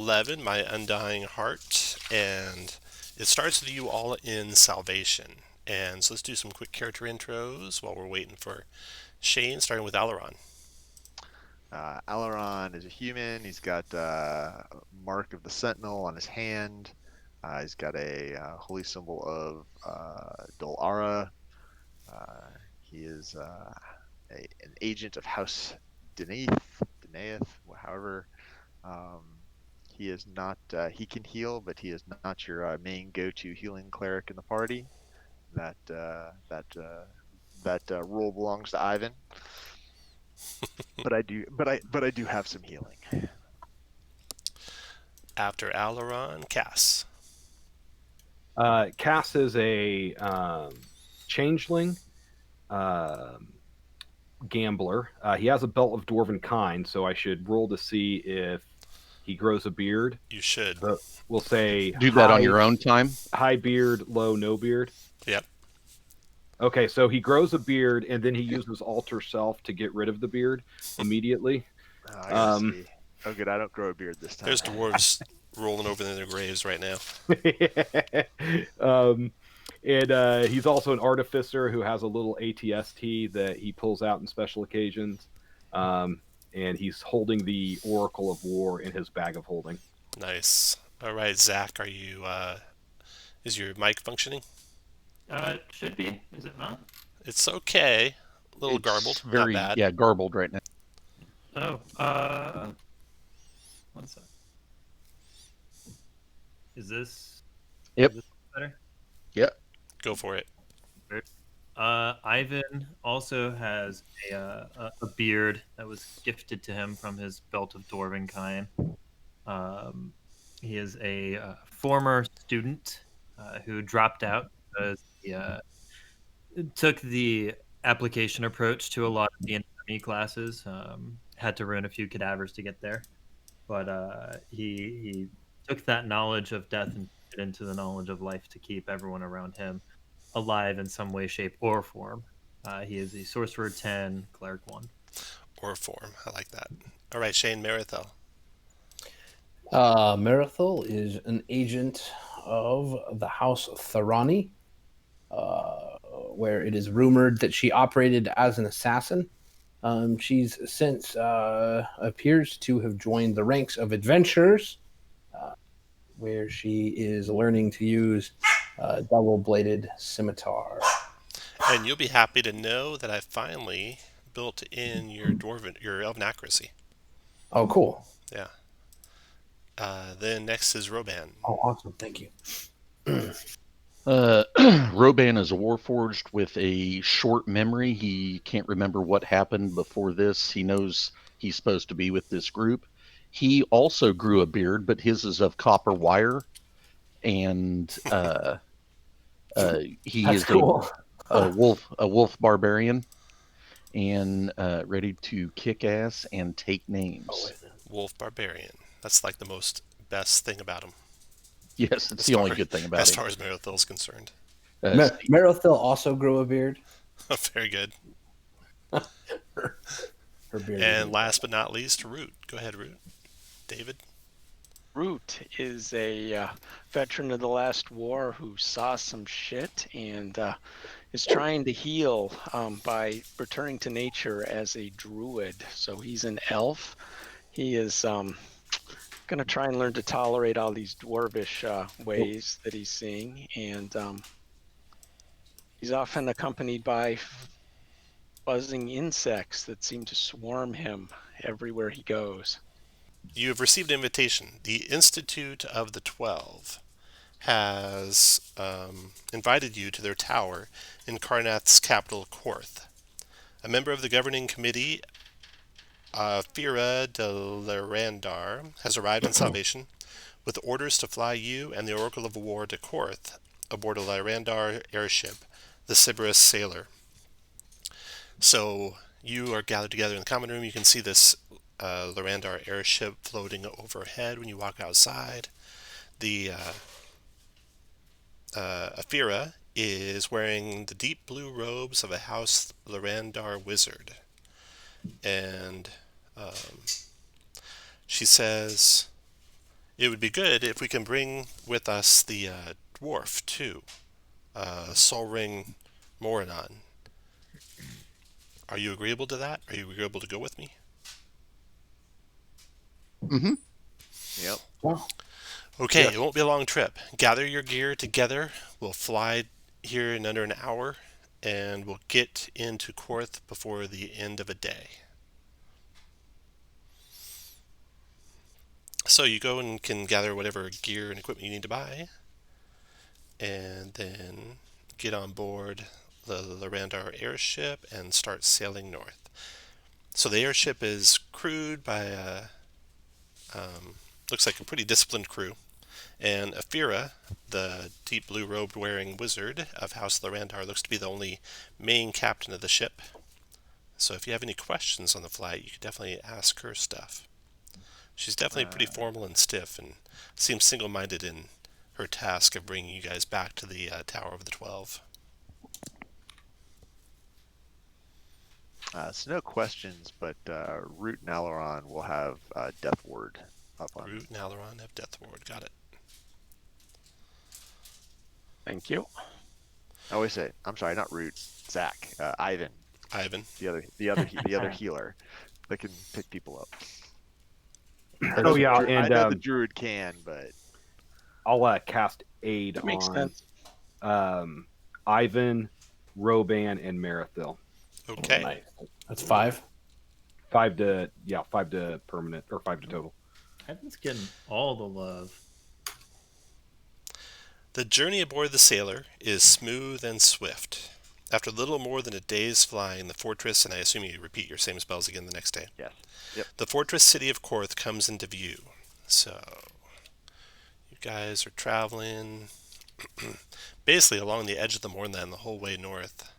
11, My Undying Heart, and it starts with you all in salvation. And so let's do some quick character intros while we're waiting for Shane, starting with Alluron. Alluron is a human. He's got mark of the Sentinel on his hand. He's got a holy symbol of Dol'ara. He is an agent of House Denaith, however. Um, he is not. He can heal, but he is not your main go-to healing cleric in the party. That role belongs to Ivan. But I do have some healing. After Alluron, Cass. Cass is a changeling gambler. He has a belt of dwarven kind, so I should roll to see if he grows a beard. You should. So we'll say do that on your own time. High beard, low no beard. Yep. Okay, so he grows a beard and then he uses alter self to get rid of the beard immediately. Oh, good. I don't grow a beard this time. There's dwarves rolling over in their graves right now. And he's also an artificer who has a little ATST that he pulls out in special occasions. And he's holding the Oracle of War in his bag of holding. Nice. All right, Zach, are you? Is your mic functioning? It should be. Is it not? It's okay. A little It's garbled. very, not bad. yeah, garbled right now. Oh, one sec. Is this? Yep. Is this better? Yep. Go for it. Ivan also has a beard that was gifted to him from his belt of dwarven kind. He is a former student who dropped out because he took the application approach to a lot of the anatomy classes. Had to ruin a few cadavers to get there, but he took that knowledge of death and put it into the knowledge of life to keep everyone around him alive in some way, shape, or form. He is a sorcerer 10, cleric 1. Or form. I like that. All right, Shane Maratho. Maratho is an agent of the House Tharani, where it is rumored that she operated as an assassin. She's since appears to have joined the ranks of adventurers, where she is learning to use double-bladed scimitar. And you'll be happy to know that I finally built in your elven accuracy. Oh, cool. Yeah. Then next is Roban. Oh, awesome. Thank you. Roban is a warforged with a short memory. He can't remember what happened before this. He knows he's supposed to be with this group. He also grew a beard, but his is of copper wire. And he That's is cool. a wolf barbarian, and ready to kick ass and take names. Wolf Barbarian. That's like the most best thing about him. Yes, it's the only good thing about as it. far as Maratho is concerned. Maratho also grew a beard. Very good. Her beard. And last but not least, Root. Go ahead, Root. David. Root is a veteran of the last war who saw some shit and is trying to heal by returning to nature as a druid. So he's an elf. He is going to try and learn to tolerate all these dwarvish ways that he's seeing. And he's often accompanied by buzzing insects that seem to swarm him everywhere he goes. You have received an invitation. The Institute of the 12 has invited you to their tower in Karnath's capital, Korth. A member of the governing committee, Fira de Larandar, has arrived in Salvation with orders to fly you and the Oracle of War to Korth aboard a Larandar airship, the Sybaris Sailor. So you are gathered together in the common room. You can see this Larandar airship floating overhead when you walk outside. The Afira is wearing the deep blue robes of a House Larandar wizard. And she says, It would be good if we can bring with us the dwarf too, Solring Moranon. Are you agreeable to that? Are you agreeable to go with me? Mm-hmm. Yep. Well, Okay, Yes. It won't be a long trip. Gather your gear together. We'll fly here in under an hour, and we'll get into Korth before the end of a day. So you go and can gather whatever gear and equipment you need to buy, and then get on board the Larandar airship and start sailing north. So the airship is crewed by looks like a pretty disciplined crew. And Aphira, the deep blue robed wearing wizard of House Larandar, looks to be the only main captain of the ship. So if you have any questions on the flight, you could definitely ask her stuff. She's definitely pretty formal and stiff, and seems single-minded in her task of bringing you guys back to the Tower of the 12. So no questions, but Root and Alluron will have Death Ward up on. Root and Alluron have Death Ward. Got it. Thank you. I always say, I'm sorry, not Root. Zach, Ivan, Ivan. the other healer that can pick people up. Oh yeah, I and know the druid can, but I'll cast aid That makes on sense. Ivan, Roban, and Marathil. Okay. nice. That's 5. 5 to permanent, or 5 to total. Ivan's getting all the love. The journey aboard the sailor is smooth and swift. After little more than a day's flying, the fortress, and I assume you repeat your same spells again the next day. yes. Yep. The fortress city of Korth comes into view. So, you guys are traveling basically along the edge of the Mournland the whole way north,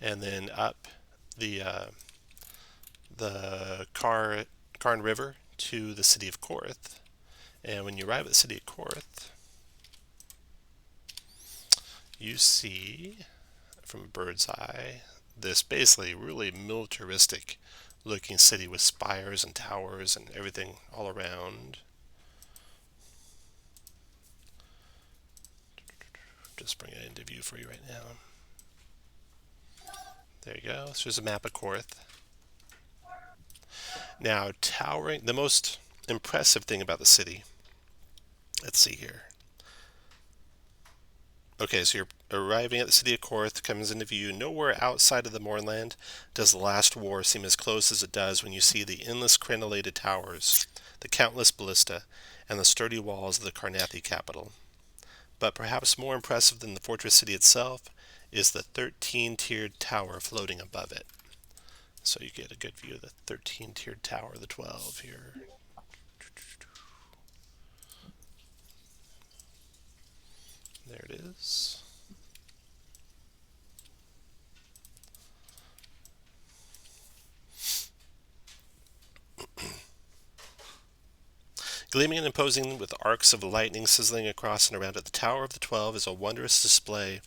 and then up the Karn River to the city of Korth. And when you arrive at the city of Korth, you see, from a bird's eye, this basically really militaristic looking city with spires and towers and everything all around. Just bring it into view for you right now. There you go. So there's a map of Korth. Now, towering, the most impressive thing about the city, let's see here. Okay, so you're arriving at the city of Korth, comes into view. Nowhere outside of the Mournland does the last war seem as close as it does when you see the endless crenellated towers, the countless ballista, and the sturdy walls of the Karnathi capital. But perhaps more impressive than the fortress city itself is the 13-tiered tower floating above it. So you get a good view of the 13-tiered tower of the 12 here. There it is. Gleaming and imposing with arcs of lightning sizzling across and around it, the Tower of the 12 is a wondrous display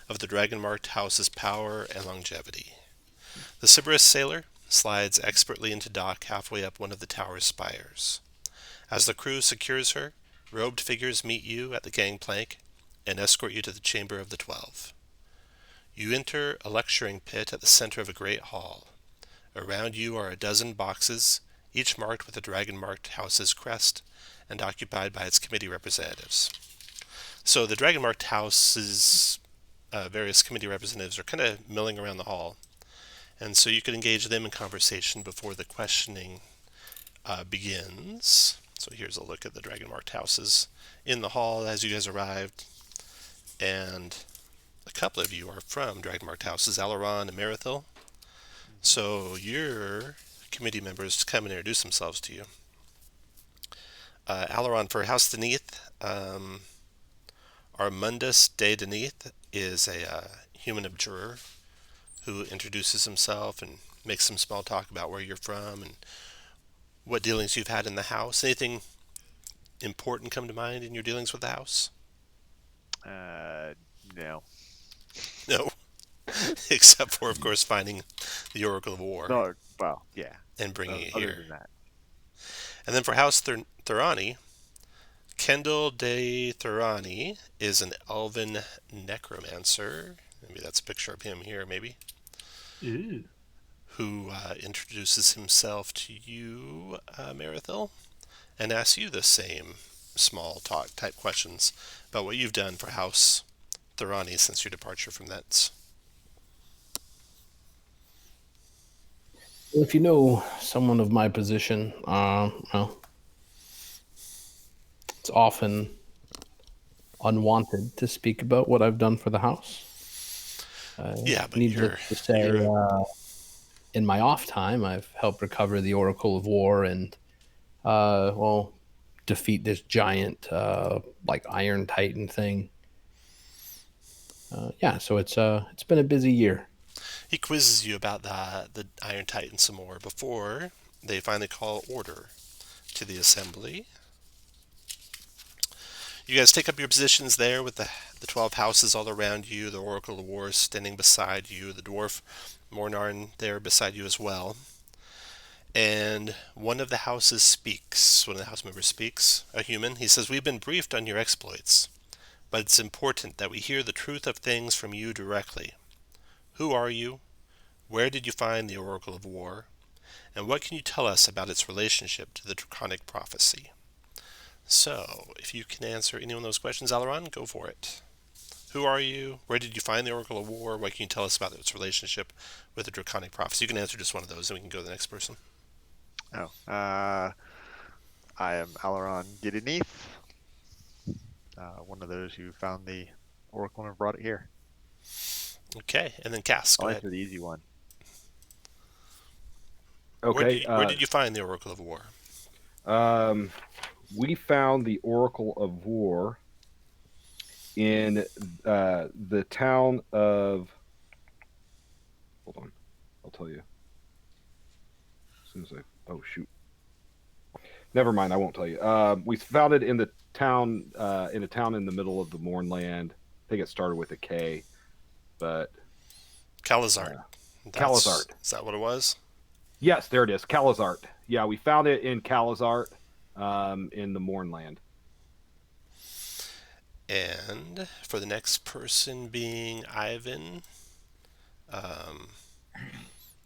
of the dragon-marked house's power and longevity. The Sybaris sailor slides expertly into dock halfway up one of the tower's spires. As the crew secures her, robed figures meet you at the gangplank and escort you to the Chamber of the 12. You enter a lecturing pit at the center of a great hall. Around you are a dozen boxes, each marked with the dragon-marked house's crest and occupied by its committee representatives. So the dragon-marked house's various committee representatives are kind of milling around the hall, and so you can engage them in conversation before the questioning begins. So here's a look at the dragon-marked houses in the hall as you guys arrived, and a couple of you are from dragon-marked houses, Alluron and Maratho. So your committee members come and introduce themselves to you. Alluron for House Deneath, Armundus de Deneath is a human abjurer who introduces himself and makes some small talk about where you're from and what dealings you've had in the house. Anything important come to mind in your dealings with the house? No. No. Except for, of course, finding the Oracle of War No. Well, yeah. and bringing it Other here. than that, And then for House Thurani, Kendall de Thurani is an elven necromancer. Maybe that's a picture of him here, maybe. Ooh. Who introduces himself to you, Maratho, and asks you the same small talk type questions about what you've done for House Thurani since your departure from thence. If you know someone of my position, well, it's often unwanted to speak about what I've done for the house. Yeah, but Needless to say, in my off time, I've helped recover the Oracle of War and, well, defeat this giant, like Iron Titan thing. Yeah, so it's been a busy year. he quizzes you about the Iron Titan some more before they finally call order to the assembly. You guys take up your positions there with the 12 houses all around you, the Oracle of War standing beside you, the dwarf Mornarn there beside you as well. And one of the houses speaks, one of the house members speaks, a human. He says, "We've been briefed on your exploits, but it's important that we hear the truth of things from you directly. Who are you? Where did you find the Oracle of War? And what can you tell us about its relationship to the Draconic Prophecy?" So, if you can answer any one of those questions, Alluron, go for it. Who are you? Where did you find the Oracle of War? What can you tell us about its relationship with the Draconic Prophecy? You can answer just one of those, and we can go to the next person. I am Alluron Gideneath, one of those who found the Oracle and brought it here. Okay, and then Cass, go I'll ahead. answer the easy one. Okay. Where did you find the Oracle of War? We found the Oracle of War in the town of. Hold on, I'll tell you. As soon as I. Oh shoot. Never mind. I won't tell you. We found it in the town, in a town in the middle of the Mournland. I think it started with a K, but Calazart. Calazart. Is that what it was? Yes, there it is. Calazart. Yeah, we found it in Calazart, in the Mournland. And for the next person being Ivan,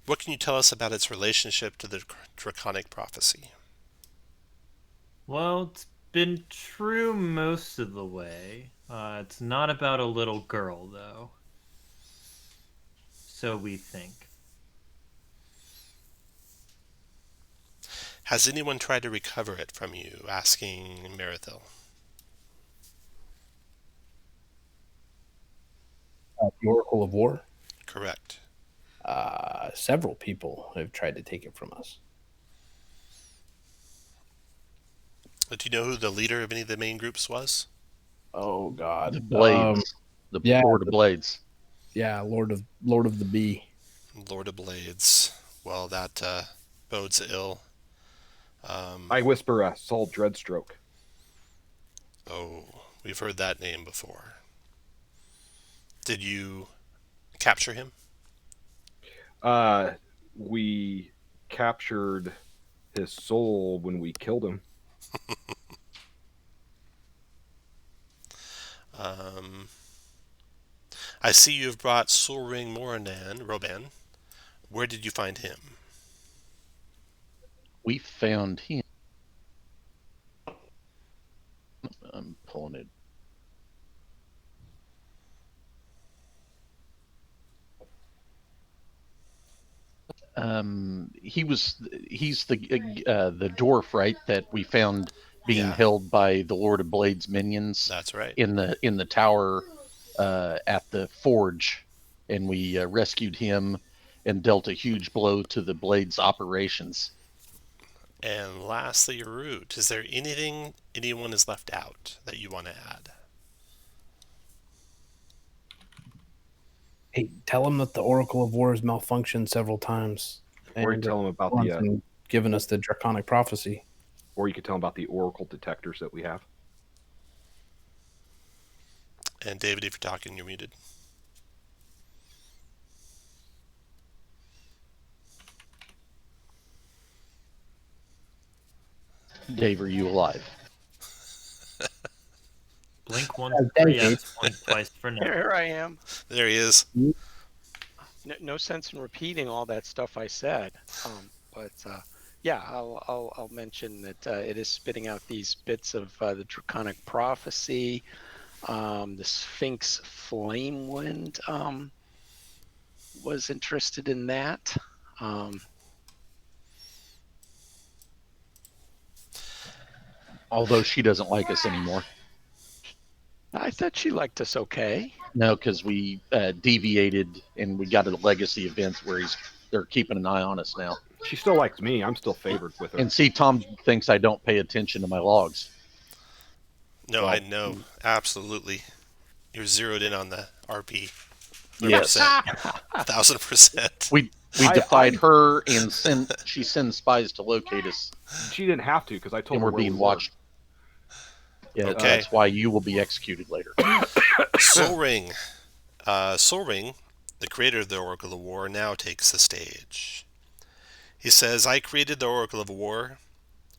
what can you tell us about its relationship to the Draconic Prophecy? Well, it's been true most of the way. It's not about a little girl, though. So we think. Has anyone tried to recover it from you? Asking Maratho. The Oracle of War. Correct. Several people have tried to take it from us. Do you know who the leader of any of the main groups was? Oh God, The Blades, yeah, Lord of Blades. Yeah, Lord of the Bee. Lord of Blades. Well, that bodes ill. I whisper Saul Dreadstroke. Oh, we've heard that name before. Did you capture him? We captured his soul when we killed him. I see you've brought Sulring Roban. Where did you find him? We found him. I'm pulling it. He's the dwarf, right? That we found being held by the Lord of Blades minions. That's right. In the tower at the forge, and we rescued him and dealt a huge blow to the Blades operations. And lastly, Root, is there anything anyone has left out that you want to add? Hey, tell him that the Oracle of War has malfunctioned several times. Or you tell him about the given us the Draconic Prophecy. Or you could tell him about the Oracle detectors that we have. And David, if you're talking, you're muted. Dave, are you alive? Blink once Oh, for thank you. yes, blink twice for no. Here I am. There he is. No sense in repeating all that stuff I said. But yeah, I'll mention that it is spitting out these bits of the Draconic Prophecy, the Sphinx Flame Wind. Was interested in that. Although she doesn't like us anymore. I thought she liked us okay. No, because we deviated and we got to the legacy events where they're keeping an eye on us now. She still likes me. I'm still favored with her. And see, Tom thinks I don't pay attention to my logs. No, Well, I know. Absolutely. You're zeroed in on the RP. Yes. 1,000%. We defied her and she sends spies to locate us. She didn't have to because I told And her we're where being we watched. Yeah, Okay. That's why you will be executed later. Sol Ring. Sol Ring, the creator of the Oracle of War, now takes the stage. He says, I created the Oracle of War.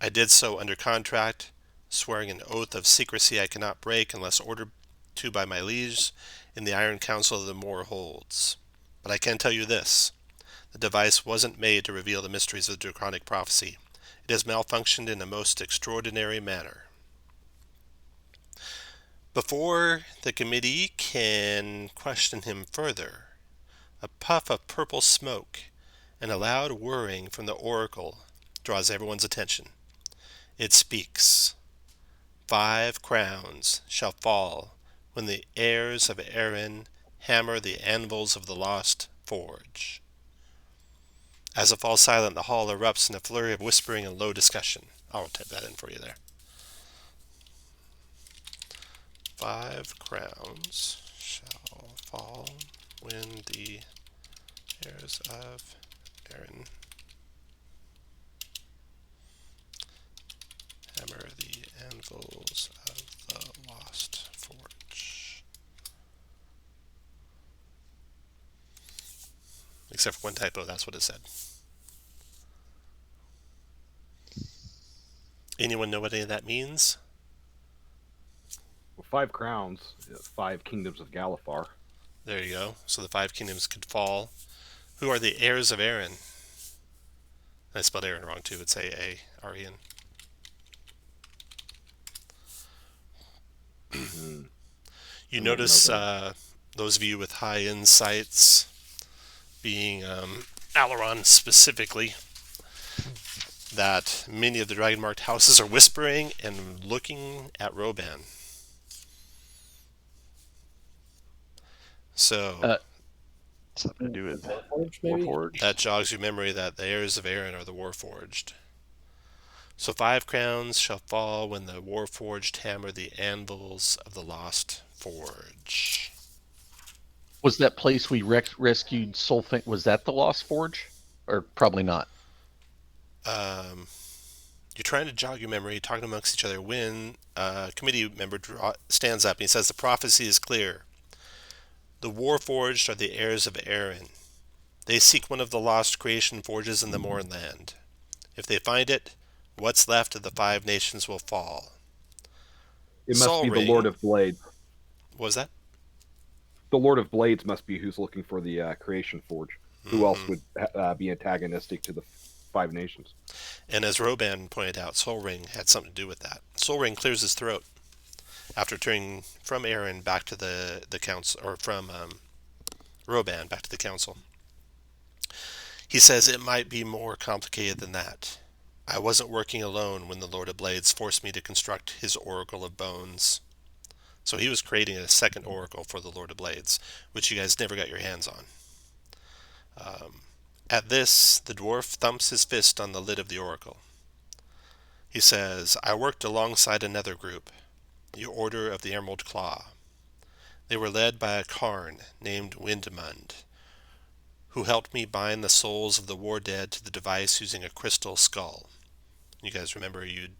I did so under contract, swearing an oath of secrecy I cannot break unless ordered to by my liege in the Iron Council of the Moor holds. But I can tell you this. The device wasn't made to reveal the mysteries of the Draconic Prophecy. It has malfunctioned in a most extraordinary manner. Before the committee can question him further, a puff of purple smoke and a loud whirring from the oracle draws everyone's attention. It speaks. 5 crowns shall fall when the heirs of Aaron hammer the anvils of the lost forge. As it falls silent, the hall erupts in a flurry of whispering and low discussion. I'll type that in for you there. 5 crowns shall fall when the heirs of Aaron hammer the anvils of the lost forge. Except for one typo, that's what it said. Anyone know what any of that means? Well, 5 crowns, 5 kingdoms of Galifar. There you go. So the 5 kingdoms could fall. Who are the heirs of Aaron? I spelled Aaron wrong too. It's A-A-R-E-N. You notice those of you with high insights, being Alluron specifically, that many of the dragon-marked houses are whispering and looking at Roban. So Something to do with Warforged, maybe? Warforged. that jogs your memory that the heirs of Aaron are the Warforged. So 5 crowns shall fall when the Warforged hammer the anvils of the lost forge. Was that place we rescued Solfink, was that the Lost Forge? Or probably not? You're trying to jog your memory, talking amongst each other, when a committee member stands up and he says, the prophecy is clear. The Warforged are the heirs of Aaron. They seek one of the lost creation forges in the Moorland. If they find it, what's left of the 5 nations will fall. It must be the Lord of Blades. What was that? The Lord of Blades must be who's looking for the creation forge. Who else would be antagonistic to the 5 nations? And as Roban pointed out, Sol Ring had something to do with that. Sol Ring clears his throat after turning from Aaron back to the council, or from Roban back to the council. He says it might be more complicated than that. I wasn't working alone when the Lord of Blades forced me to construct his Oracle of Bones. So he was creating a second oracle for the Lord of Blades, which you guys never got your hands on. At this, the dwarf thumps his fist on the lid of the oracle. He says, I worked alongside another group, the Order of the Emerald Claw. They were led by a Karn named Windmund, who helped me bind the souls of the war dead to the device using a crystal skull. You guys remember you'd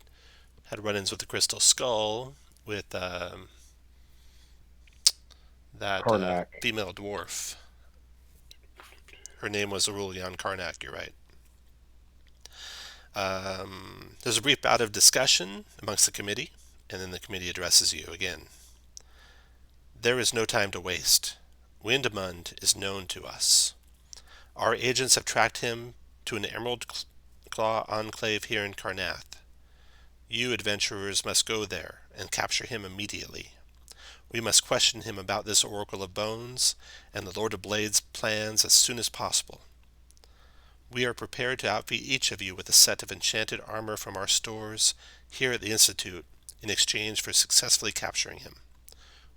had run-ins with the crystal skull with that female dwarf. Her name was Aurelian Karnak, you're right. There's a brief bout of discussion amongst the committee, and then the committee addresses you again. There is no time to waste. Windmund is known to us. Our agents have tracked him to an Emerald Claw enclave here in Karnath. You adventurers must go there and capture him immediately. We must question him about this Oracle of Bones and the Lord of Blades' plans as soon as possible. We are prepared to outfit each of you with a set of enchanted armor from our stores here at the Institute in exchange for successfully capturing him.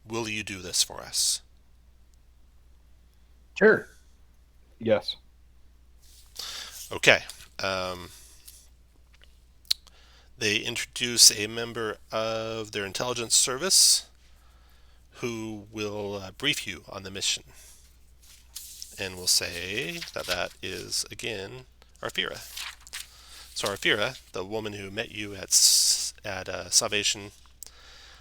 Will you do this for us? Sure. Yes. Okay. They introduce a member of their intelligence service who will brief you on the mission. And we'll say that is, again, Arphira. So Arphira, the woman who met you at Salvation,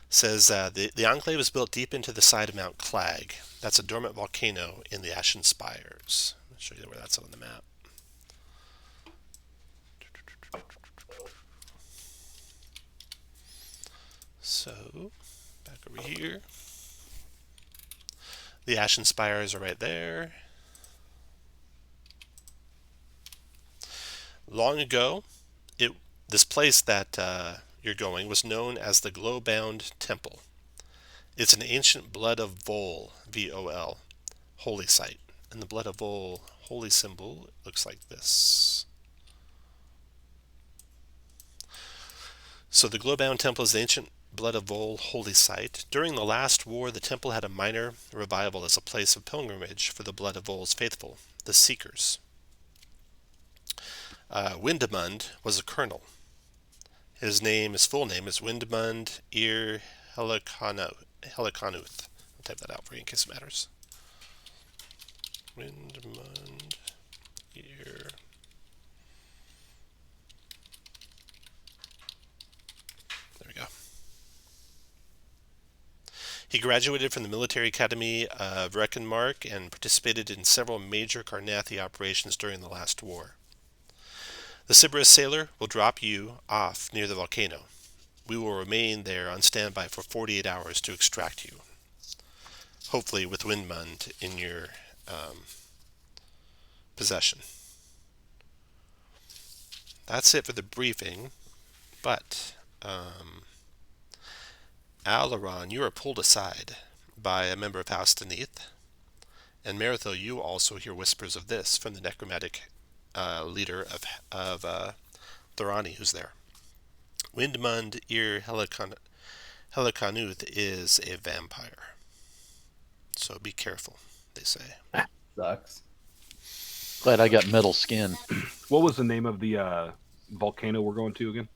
says the Enclave is built deep into the side of Mount Clag. That's a dormant volcano in the Ashen Spires. I'll show you where that's on the map. So, back over here. The Ashen Spires are right there. Long ago, this place that you're going was known as the Glowbound Temple. It's an ancient blood of Vol, V-O-L, holy site. And the blood of Vol holy symbol looks like this. So the Glowbound Temple is the ancient blood of Vol holy site. During the last war, the temple had a minor revival as a place of pilgrimage for the blood of Vol's faithful, the Seekers. Windmund was a colonel. His full name is Windmund Helicanuth. I'll type that out for you in case it matters. Windmund There we go. He graduated from the Military Academy of Reckenmark and participated in several major Karnathi operations during the last war. The Sybaris sailor will drop you off near the volcano. We will remain there on standby for 48 hours to extract you. Hopefully with Windmund in your possession. That's it for the briefing, but Alluron, you are pulled aside by a member of House Deneath, and Maratho, you also hear whispers of this from the necromantic leader of Thorani, who's there. Windmund Helicanuth is a vampire, so be careful, they say. Sucks. Glad I got metal skin. What was the name of the volcano we're going to again?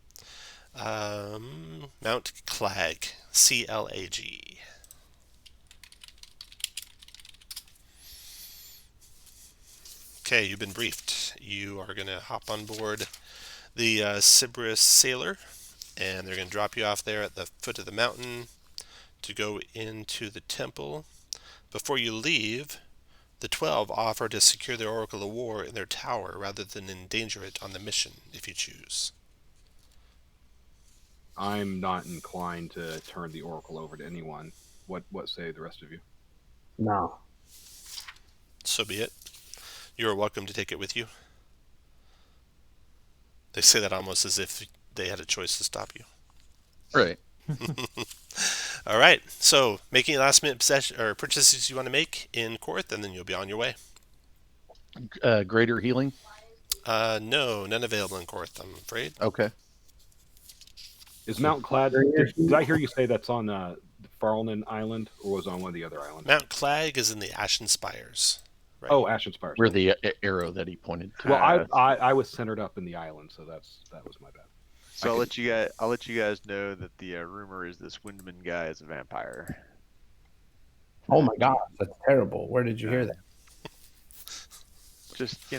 Mount Clag, C-L-A-G. Okay, you've been briefed. You are going to hop on board the Sybaris sailor, and they're going to drop you off there at the foot of the mountain to go into the temple. Before you leave, the 12 offer to secure the Oracle of War in their tower rather than endanger it on the mission, if you choose. I'm not inclined to turn the Oracle over to anyone. What say the rest of you? No. So be it. You are welcome to take it with you. They say that almost as if they had a choice to stop you. Right. All right. So, making last minute purchases you want to make in Korth, and then you'll be on your way. Greater healing? No, none available in Korth, I'm afraid. Okay. Is Mount Clag? Did I hear you say that's on Farlnan Island, or was it on one of the other islands? Mount Clag is in the Ashen Spires. Right? Oh, Ashen Spires. Where the arrow that he pointed to. Well, I was centered up in the island, so that was my bad. So I'll let you guys know that the rumor is this Windman guy is a vampire. Oh my god, that's terrible. Where did you hear that? Just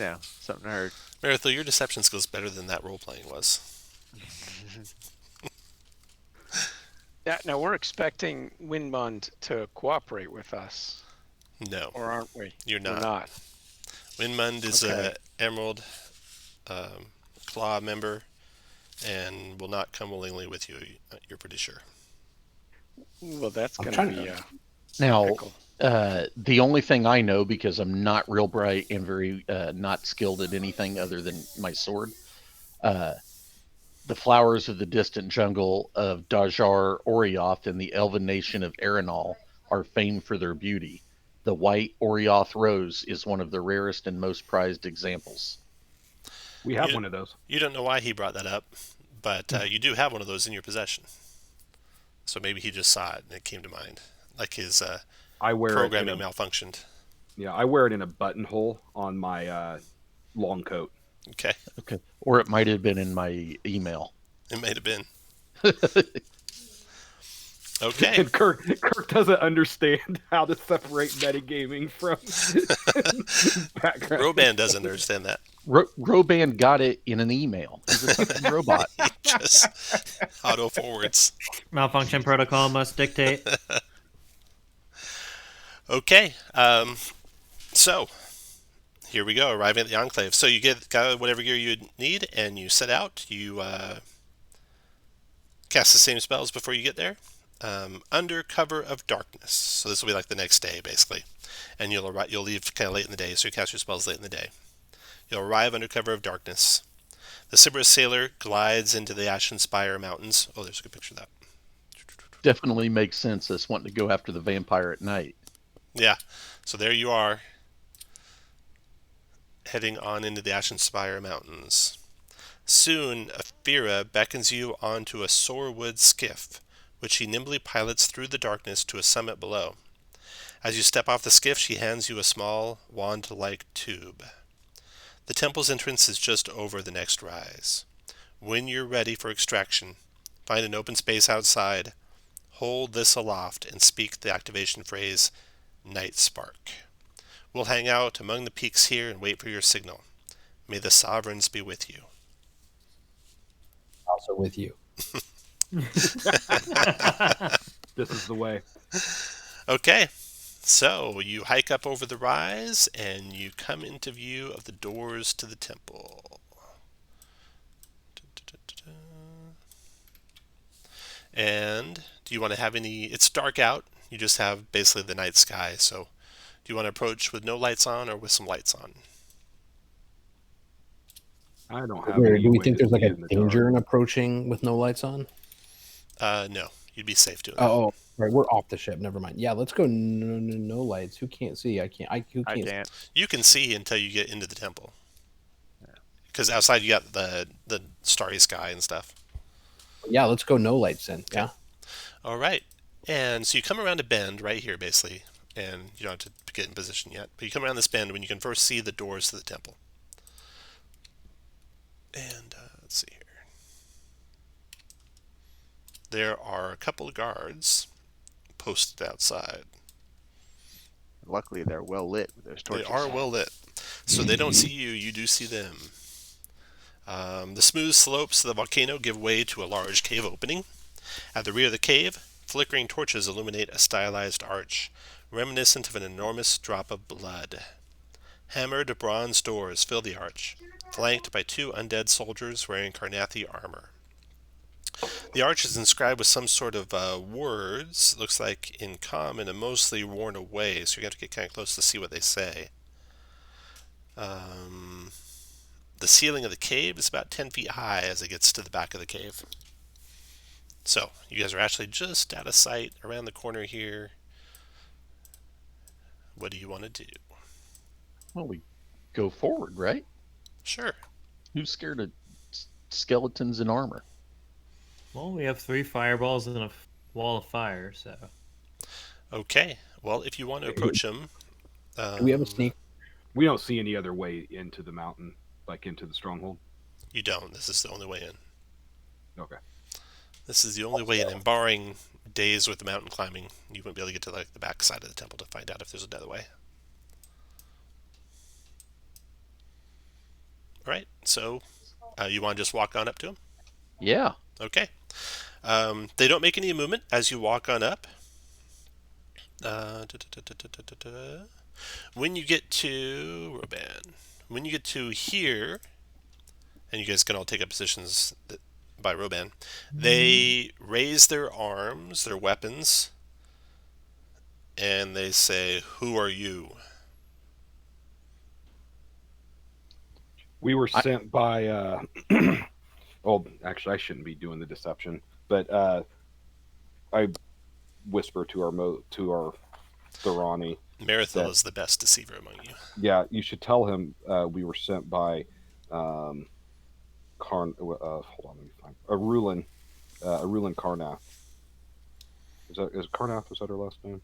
something I heard. Maratho, your deception skills better than that role playing was. Now we're expecting Windmund to cooperate with us. No. Or aren't we? You're not. We're not. Windmund is Okay. a Emerald Claw member and will not come willingly with you. You're pretty sure. Well, that's I'm going trying to be to- Now, Pickle. the only thing I know, because I'm not real bright and very not skilled at anything other than my sword, the flowers of the distant jungle of Dajar Orioth in the elven nation of Arenal are famed for their beauty. The white Orioth rose is one of the rarest and most prized examples. We have You- one of those. You don't know why he brought that up, but you do have one of those in your possession. So maybe he just saw it and it came to mind, like his I wear programming it in a, malfunctioned. yeah, I wear it in a buttonhole on my long coat. Okay, Okay. Or it might have been in my email. it might have been. Okay, And Kirk doesn't understand how to separate metagaming from background. Roban doesn't understand that. Roban got it in an email. He's a fucking robot. He just auto forwards. Malfunction protocol must dictate. Okay, so here we go, arriving at the Enclave. So you got whatever gear you need, and you set out. You cast the same spells before you get there. Under cover of darkness. So this will be like the next day, basically. And you'll leave kind of late in the day, so you cast your spells late in the day. You'll arrive under cover of darkness. The Sybaris sailor glides into the Ashen Spire Mountains. Oh, there's a good picture of that. Definitely makes sense as wanting to go after the vampire at night. Yeah, so there you are, heading on into the Ashen Spire Mountains. Soon, Aphira beckons you onto a sorewood skiff, which she nimbly pilots through the darkness to a summit below. As you step off the skiff, she hands you a small, wand-like tube. The temple's entrance is just over the next rise. When you're ready for extraction, find an open space outside, hold this aloft, and speak the activation phrase, Night Spark. We'll hang out among the peaks here and wait for your signal. May the sovereigns be with you. Also with you. This is the way. Okay, so you hike up over the rise and you come into view of the doors to the temple. And do you want to have any... It's dark out. You just have basically the night sky. So do you want to approach with no lights on or with some lights on? I don't have. Where, any do we way think to there's like see a in the danger dark. in approaching with no lights on? No, you'd be safe doing that. Oh, right. We're off the ship. Never mind. Yeah, let's go. No lights. Who can't see? I can't. Who I can't? can't. You can see until you get into the temple. Because outside you got the starry sky and stuff. Yeah, let's go. No lights then. Yeah. All right. And so you come around a bend right here, basically, and you don't have to get in position yet. But you come around this bend when you can first see the doors to the temple. And let's see here. There are a couple of guards posted outside. Luckily, they're well lit with those torches. They are well lit. So they don't see you, you do see them. The smooth slopes of the volcano give way to a large cave opening. At the rear of the cave, flickering torches illuminate a stylized arch, reminiscent of an enormous drop of blood. Hammered bronze doors fill the arch, flanked by two undead soldiers wearing Carnathi armor. The arch is inscribed with some sort of words, looks like in common and mostly worn away, so you're going to have to get kind of close to see what they say. The ceiling of the cave is about 10 feet high as it gets to the back of the cave. So, you guys are actually just out of sight around the corner here. What do you want to do? Well, we go forward, right? Sure. Who's scared of skeletons in armor? Well, we have 3 fireballs and a wall of fire, so. Okay. Well, if you want to approach him... Do we have a sneak? We don't see any other way into the mountain, like into the stronghold. You don't. This is the only way in. Okay. This is the only way in. And barring days with the mountain climbing, you wouldn't be able to get to like the back side of the temple to find out if there's another way. All right. So, you want to just walk on up to him? Yeah. Okay. They don't make any movement as you walk on up. When you get to Roban, when you get to here, and you guys can all take up positions by Roban, they raise their arms, their weapons, and they say, "Who are you?" We were sent by. Well, actually, I shouldn't be doing the deception, but I whisper to our Thorani. Maratho is the best deceiver among you. Yeah, you should tell him we were sent by hold on, let me find Arulan Karnath. Is Karnath, was that her last name?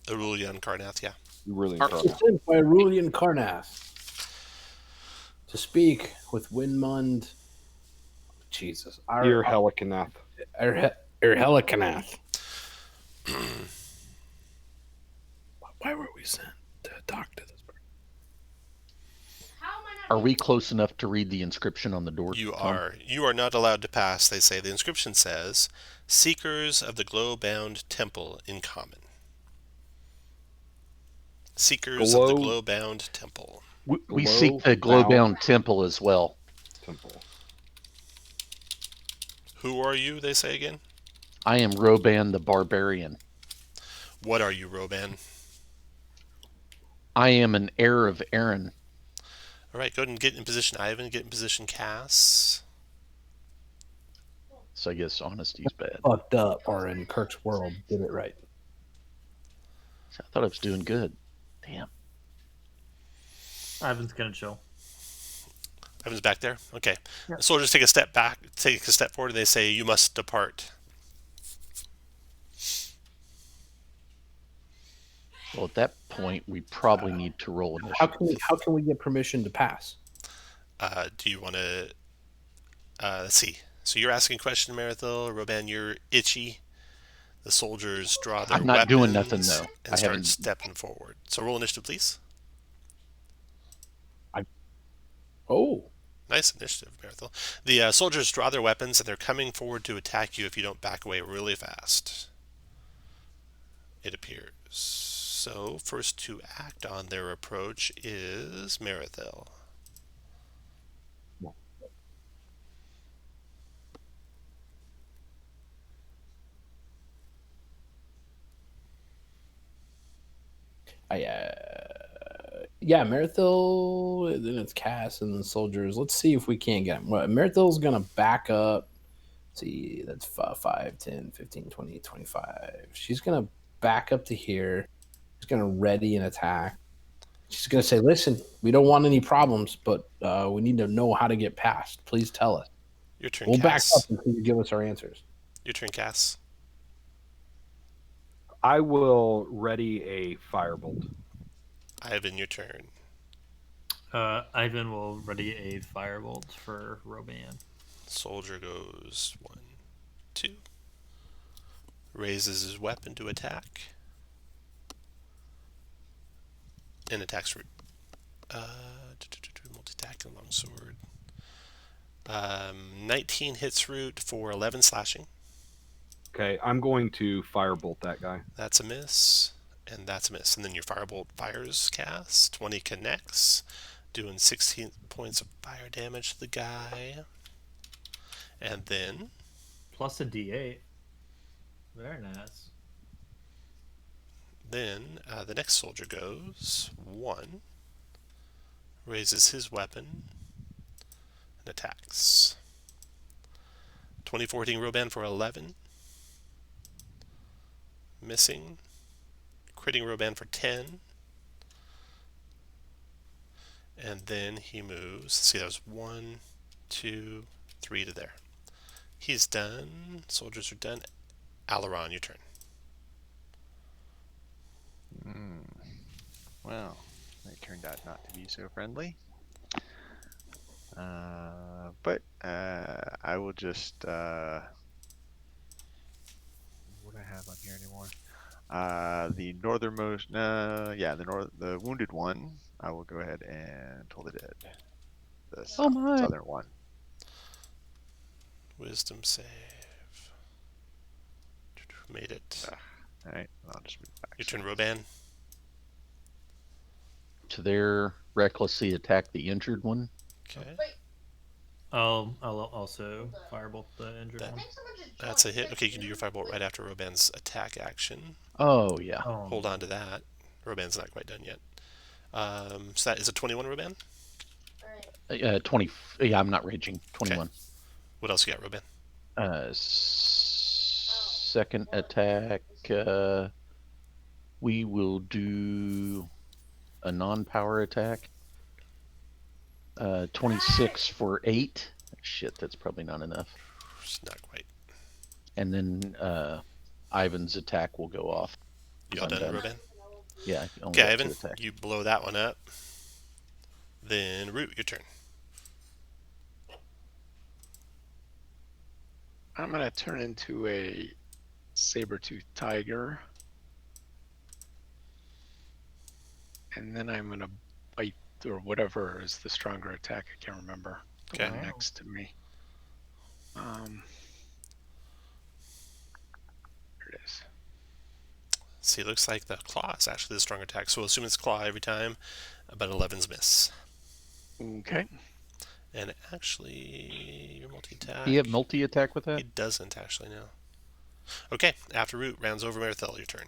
Arulian Karnath, yeah. Arulian We're Karnath. sent by Arulian Karnath to speak with Winmund. Jesus. Helikanath. Helikanath. Why were we sent to talk to this person? Are we close enough to read the inscription on the door? You Tom? are. You are not allowed to pass, they say. The inscription says, "Seekers of the glow-bound temple in common." Seekers of the glow-bound temple. We seek the glow-bound temple as well. Temple. Who are you, they say again? I am Roban the Barbarian. What are you, Roban? I am an heir of Aaron. All right, go ahead and get in position, Ivan. Get in position, Cass. So I guess honesty's bad. Fucked up, or in Kirk's world, did it right. I thought I was doing good. Damn. Ivan's gonna chill. Ivan's back there? Okay. Yeah. The soldiers take a step back, take a step forward, and they say, "You must depart." Well, at that point, we probably need to roll initiative. How can we get permission to pass? Do you want to... let's see. So you're asking a question, Maratho. Roban, you're itchy. The soldiers draw their I'm not weapons doing nothing, though. and start stepping forward. So roll initiative, please. Oh. Nice initiative, Maratho. The soldiers draw their weapons, and they're coming forward to attack you if you don't back away really fast, it appears. So first to act on their approach is Maratho. Yeah, Maratho, then it's Cass and the soldiers. Let's see if we can't get him. Well, Maratho's going to back up. Let's see, that's 5, 10, 15, 20, 25. She's going to back up to here. She's going to ready an attack. She's going to say, "Listen, we don't want any problems, but we need to know how to get past. Please tell us." Your turn, We'll Cass. back up until you give us our answers. Your turn, Cass. I will ready a firebolt. Ivan, your turn. Ivan will ready a firebolt for Roban. Soldier goes 1, 2. Raises his weapon to attack. And attacks for multi-attack and longsword. 19 hits root for 11 slashing. Okay, I'm going to firebolt that guy. That's a miss. And that's a miss. And then your firebolt fires, Cass. 20 connects, doing 16 points of fire damage to the guy. And then... Plus a D8. Very nice. Then the next soldier goes 1. Raises his weapon. And attacks. 2014 Roban for 11. Missing. Critting Roban for 10. And then he moves. Let's see, that was 1, 2, 3 to there. He's done. Soldiers are done. Alluron, your turn. Well, they turned out not to be so friendly. But I will just... what do I have on here anymore? The northernmost... the wounded one. I will go ahead and toll the dead. The southern one. Wisdom save. Made it. Alright, I'll just move back. Your turn, Roban. To there, recklessly attack the injured one. Okay. I'll also firebolt the injured That- one. That's a hit. Okay, you can do your firebolt right after Roban's attack action. Oh yeah. Oh, Hold on to that. Roban's not quite done yet. So that is a 21, Roban? 20. Yeah, I'm not raging. 21. What else you got, Roban? Second attack. We will do a non-power attack. 26 for 8. Shit, that's probably not enough. It's not quite. And then Ivan's attack will go off. You all I'm done, done. Roban? Yeah, I only Okay, got Ivan, 2 attacks. you blow that one up. Then Root, your turn. I'm gonna turn into a saber-toothed tiger. And then I'm gonna bite, or whatever is the stronger attack. I can't remember. The Okay. one next to me. There it is. See, it looks like the claw is actually the strong attack. So we'll assume it's claw every time, but 11's miss. Okay. And actually, your multi-attack... Do you have multi-attack with He that? doesn't, actually, no. Okay, after Root, rounds over Marathel, your turn.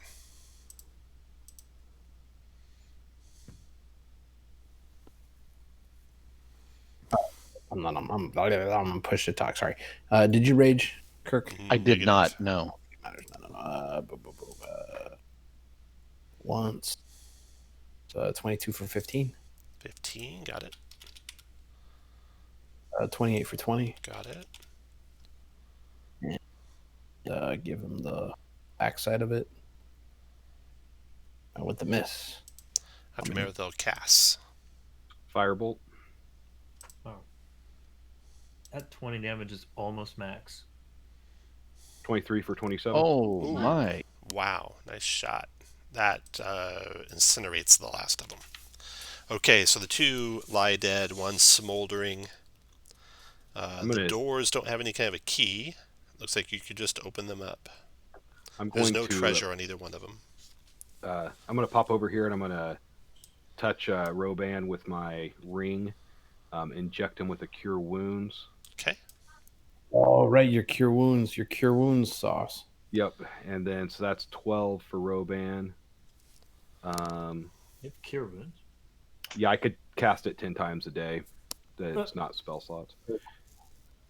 I'm gonna push the talk. Sorry. Did you rage, Kirk? I did Negative. not, no. Matters. Once. So 22 for 15. 15, got it. 28 for 20. Got it. Give him the backside of it. With the miss. After Marathel casts. Firebolt. That 20 damage is almost max. 23 for 27. Oh Ooh. my. Wow, nice shot. That incinerates the last of them. Okay, so the two lie dead, one smoldering. The doors don't have any kind of a key. Looks like you could just open them up. There's no treasure on either one of them. I'm going to pop over here and I'm going to touch Roban with my ring, inject him with a Cure Wounds. Okay. Oh, right, your Cure Wounds sauce. Yep, and then so that's 12 for Roban. You have Cure Wounds. Yeah, I could cast it 10 times a day. It's not spell slots. It's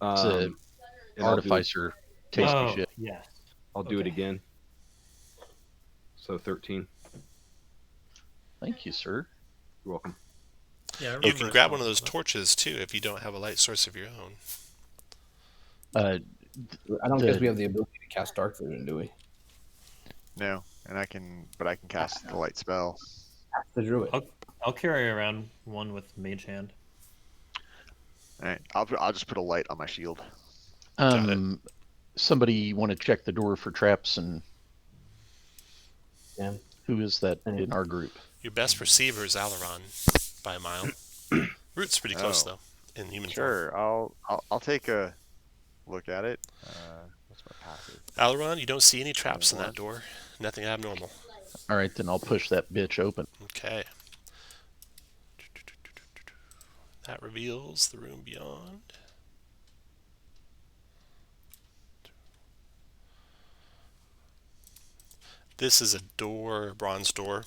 And an artificer tasty shit. Yes. I'll do it Okay. again. So 13. Thank you, sir. You're welcome. Yeah, You can grab one of those torches too if you don't have a light source of your own. I don't The- guess we have the ability to cast Dark Vision, do we? No, and I can cast the light spell. The Druid. I'll carry around one with Mage Hand. All right, I'll just put a light on my shield. Somebody want to check the door for traps, and Yeah. who is that in our group? Your best perceiver is Alluron by a mile. Root's pretty close though in human form. Sure, I'll take a look at it. What's my passive? Alluron, you don't see any traps in that door. Nothing abnormal. All right, then I'll push that bitch open. Okay. That reveals the room beyond. This is a door, bronze door.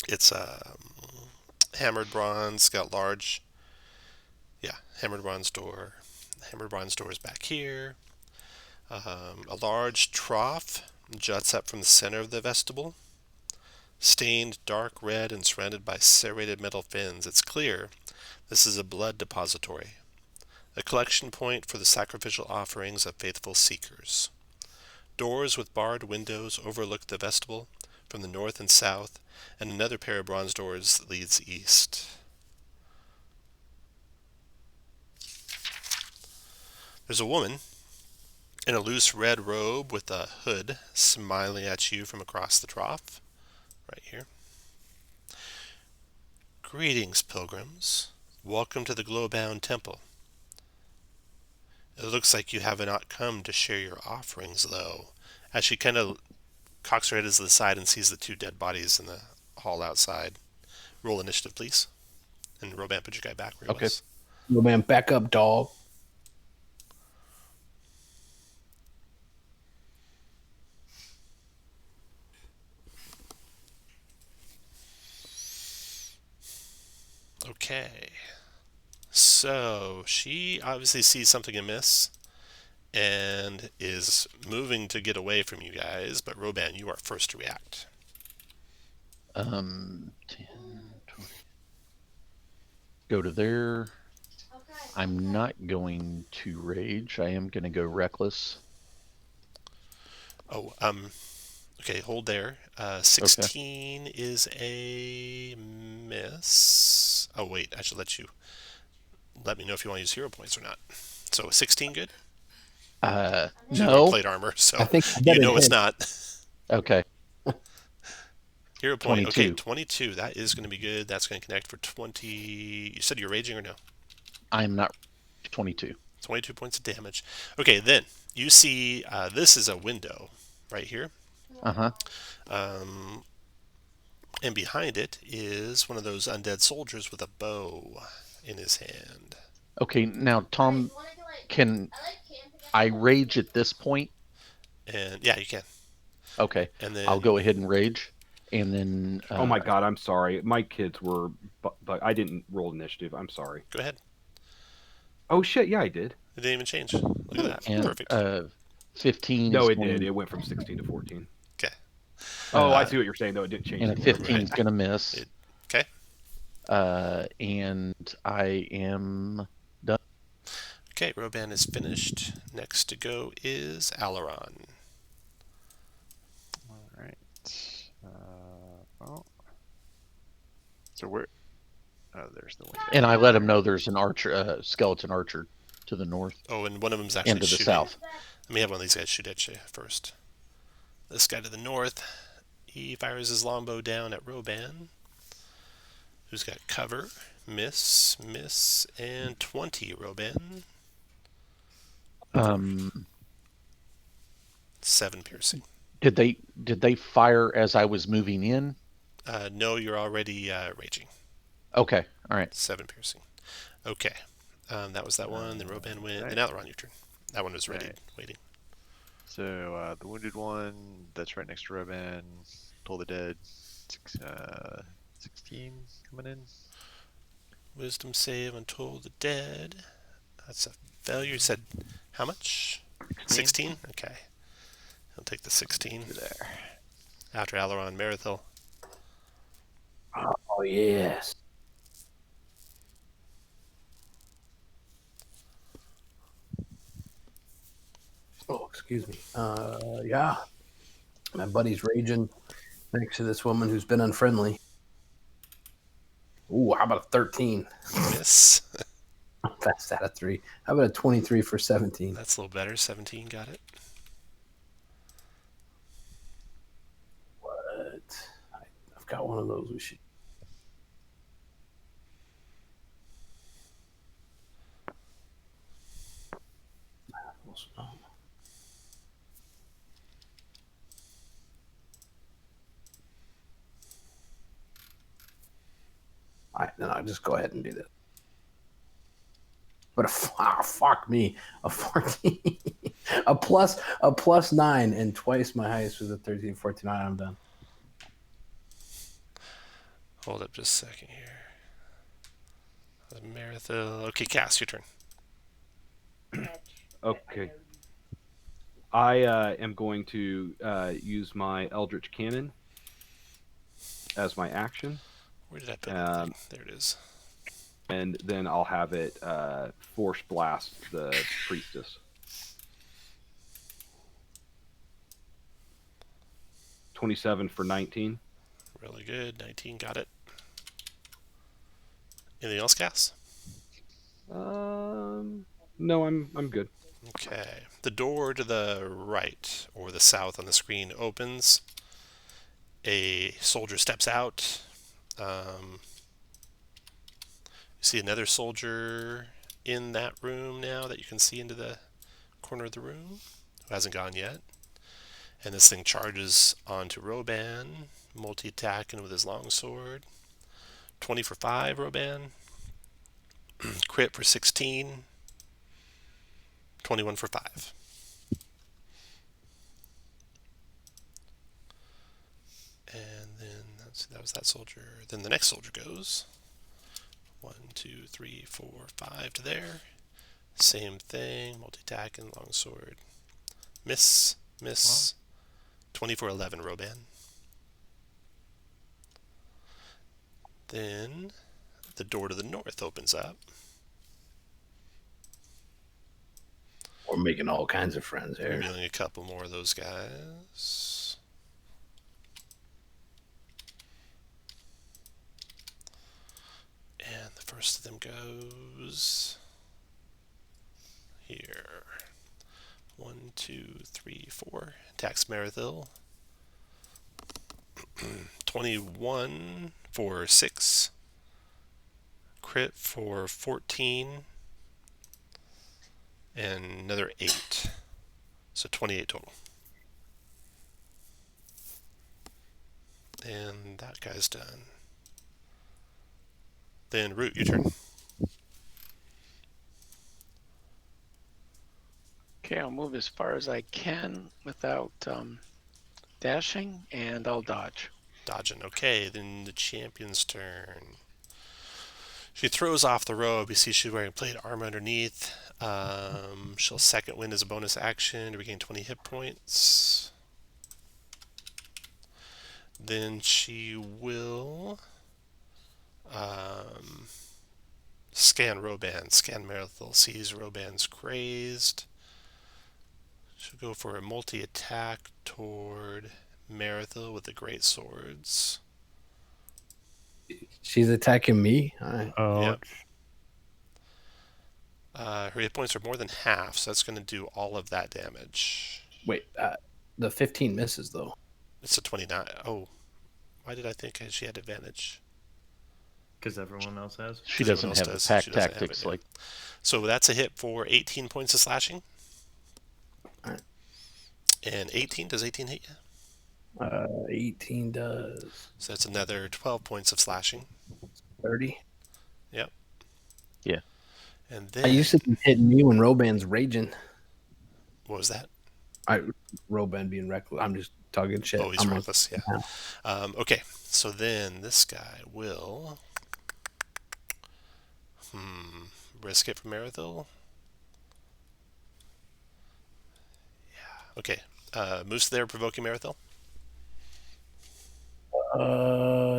It's hammered bronze, got large. Yeah, hammered bronze door. Hammered bronze door is back here. A large trough juts up from the center of the vestibule. Stained dark red and surrounded by serrated metal fins. It's clear this is a blood depository, a collection point for the sacrificial offerings of faithful seekers. Doors with barred windows overlook the vestibule from the north and south, and another pair of bronze doors leads east. There's a woman in a loose red robe with a hood smiling at you from across the trough. Right here. Greetings, pilgrims. Welcome to the Glowbound Temple. It looks like you have not come to share your offerings, though. As she kind of cocks her head to the side and sees the two dead bodies in the hall outside. Roll initiative, please. And Roban, put your guy back where he Okay. was. Little man, back up, dog. Okay. So she obviously sees something amiss and is moving to get away from you guys, but Roban, you are first to react. 10, 20. Go to there. I'm not going to rage. I am going to go reckless. Oh, okay, hold there. 16 is a miss. Oh, wait, I should let me know if you want to use hero points or not. So 16 good? She's wearing No. plate armor, so I think I bet you know it it's hit. not. Okay. Hero point. 22. Okay, 22. That is going to be good. That's going to connect for 20. You said you're raging or no? I'm not 22. 22 points of damage. Okay, then you see this is a window right here. Uh-huh. And behind it is one of those undead soldiers with a bow in his hand. Okay, now, Tom, can I rage at this point? And yeah, you can. Okay. And then I'll go ahead and rage. And then... Oh my god, I'm sorry. My kids were... But I didn't roll initiative. I'm sorry. Go ahead. Oh shit, yeah, I did. It didn't even change. Look at that. And, Perfect. 15 No, is it going... did. It went from 16 to 14. Okay. Oh, I see what you're saying, though. It didn't change. And a the 15 number. is going to miss. Okay. And I am done. Okay, Roban is finished. Next to go is Alluron. All right. Oh. So where? Oh, there's the window. And I let him know there's an archer, skeleton archer to the north Oh, and one of them's actually and to the shooting. south. Let me have one of these guys shoot at you first. This guy to the north, he fires his longbow down at Roban, who's got cover. Miss, and 20, Roban. 7 piercing. Did they fire as I was moving in? No, you're already raging. Okay, all right. 7 piercing. Okay. That was that one. Then Roban went. And Alluron, your turn. That one was ready, waiting. So the wounded one that's right next to Roban, Toll the Dead, 16 coming in. Wisdom save on Toll the Dead. That's a failure. You said how much? 16? Okay. He'll take the 16. There. After Alluron, Maratho. Oh yes. Oh, excuse me. Yeah. My buddy's raging next to this woman who's been unfriendly. Ooh, how about a 13? Miss. That's out of 3. How about a 23 for 17? That's a little better. 17, got it. What? I've got one of those. We should. All right, then I'll just go ahead and do this. But fuck me, a 14, a plus 9, and twice my highest was a 13, 14. I'm done. Hold up just a second here. Maratho. Okay, Cass, your turn. Okay. I am going to use my Eldritch Cannon as my action. Where did I put it? There it is. And then I'll have it force blast the priestess. 27 for 19. Really good. 19, got it. Anything else, Cass? No, I'm good. Okay. The door to the right, or the south on the screen, opens. A soldier steps out. You see another soldier in that room now that you can see into the corner of the room, who hasn't gone yet. And this thing charges onto Roban, multi-attacking with his longsword. 20 for 5, Roban. Crit for 16. 21 for 5. And then that was that soldier. Then the next soldier goes. 1, 2, 3, 4, 5 to there. Same thing. Multi-attack and longsword. Miss. Miss. 24-11, Roban. Then the door to the north opens up. We're making all kinds of friends here. Revealing a couple more of those guys. And the first of them goes here. 1, 2, 3, 4. Attacks Maratho. 21 for 6. Crit for 14. And another 8. So 28 total. And that guy's done. Then Root, your turn. Okay, I'll move as far as I can without dashing, and I'll dodge. Dodging. Okay, then the champion's turn. She throws off the robe. You see she's wearing plate armor underneath. She'll second wind as a bonus action to regain 20 hit points. Then she will scan Roban. Scan Maratho. Sees Roban's crazed. She'll go for a multi-attack toward Maratho with the great swords. She's attacking me. Oh, Yep. Her hit points are more than half, so that's going to do all of that damage. Wait, the 15 misses though. It's a 29. Oh, why did I think she had advantage? because everyone else has. She 'Cause doesn't everyone have else the does. pack She doesn't have tactics it, yeah. like. So that's a hit for 18 points of slashing. Alright. And 18, does 18 hit you? 18 does. So that's another 12 points of slashing. 30. Yep. Yeah. And then, I used to be hitting me when Roban's raging. what was that? Roban being reckless. I'm just talking shit. Oh, he's I'm reckless, yeah. Okay, so then this guy will risk it for Maratho. Yeah, okay. Moose there, provoking Maratho.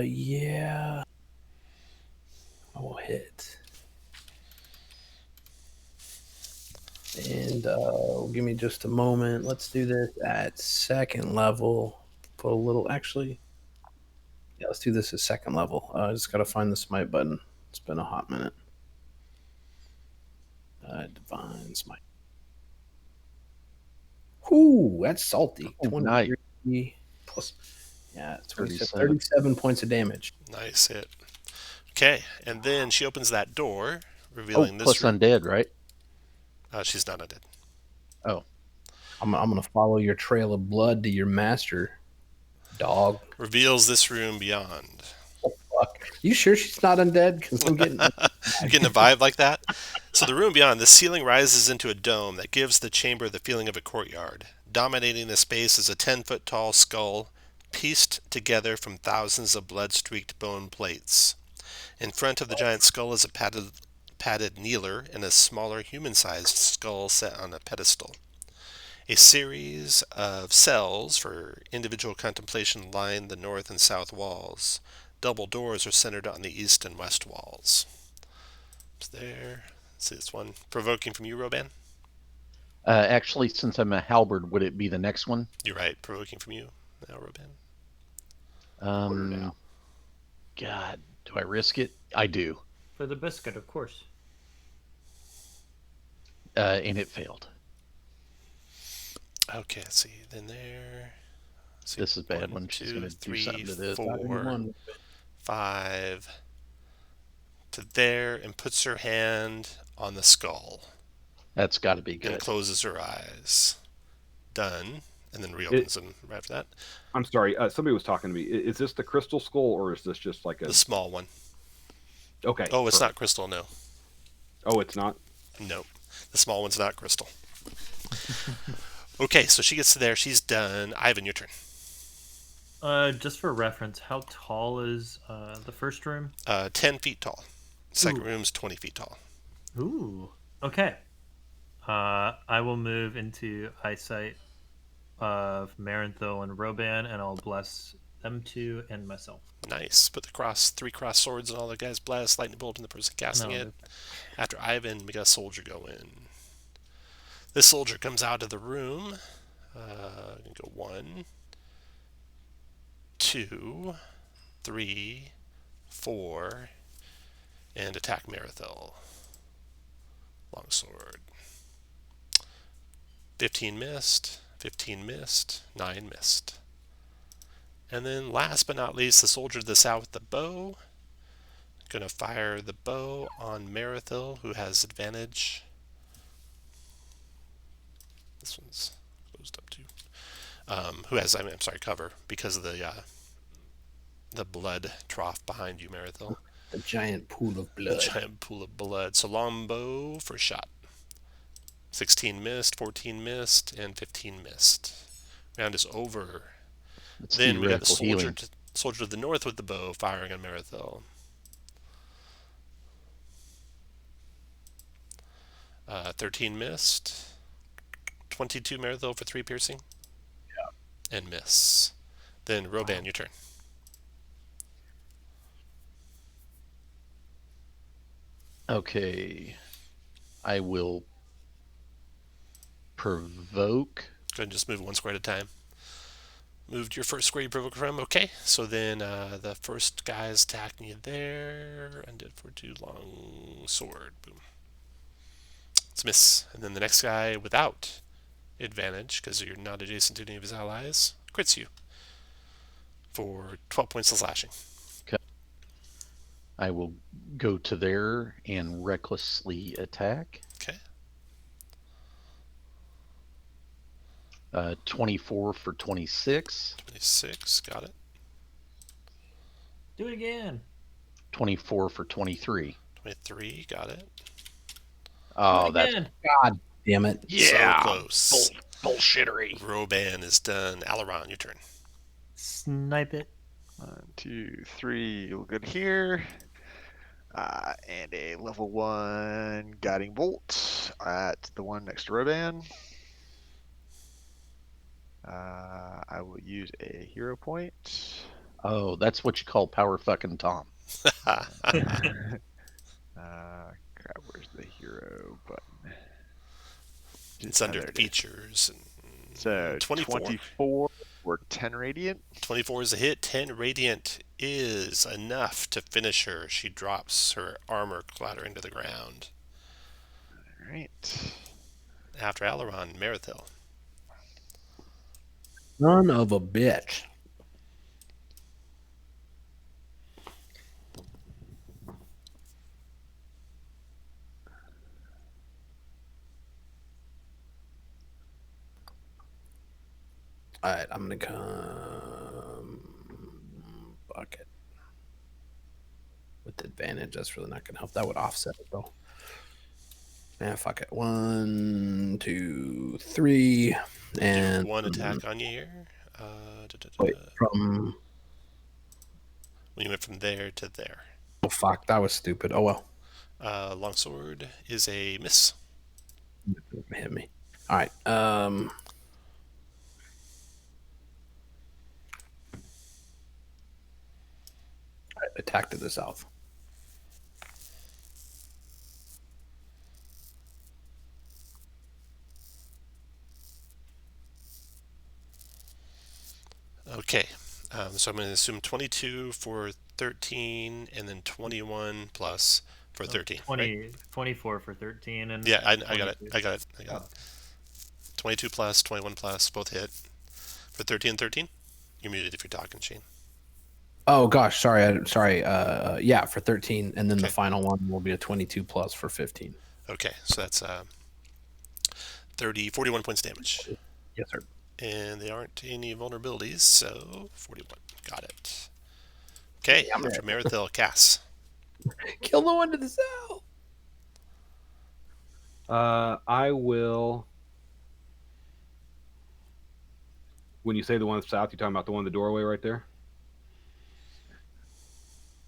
Yeah. I will hit. And give me just a moment. Let's do this at second level. Put a little, actually. Yeah, let's do this at second level. I just got to find the smite button. It's been a hot minute. Divine smite. Ooh, that's salty. Oh, 23 plus. Yeah, 37. 37 points of damage. Nice hit. Okay, and then she opens that door, Oh, revealing this plus room. undead, right? She's not undead. Oh, I'm gonna follow your trail of blood to your master, dog. Reveals this room beyond. Fuck. You sure she's not undead? Because I'm getting. You're getting a vibe like that? So the room beyond, the ceiling rises into a dome that gives the chamber the feeling of a courtyard. Dominating the space is a 10-foot tall skull, pieced together from thousands of blood-streaked bone plates. In front of the giant skull is a padded kneeler and a smaller human-sized skull set on a pedestal. A series of cells for individual contemplation line the north and south walls. Double doors are centered on the east and west walls. It's there. Let's see this one. Provoking from you, Roban? actually, since I'm a halberd, would it be the next one? You're right. Provoking from you now, Roban. Um, God, do I risk it? I do. For the biscuit, of course. And it failed. Okay, let's see. Then there. Let's see. This is bad 1, when she's 2, going to do 3, something to this. 4, 5 to there, and puts her hand on the skull That's got to be and good. closes her eyes. Done. And then reopens them right after that. I'm sorry. Somebody was talking to me. Is this the crystal skull, or is this just like a? The small one. Okay. Oh, it's perfect. not crystal, no. Oh, it's not. Nope. The small one's not crystal. Okay, so she gets to there. She's done. Ivan, your turn. Just for reference, how tall is the first room? 10 feet tall. Second room's 20 feet tall. Ooh. Okay. I will move into eyesight of Maranthil and Roban, and I'll bless them two and myself. Nice. Put the three cross swords and all the guys blast lightning bolt in the person casting it. After Ivan, we got a soldier go in. This soldier comes out of the room. Go 1, 2, 3, 4, and attack Maratho. Longsword. 15 missed, 15 missed, 9 missed. And then last but not least, the soldier to the south with the bow. Gonna fire the bow on Maratho, who has advantage. This one's closed up too. Who has, cover because of the blood trough behind you, Maratho. The giant pool of The blood. giant pool of blood. So longbow for shot. 16 missed, 14 missed, and 15 missed. Round is over. Let's Then we got the theoretical healing. soldier to the north with the bow firing on Maratho. 13 missed. 22 Maratho for 3 piercing. Yeah. And miss. Then Roban, your turn. Okay. I will provoke. Go ahead and just move 1 square at a time. Moved your first square you provoke from. Okay, so then the first guy's attacking you there. Undid for 2 long sword. Boom. It's a miss. And then the next guy without advantage, because you're not adjacent to any of his allies, crits you for 12 points of slashing. Okay. I will go to there and recklessly attack. Okay. 24 for 26. 26, got it. Do it again. 24 for 23. 23, got it. Oh, that's God damn it. yeah, So close. bullshittery. Roban is done. Alluron, your turn. Snipe it. 1, 2, 3. We'll go here. And a level 1 guiding bolt at the one next to Rodan. I will use a hero point. Oh, that's what you call power fucking Tom. Crap, where's the hero button? It's under there it is. features. So 24 or 10 radiant. 24 is a hit. 10 radiant is enough to finish her. She drops her armor clattering to the ground. All right. After Alluron, Maratho. Son of a bitch. All right, I'm gonna come bucket with advantage. That's really not gonna help. That would offset it though. Man, fuck it. 1, 2, 3, and 1 attack on you here. Wait, from When you went from there to there. oh fuck, that was stupid. Oh well, Longsword is a miss. hit me. All right. Attack to the south. Okay, so I'm going to assume 22 for 13, and then 21 plus for 13. 24 for 13. And Yeah, I got it. 22. I got it. 22 plus, 21 plus, both hit. For 13 and 13? You're muted if you're talking, Shane. Oh gosh, sorry. Sorry. Yeah, for 13, and then the Okay. final one will be a 22 plus for 15. Okay, so that's 41 points damage. Yes, sir. And there aren't any vulnerabilities, so 41. Got it. Okay, after Marathil, Cass. Kill the one to the south. I will. When you say the one south, you're talking about the one in the doorway right there?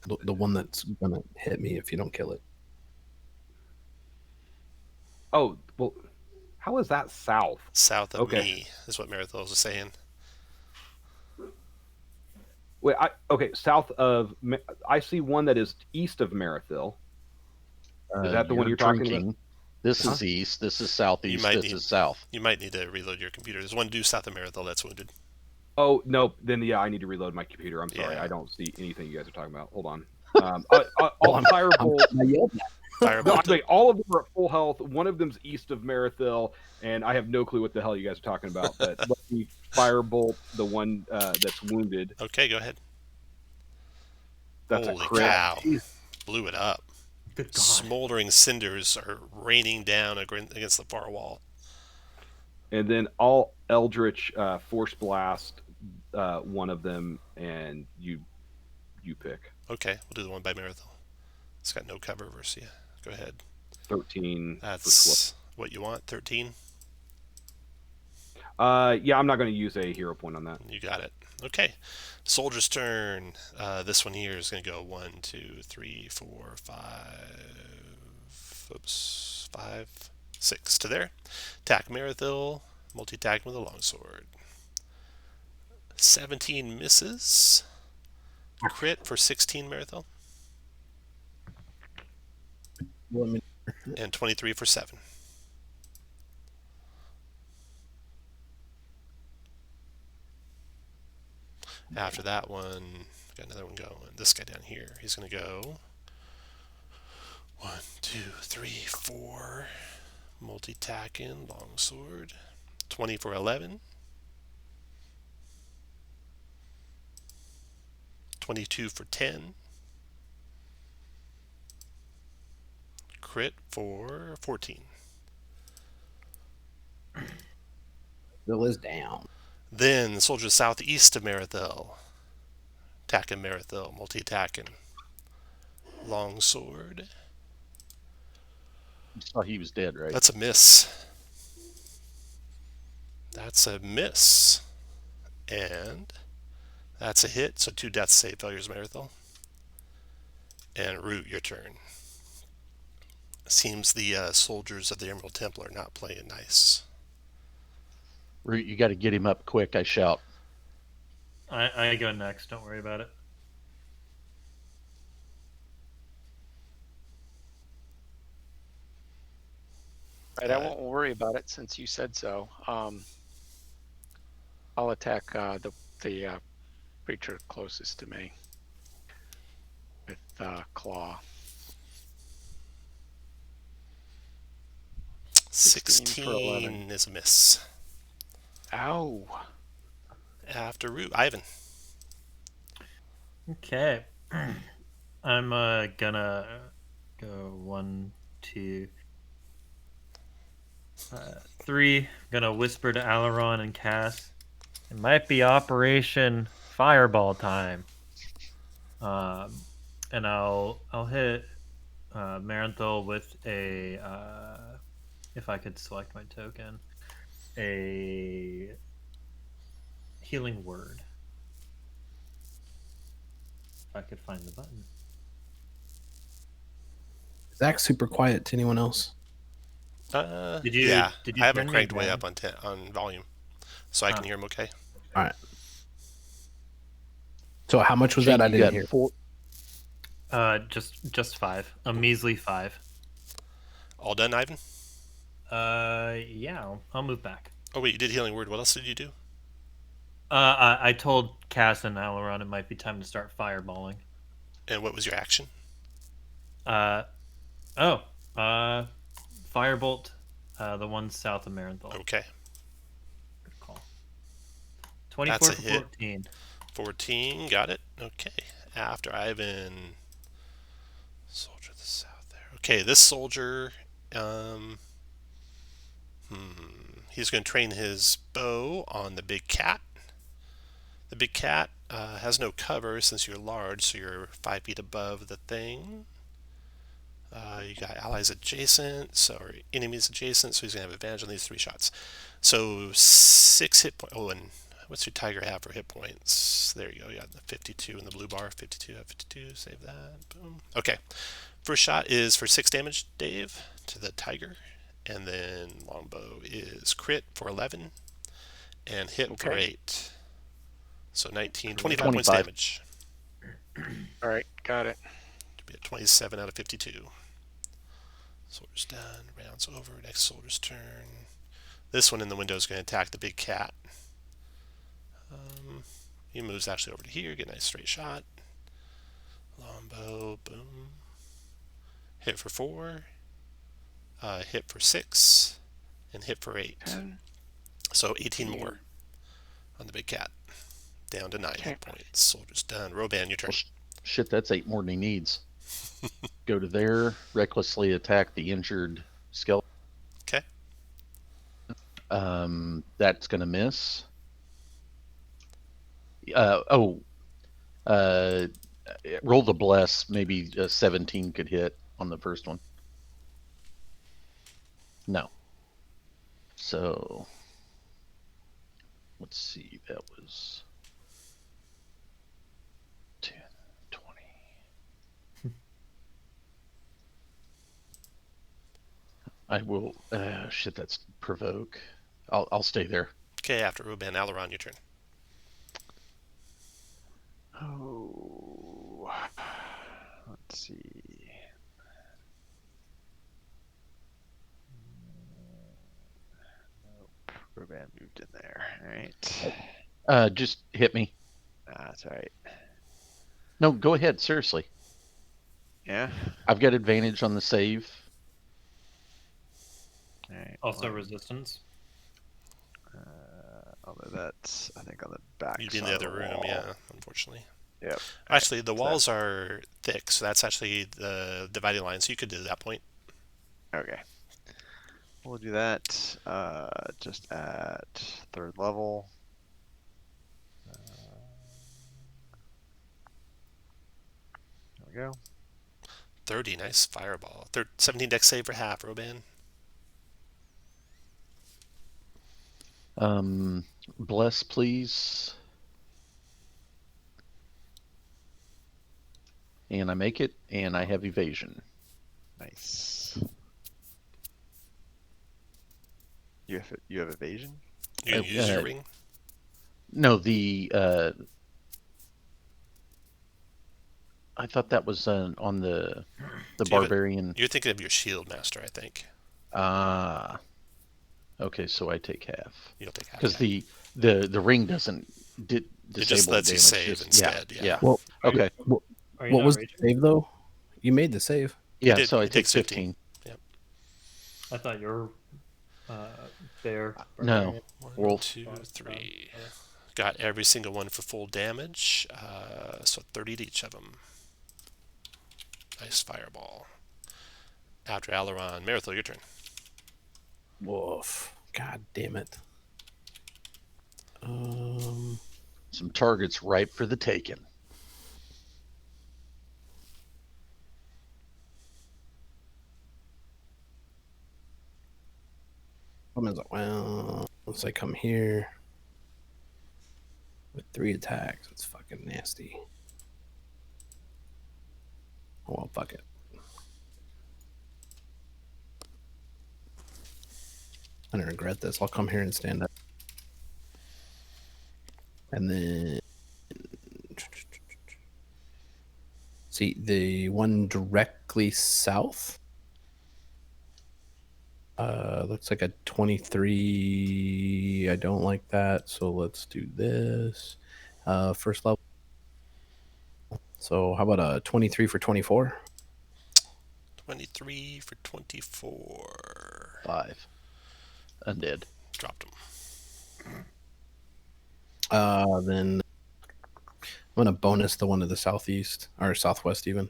The one that's gonna hit me if you don't kill it. Oh, well, how is that south? South of Okay. me is what Maratho was saying. Wait, south of. I see one that is east of Marathil. Is that the one you're talking about? This Huh? is east. This is southeast. This is south. You might need to reload your computer. There's one due south of Maratho that's wounded. Oh no, then yeah, I need to reload my computer. I'm sorry, Yeah. I don't see anything you guys are talking about. Hold on. I'll firebolt. No, I mean, all of them are at full health. One of them's east of Marathil, and I have no clue what the hell you guys are talking about. But let me firebolt the one that's wounded. Okay, go ahead. That's Holy a crit. cow. Blew it up. Good God. Smoldering cinders are raining down against the far wall. And then I'll Eldritch Force Blast one of them, and you pick. Okay, we'll do the one by Maratho. It's got no cover versus you. Go ahead. 13. That's what you want, 13? Yeah, I'm not going to use a hero point on that. You got it. Okay. Soldier's turn. This one here is going to go 1, 2, 3, 4, 5. Oops. 5, 6 to there. Attack Marathil. Multi-attack with a longsword. 17 misses. Crit for 16 Marathil. And 23 for 7. After that one, got another one going. This guy down here, he's going to go 1, 2, 3, 4. Multi-tacking, longsword. 20 for 11. 22 for 10. Crit for 14. Bill is down. Then the soldiers southeast of Marathil. Attacking Marathil, multi-attacking. Longsword. You saw he was dead, right? That's a miss. That's a miss. And that's a hit, so 2 death save failures, Marathil. And Root, your turn. Seems the soldiers of the Emerald Temple are not playing nice. Root, you got to get him up quick, I shout. I go next. Don't worry about it. Right, I won't worry about it since you said so. I'll attack the creature closest to me with claw. 16 for 11. 16 is a miss. Ow. After Root, Ivan. Okay. I'm gonna go 1, 2, 3. Gonna whisper to Alluron and Cass. It might be Operation Fireball time. And I'll hit Maranthal with a if I could select my token, a healing word. If I could find the button. Zach's super quiet to anyone else. Did you I haven't turn me cranked way down? up on volume, so I can hear him okay. All right. So how much was that? I didn't hear. 4. Just 5. A measly 5. All done, Ivan? Yeah, I'll move back. Oh, wait, you did healing word. What else did you do? I told Cass and Alluron it might be time to start fireballing. And what was your action? Firebolt, the one south of Maranthal. Okay. Good call. 24 That's a for hit. 14. 14, got it. Okay. After Ivan. Soldier of the south there. Okay, this soldier, he's going to train his bow on the big cat. The big cat has no cover since you're large, so you're 5 feet above the thing. You got allies adjacent, or enemies adjacent, so he's going to have advantage on these 3 shots. So 6 hit points. Oh, and What's your tiger have for hit points? There you go. You got the 52 in the blue bar. 52, 52. Save that. Boom. Okay. First shot is for 6 damage, Dave, to the tiger. And then longbow is crit for 11 and hit for 8. So 19, 25 points 25. damage. All right, got it. To be at 27 out of 52. Soldier's done. Rounds over. Next soldier's turn. This one in the window is going to attack the big cat. He moves actually over to here. Get a nice straight shot. Longbow. Boom. Hit for 4. Hit for 6. And hit for 8. 10. So 18 more on the big cat. Down to 9 hit points. Soldier's done. Roban, your turn. Well, shit, that's 8 more than he needs. Go to there, recklessly attack the injured skeleton. Okay. That's going to miss. Roll the bless. Maybe 17 could hit on the first one. No. So, let's see. That was 10, 20. I will. Shit, that's provoke. I'll stay there. Okay, after Ruben, Alluron, your turn. Oh, let's see. Nope. Ruban moved in there. All right. Just hit me. That's all right. No, go ahead. Seriously. Yeah. I've got advantage on the save. All right. Also well, resistance. although that's, I think, on the back. You'd be in the side other of room, wall. yeah, unfortunately. Yep. Actually, the so walls are thick, so that's actually the dividing line, so you could do that point. Okay. We'll do that just at 3rd level. There we go. 30, nice fireball. 17 dex save for half, Roban. Bless, please. And I make it, and I have evasion. Nice. You have evasion? You can use your ring. No, I thought that was on the Do you have barbarian. You're thinking of your shield master, I think. Okay, so I take half. You'll take half. Because Yeah. the ring doesn't disable It just lets you damage. save instead. Yeah. Well, Okay. Are you what not was the raging? save though? You made the save. Yeah, did- so I it take takes 15. I thought you were there. No. One, Roll. 2, 3. Got every single one for full damage. So 30 to each of them. Nice fireball. After Alluron, Maratho, your turn. Woof. God damn it. Some targets ripe for the taking. Well, once I come here with 3 attacks, it's fucking nasty. Oh, well, fuck it. I don't regret this. I'll come here and stand up. And then see the one directly south. Looks like a 23. I don't like that, so let's do this. First level. So how about a 23 for 24? 23 for 24. 5. Undead. Dropped him. Then I'm gonna bonus the one to the southeast or southwest even.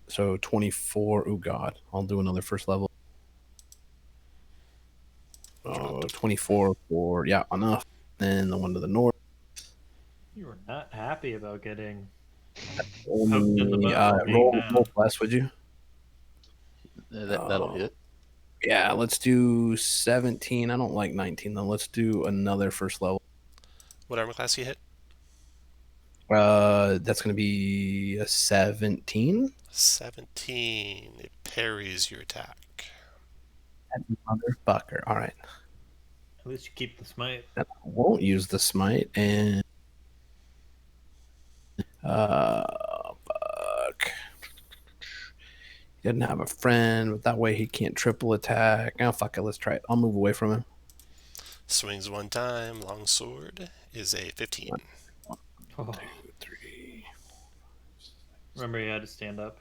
So 24. Oh god, I'll do another first level. 24 for enough. Then the one to the north. You were not happy about getting. Only, in the butt for being roll down. less, would you? That'll hit. Yeah, let's do 17. I don't like 19 though. Let's do another first level. What armor class you hit? That's gonna be a 17. 17. It parries your attack. Motherfucker. All right. At least you keep the smite. I won't use the smite and fuck. He doesn't have a friend, but that way he can't triple attack. Oh fuck it, let's try it. I'll move away from him. Swings one time. Longsword is a 15. Oh, 2, 3. remember, you had to stand up.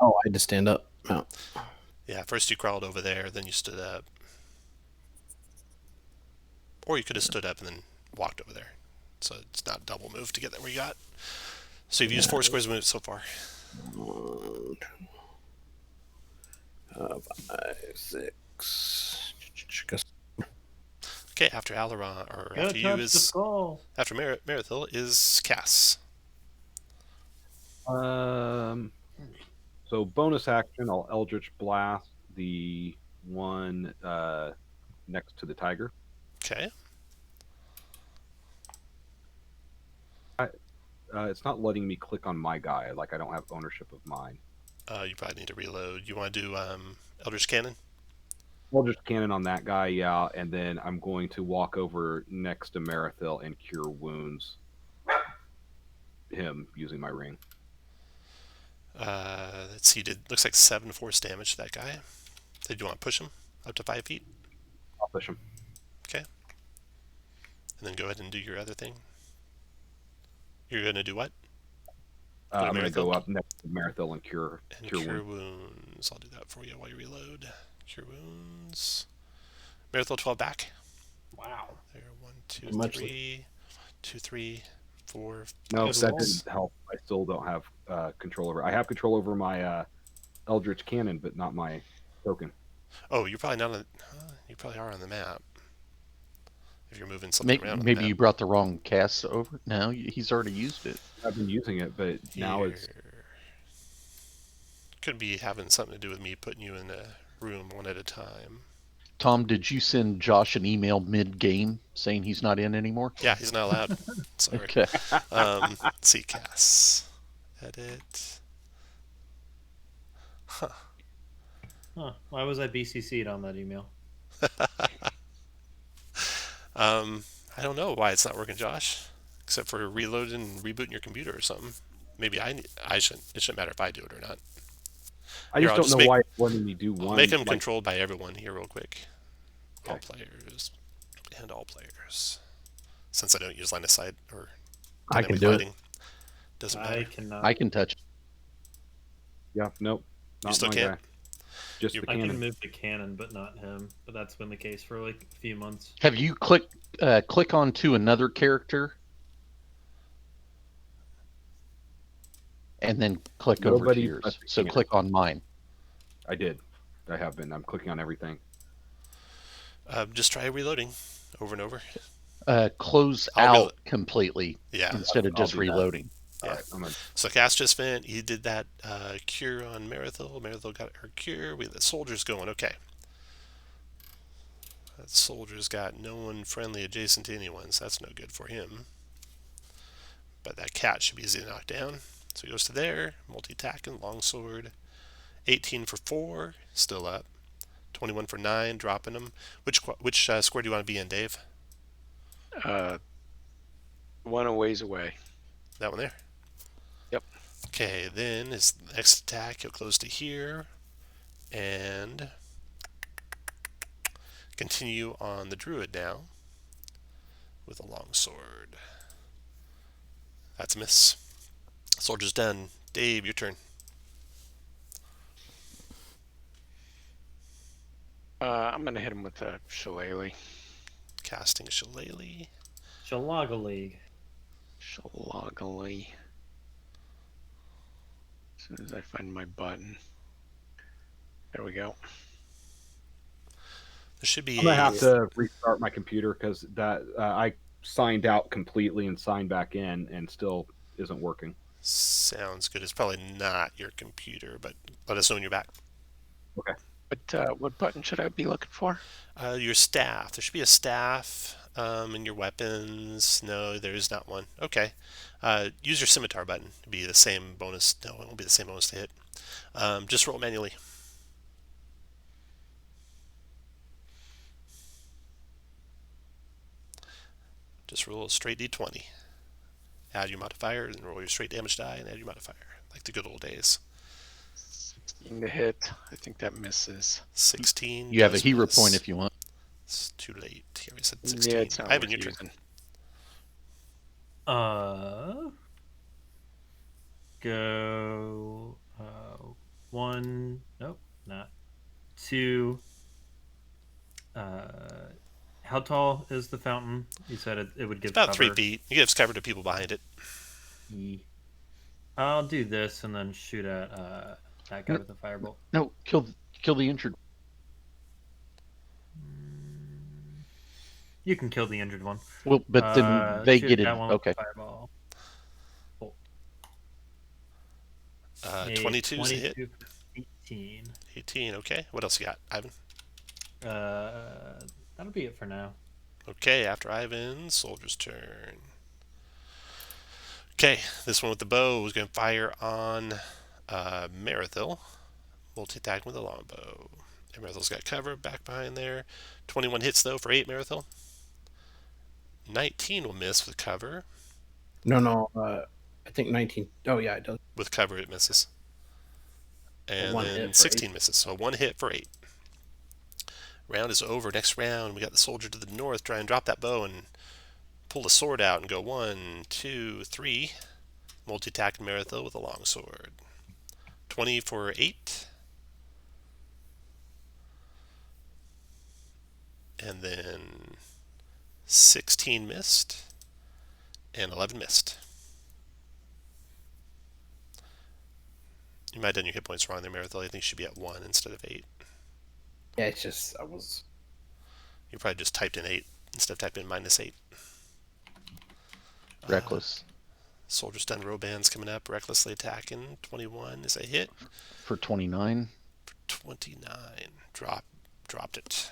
Oh, I had to stand up. No. Yeah, first you crawled over there, then you stood up. Or you could have stood up and then walked over there. So it's not a double move to get there where you got. So you've used 4 squares of movement so far. 1, 2, 5, 6. Okay, after Alluron, or Gotta after you touch the is skull. after Maratho is Cass. So bonus action, I'll Eldritch Blast the one next to the tiger. Okay. It's not letting me click on my guy. Like I don't have ownership of mine. You probably need to reload. You want to do Eldritch Cannon? Eldritch Cannon on that guy, yeah, and then I'm going to walk over next to Maratho and cure wounds. Him using my ring. Let's see. Looks like 7 force damage to that guy. Did you want to push him up to 5 feet? I'll push him. Okay. And then go ahead and do your other thing. You're gonna do what? I'm going to go up next to Maratho and cure Cure wounds. wounds. I'll do that for you while you reload. Cure wounds. Maratho 12 back. Wow. There, 1, 2, Much 3, 2, 3, 4. No, Good that rolls. didn't help. I still don't have control over. I have control over my Eldritch Cannon, but not my token. Oh, you're probably not on. You probably are on the map. If you're moving something around. Maybe you brought the wrong cast over. No, he's already used it. I've been using it, but now it's could be having something to do with me putting you in a room one at a time. Tom, did you send Josh an email mid-game saying he's not in anymore? Yeah, he's not allowed. Sorry. Okay. Let's see, Cass. Edit. Huh. Why was I BCC'd on that email? I don't know why it's not working, Josh. Except for reloading and rebooting your computer or something. Maybe I shouldn't. It shouldn't matter if I do it or not. I Here, just I'll don't just know make- why it's letting me do I'll one. make them like, controlled by everyone here real quick. All Okay. players and all players. Since I don't use line of sight or I can dynamic do it. lighting, doesn't matter. I cannot. I can touch it. Yeah, nope. Not still my can't? guy. Just You- the I can cannon. move the cannon, but not him. But that's been the case for like a few months. Have you click on to another character and then click over to Nobody yours? touched the So cannon. click on mine. I did. I have been. I'm clicking on everything. Just try reloading over and over. Close I'll out completely Yeah. instead of I'll just do that. reloading. All Yeah. right, I'm gonna, So Cass just went. He did that cure on Maratho. Maratho got her cure. We the soldiers going. Okay. That soldier's got no one friendly adjacent to anyone, so that's no good for him. But that cat should be easy to knock down. So he goes to there. Multi-attacking, longsword. 18 for 4, still up. 21 for 9, dropping him. Which square do you want to be in, Dave? One a ways away. That one there? Yep. Okay, then his next attack, he'll close to here. And continue on the druid now. With a longsword. That's a miss. Soldier's done. Dave, your turn. I'm gonna hit him with a shillelagh. Casting a shillelagh. Shalaga League. Shillelagh. As soon as I find my button. There we go. There should be I'm gonna have to restart my computer because that I signed out completely and signed back in and still isn't working. Sounds good. It's probably not your computer, but let us know when you're back. What button should I be looking for? Your staff. There should be a staff in your weapons. No, there is not one. Okay. Use your scimitar button. It'll be the same bonus. No, it won't be the same bonus to hit. Just roll manually. Just roll a straight d20. Add your modifier and roll your straight damage die and add your modifier. Like the good old days. 16 to hit. I think that misses. 16. You have a does hero miss. point if you want. It's too late. Here we said 16. Yeah, it's not Ivan, worth your turn. using. Go 1. Nope, not 2. How tall is the fountain? You said it would give It's about cover. 3 feet. It gives cover to people behind it. I'll do this and then shoot at that guy with the firebolt. No, kill the injured. You can kill the injured one. Well, but then they Shoot get it. that one with Okay. the fireball. 22 is a hit. 18. 18. Okay. What else you got, Ivan? That'll be it for now. Okay. After Ivan, soldier's turn. Okay. This one with the bow is going to fire on Maratho. Multi-attack with a longbow. Maratho's got cover back behind there. 21 hits though for 8 Maratho. 19 will miss with cover. No. I think 19. Oh, yeah, it does. With cover, it misses. And One hit then for 16 misses. So 1 hit for 8. Round is over. Next round, we got the soldier to the north. Try and drop that bow and pull the sword out and go 1, 2, 3. Multi-attack Maratho with a long sword. 20 for 8. And then 16 missed. And 11 missed. You might have done your hit points wrong there, Maratho. I think you should be at 1 instead of 8. Yeah, it's just, You probably just typed in 8 instead of typing in -8. Reckless. Soldier stun Roban's coming up, recklessly attacking. 21 is a hit. For 29. 29. Dropped it.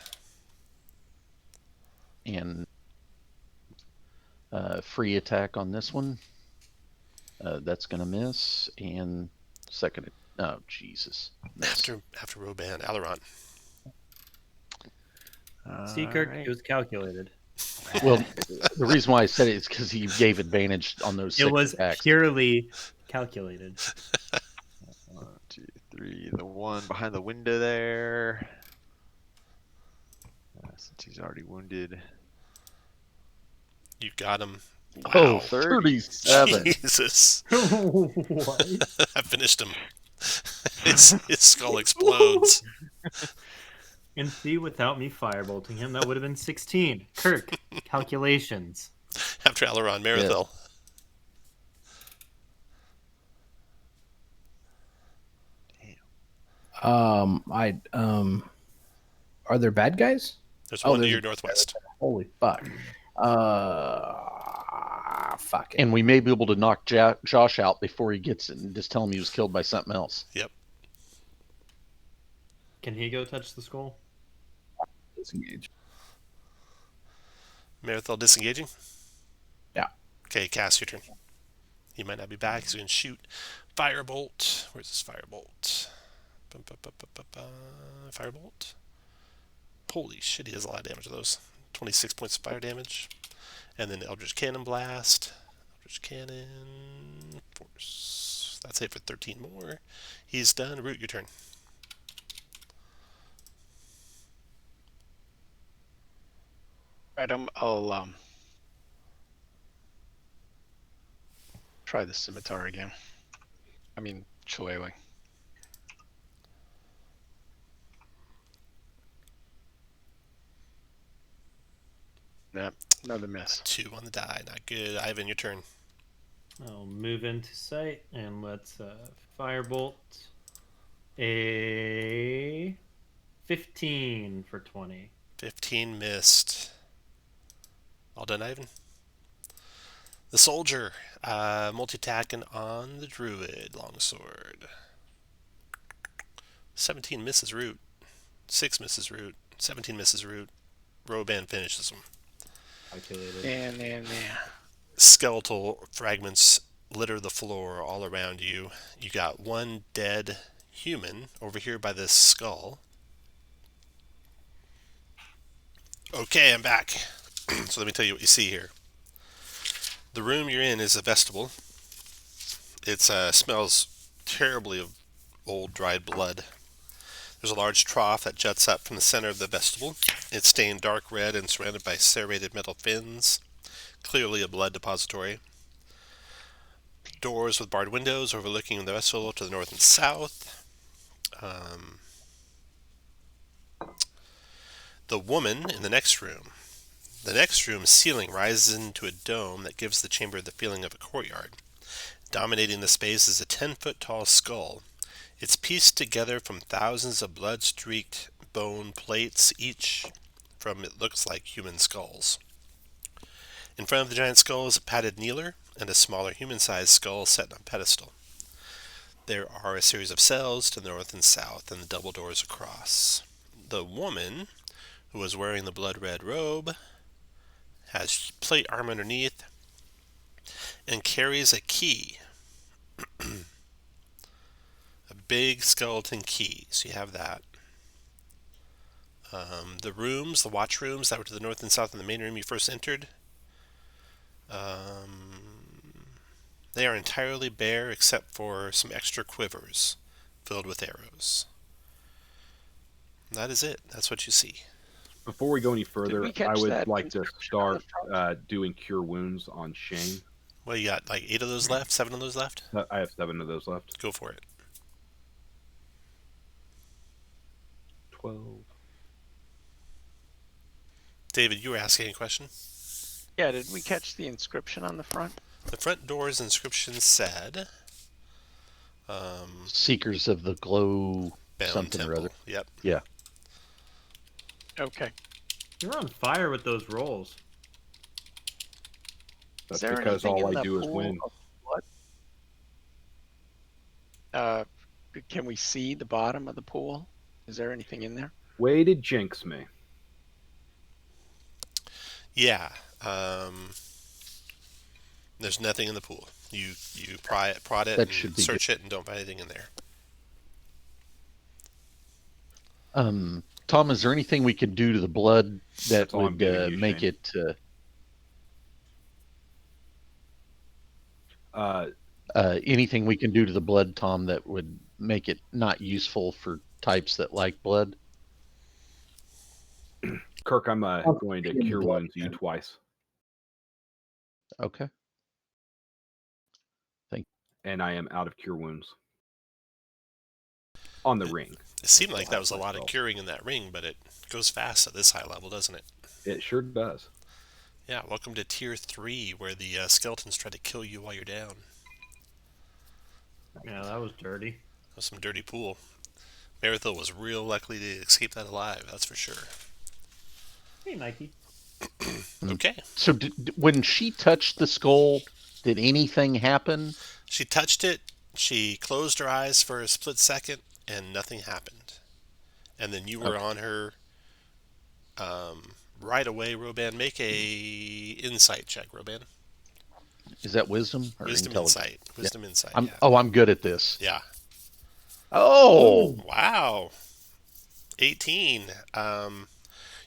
And free attack on this one. That's going to miss. And second. Oh, Jesus. Miss. After Roban, Alluron. See, Kirk, it was calculated. Well, the reason why I said it is because he gave advantage on those It six was attacks. purely calculated. 1, 2, 3. The one behind the window there. Since he's already wounded. You got him. Oh, Wow. 37. Jesus. What? I finished him. His skull explodes. And see, without me firebolting him, that would have been 16. Kirk, calculations. After Alluron, Maratho. Are there bad guys? There's one to there's your a- northwest. Holy fuck. Fuck it. And we may be able to knock Josh out before he gets it and just tell him he was killed by something else. Yep. Can he go touch the skull? Disengage. Maratho disengaging? Yeah. Okay, Cass, your turn. He might not be back. He's going to shoot. Firebolt. Where's this firebolt? Firebolt. Holy shit, he does a lot of damage to those. 26 points of fire damage. And then Eldritch Cannon Blast. Eldritch Cannon. Force. That's it for 13 more. He's done. Root, your turn. Right, I'll try the scimitar again. I mean, shillelagh. Nah, another miss. 2 on the die. Not good. Ivan, your turn. I'll move into sight and let's firebolt a 15 for 20. 15 missed. All done, Ivan? The soldier, multi-attacking on the druid longsword. 17 misses root. 6 misses root. 17 misses root. Roban finishes him. Calculated. And Skeletal fragments litter the floor all around you. You got one dead human over here by this skull. Okay, I'm back. So let me tell you what you see here. The room you're in is a vestibule. It smells terribly of old dried blood. There's a large trough that juts up from the center of the vestibule. It's stained dark red and surrounded by serrated metal fins. Clearly a blood depository. Doors with barred windows overlooking the vestibule to the north and south. The woman in the next room. The next room's ceiling rises into a dome that gives the chamber the feeling of a courtyard. Dominating the space is a 10-foot tall skull. It's pieced together from thousands of blood-streaked bone plates, each from it looks like human skulls. In front of the giant skull is a padded kneeler and a smaller human-sized skull set on a pedestal. There are a series of cells to the north and south and the double doors across. The woman, who is wearing the blood-red robe, has plate armor underneath and carries a key. A big skeleton key, so you have that. The watch rooms that were to the north and south in the main room you first entered, they are entirely bare except for some extra quivers filled with arrows. That is it. That's what you see. Before we go any further, we catch I would that like to inscription on start doing cure wounds on Shane. Well, you got like 8 of those left? 7 of those left? I have 7 of those left. Go for it. 12. David, you were asking a question? Yeah, did we catch the inscription on the front? The front door's inscription said, Seekers of the Glow Bound something Temple. or other. Yep. Yeah. Okay. You're on fire with those rolls. That's there because anything all in I the do is pool win. of blood? Can we see the bottom of the pool? Is there anything in there? Way to jinx me. Yeah. There's nothing in the pool. You prod it That and should be search it and don't find anything in there. Tom, is there anything we could do to the blood that That's all I'm would giving you, make Shane. it anything we can do to the blood, Tom, that would make it not useful for types that like blood? Kirk, I'm going to in the cure blood wounds you again. twice, Okay. and I am out of cure wounds on the ring. It seemed like Still that have was a lot of myself. curing in that ring, but it goes fast at this high level, doesn't it? It sure does. Yeah, welcome to Tier 3, where the skeletons try to kill you while you're down. Yeah, that was dirty. That was some dirty pool. Maratho was real likely to escape that alive, that's for sure. Hey, Nike. Okay. So when she touched the skull, did anything happen? She touched it, she closed her eyes for a split second, and nothing happened. And then you were Okay. on her right away, Roban. Make a insight check, Roban. Is that wisdom or Wisdom intelligence? insight. Wisdom insight, I'm, yeah. Oh, I'm good at this. Yeah. Oh, Wow. 18.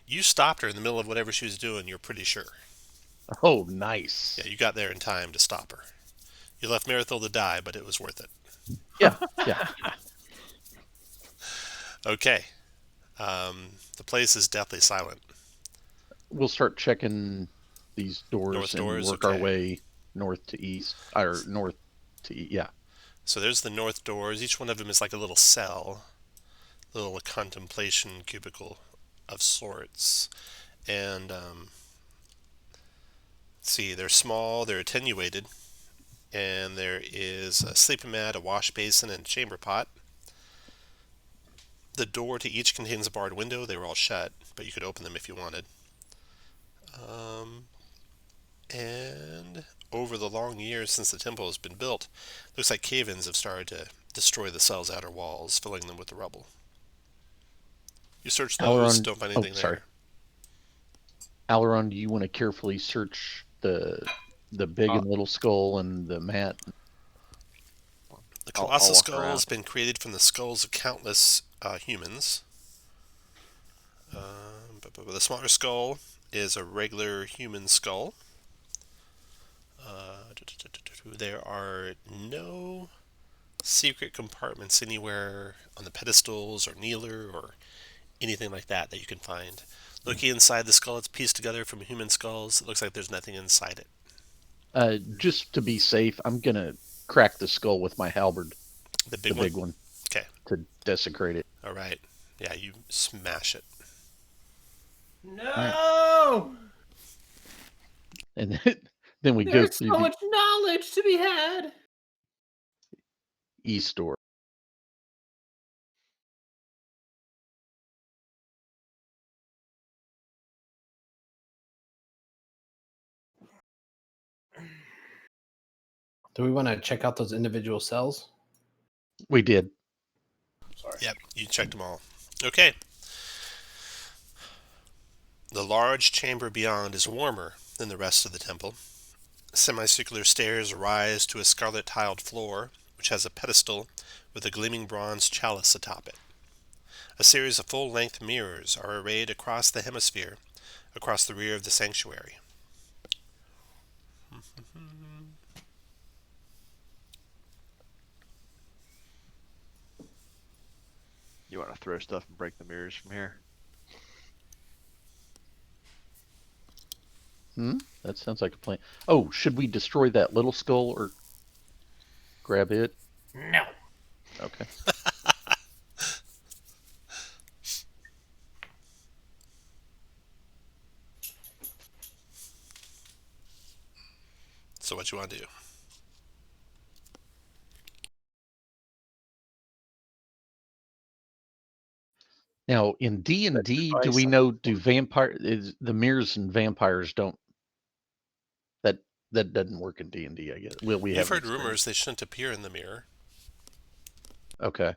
You stopped her in the middle of whatever she was doing, you're pretty sure. oh, nice. Yeah, you got there in time to stop her. You left Marathil to die, but it was worth it. Yeah, yeah. Okay. The place is deathly silent. We'll start checking these doors North and doors, work our okay. way north to east, or north to yeah. So there's the north doors. Each one of them is like a little cell, little contemplation cubicle of sorts. And see, they're small, they're attenuated, and there is a sleeping mat, a wash basin, and a chamber pot. The door to each contains a barred window. They were all shut, but you could open them if you wanted. And over over the long years since the temple has been built, looks like cave-ins have started to destroy the cell's outer walls, filling them with the rubble. You search those, Alluron, don't find oh, anything sorry. there. Alluron, do you want to carefully search the big and little skull and the mat? The I'll colossal walk skull around. has been created from the skulls of countless humans. But the smaller skull is a regular human skull. There are no secret compartments anywhere on the pedestals or kneeler or anything like that you can find. Looking inside the skull, it's pieced together from human skulls. It looks like there's nothing inside it. Just to be safe, I'm gonna crack the skull with my halberd, The big the one? big one, Okay. to desecrate it. All right. Yeah, you smash it. No! And then we go There's through so the much knowledge to be had. east door. Do we want to check out those individual cells? We did. Sorry. Yep, you checked them all. Okay. The large chamber beyond is warmer than the rest of the temple. Semicircular stairs rise to a scarlet tiled floor, which has a pedestal with a gleaming bronze chalice atop it. A series of full-length mirrors are arrayed across the hemisphere, across the rear of the sanctuary. You want to throw stuff and break the mirrors from here? That sounds like a plan. Oh, should we destroy that little skull or grab it? No. Okay. So what you want to do? Now in D&D, do we advice. know is the mirrors and vampires don't that doesn't work in D&D, I guess. Well, we You've haven't heard experienced. rumors they shouldn't appear in the mirror. Okay.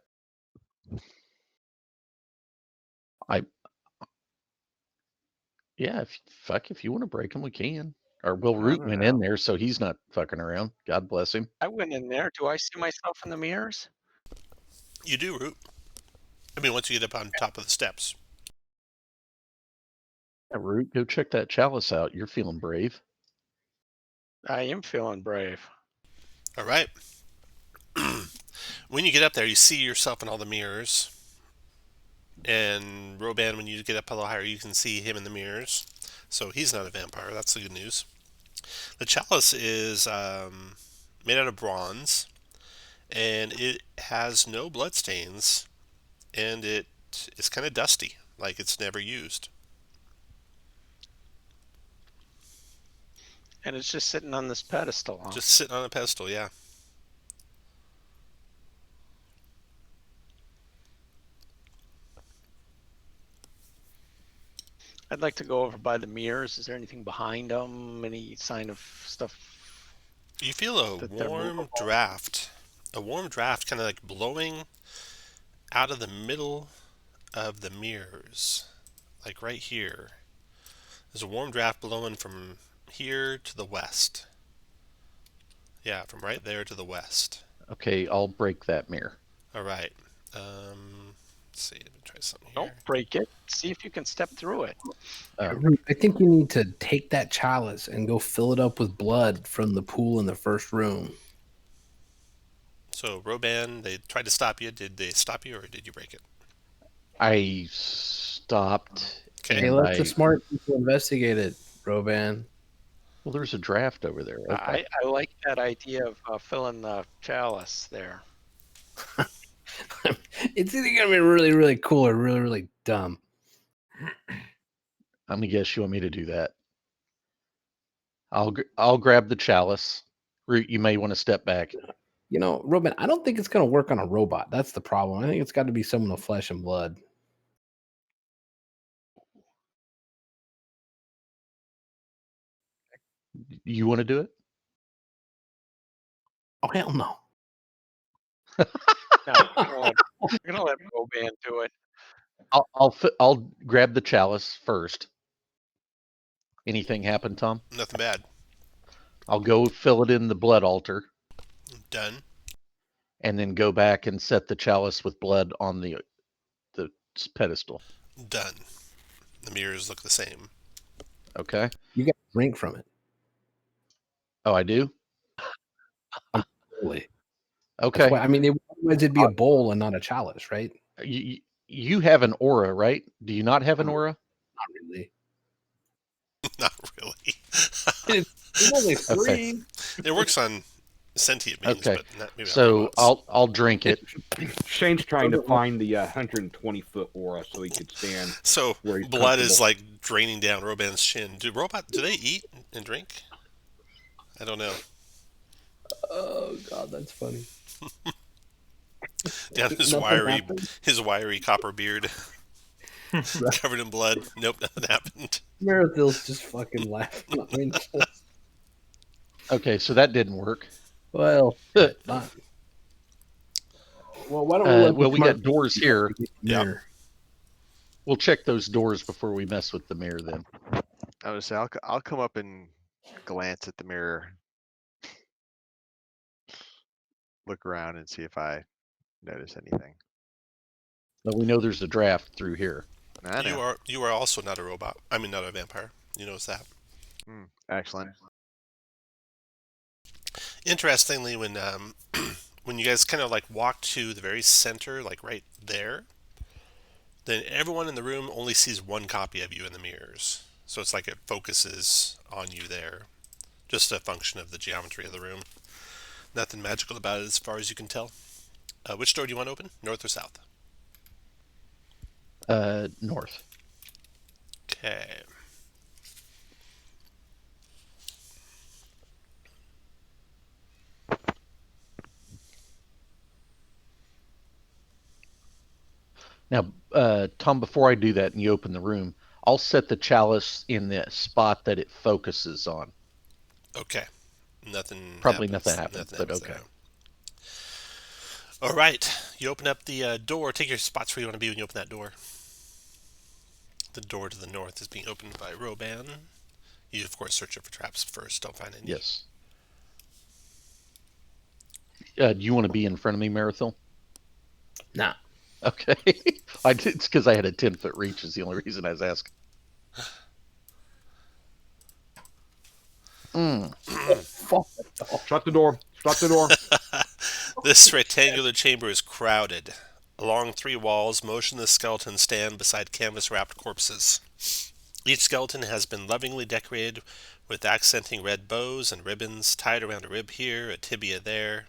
Yeah, if you want to break them, we can. Or Will I Root don't went know. in there, so he's not fucking around. God bless him. I went in there. Do I see myself in the mirrors? You do, Root. I mean, once you get up on top of the steps. Yeah, Root, go check that chalice out. You're feeling brave. I am feeling brave. All right. When you get up there, you see yourself in all the mirrors. And Roban, when you get up a little higher, you can see him in the mirrors. So he's not a vampire. That's the good news. The chalice is made out of bronze, and it has no bloodstains, and it is kind of dusty, like it's never used. And it's just sitting on this pedestal, huh? Just sitting on a pedestal, yeah. I'd like to go over by the mirrors. Is there anything behind them? Any sign of stuff? You feel a That they're warm movable? draft. A warm draft kind of like blowing out of the middle of the mirrors. Like right here. There's a warm draft blowing from here to the west. Yeah, from right there to the west. Okay, I'll break that mirror. All right. Let's see. Let me try something here. Don't break it. See if you can step through it. I think you need to take that chalice and go fill it up with blood from the pool in the first room. So, Roban, they tried to stop you. Did they stop you, or did you break it? I stopped. Okay. Hey, and let the smart people investigate it, Roban. Well, there's a draft over there. Okay. I like that idea of filling the chalice there. It's either gonna be really, really cool or really, really dumb. I'm gonna guess you want me to do that. I'll grab the chalice. Root, you may want to step back. You know, Roban, I don't think it's gonna work on a robot. That's the problem. I think it's got to be someone of flesh and blood. You want to do it? Oh, hell no. No, we're gonna let Roban do it. I'll grab the chalice first. Anything happen, Tom? Nothing bad. I'll go fill it in the blood altar, Done. and then go back and set the chalice with blood on the pedestal. Done. The mirrors look the same. Okay. You got to drink from it. Oh, I do? Really. Okay. Why, I mean, otherwise it'd be a bowl and not a chalice, right? You have an aura, right? Do you not have an aura? Not really. Not really. It's only 3. Okay. It works on sentient beings, Okay. but maybe not So robots. I'll drink it. Shane's trying to find the 120-foot aura so he could stand. So where he's blood is comfortable. like draining down Roban's chin. Do they eat and drink? I don't know. Oh God, that's funny. Down his Nothing wiry copper beard, covered in blood. Nope, nothing happened. Marathil's just fucking laughing. I mean, Okay, so that didn't work. well, not. Well, why don't we let Well, we got smart doors here. mirror? We'll check those doors before we mess with the mirror then. I would say I'll come up and glance at the mirror, look around, and see if I notice anything. But we know there's a draft through here. I know. You are also not a robot. I mean, not a vampire. You notice that. Excellent. Interestingly, when when you guys kind of like walk to the very center, like right there, then everyone in the room only sees one copy of you in the mirrors. So it's like it focuses on you there. Just a function of the geometry of the room. Nothing magical about it as far as you can tell. Which door do you want to open? North or south? North. Okay. Now, Tom, before I do that and you open the room, I'll set the chalice in the spot that it focuses on. Okay. Nothing. Probably happens. nothing happens, but happens okay. there. All right. You open up the door. Take your spots where you want to be when you open that door. The door to the north is being opened by Roban. You, of course, search it for traps first. Don't find any. Yes. Do you want to be in front of me, Marathil? Nah. Okay. It's because I had a 10-foot reach is the only reason I was asking. Shut the door. Shut the door. This rectangular chamber is crowded. Along 3 walls, motionless skeletons stand beside canvas-wrapped corpses. Each skeleton has been lovingly decorated with accenting red bows and ribbons tied around a rib here, a tibia there.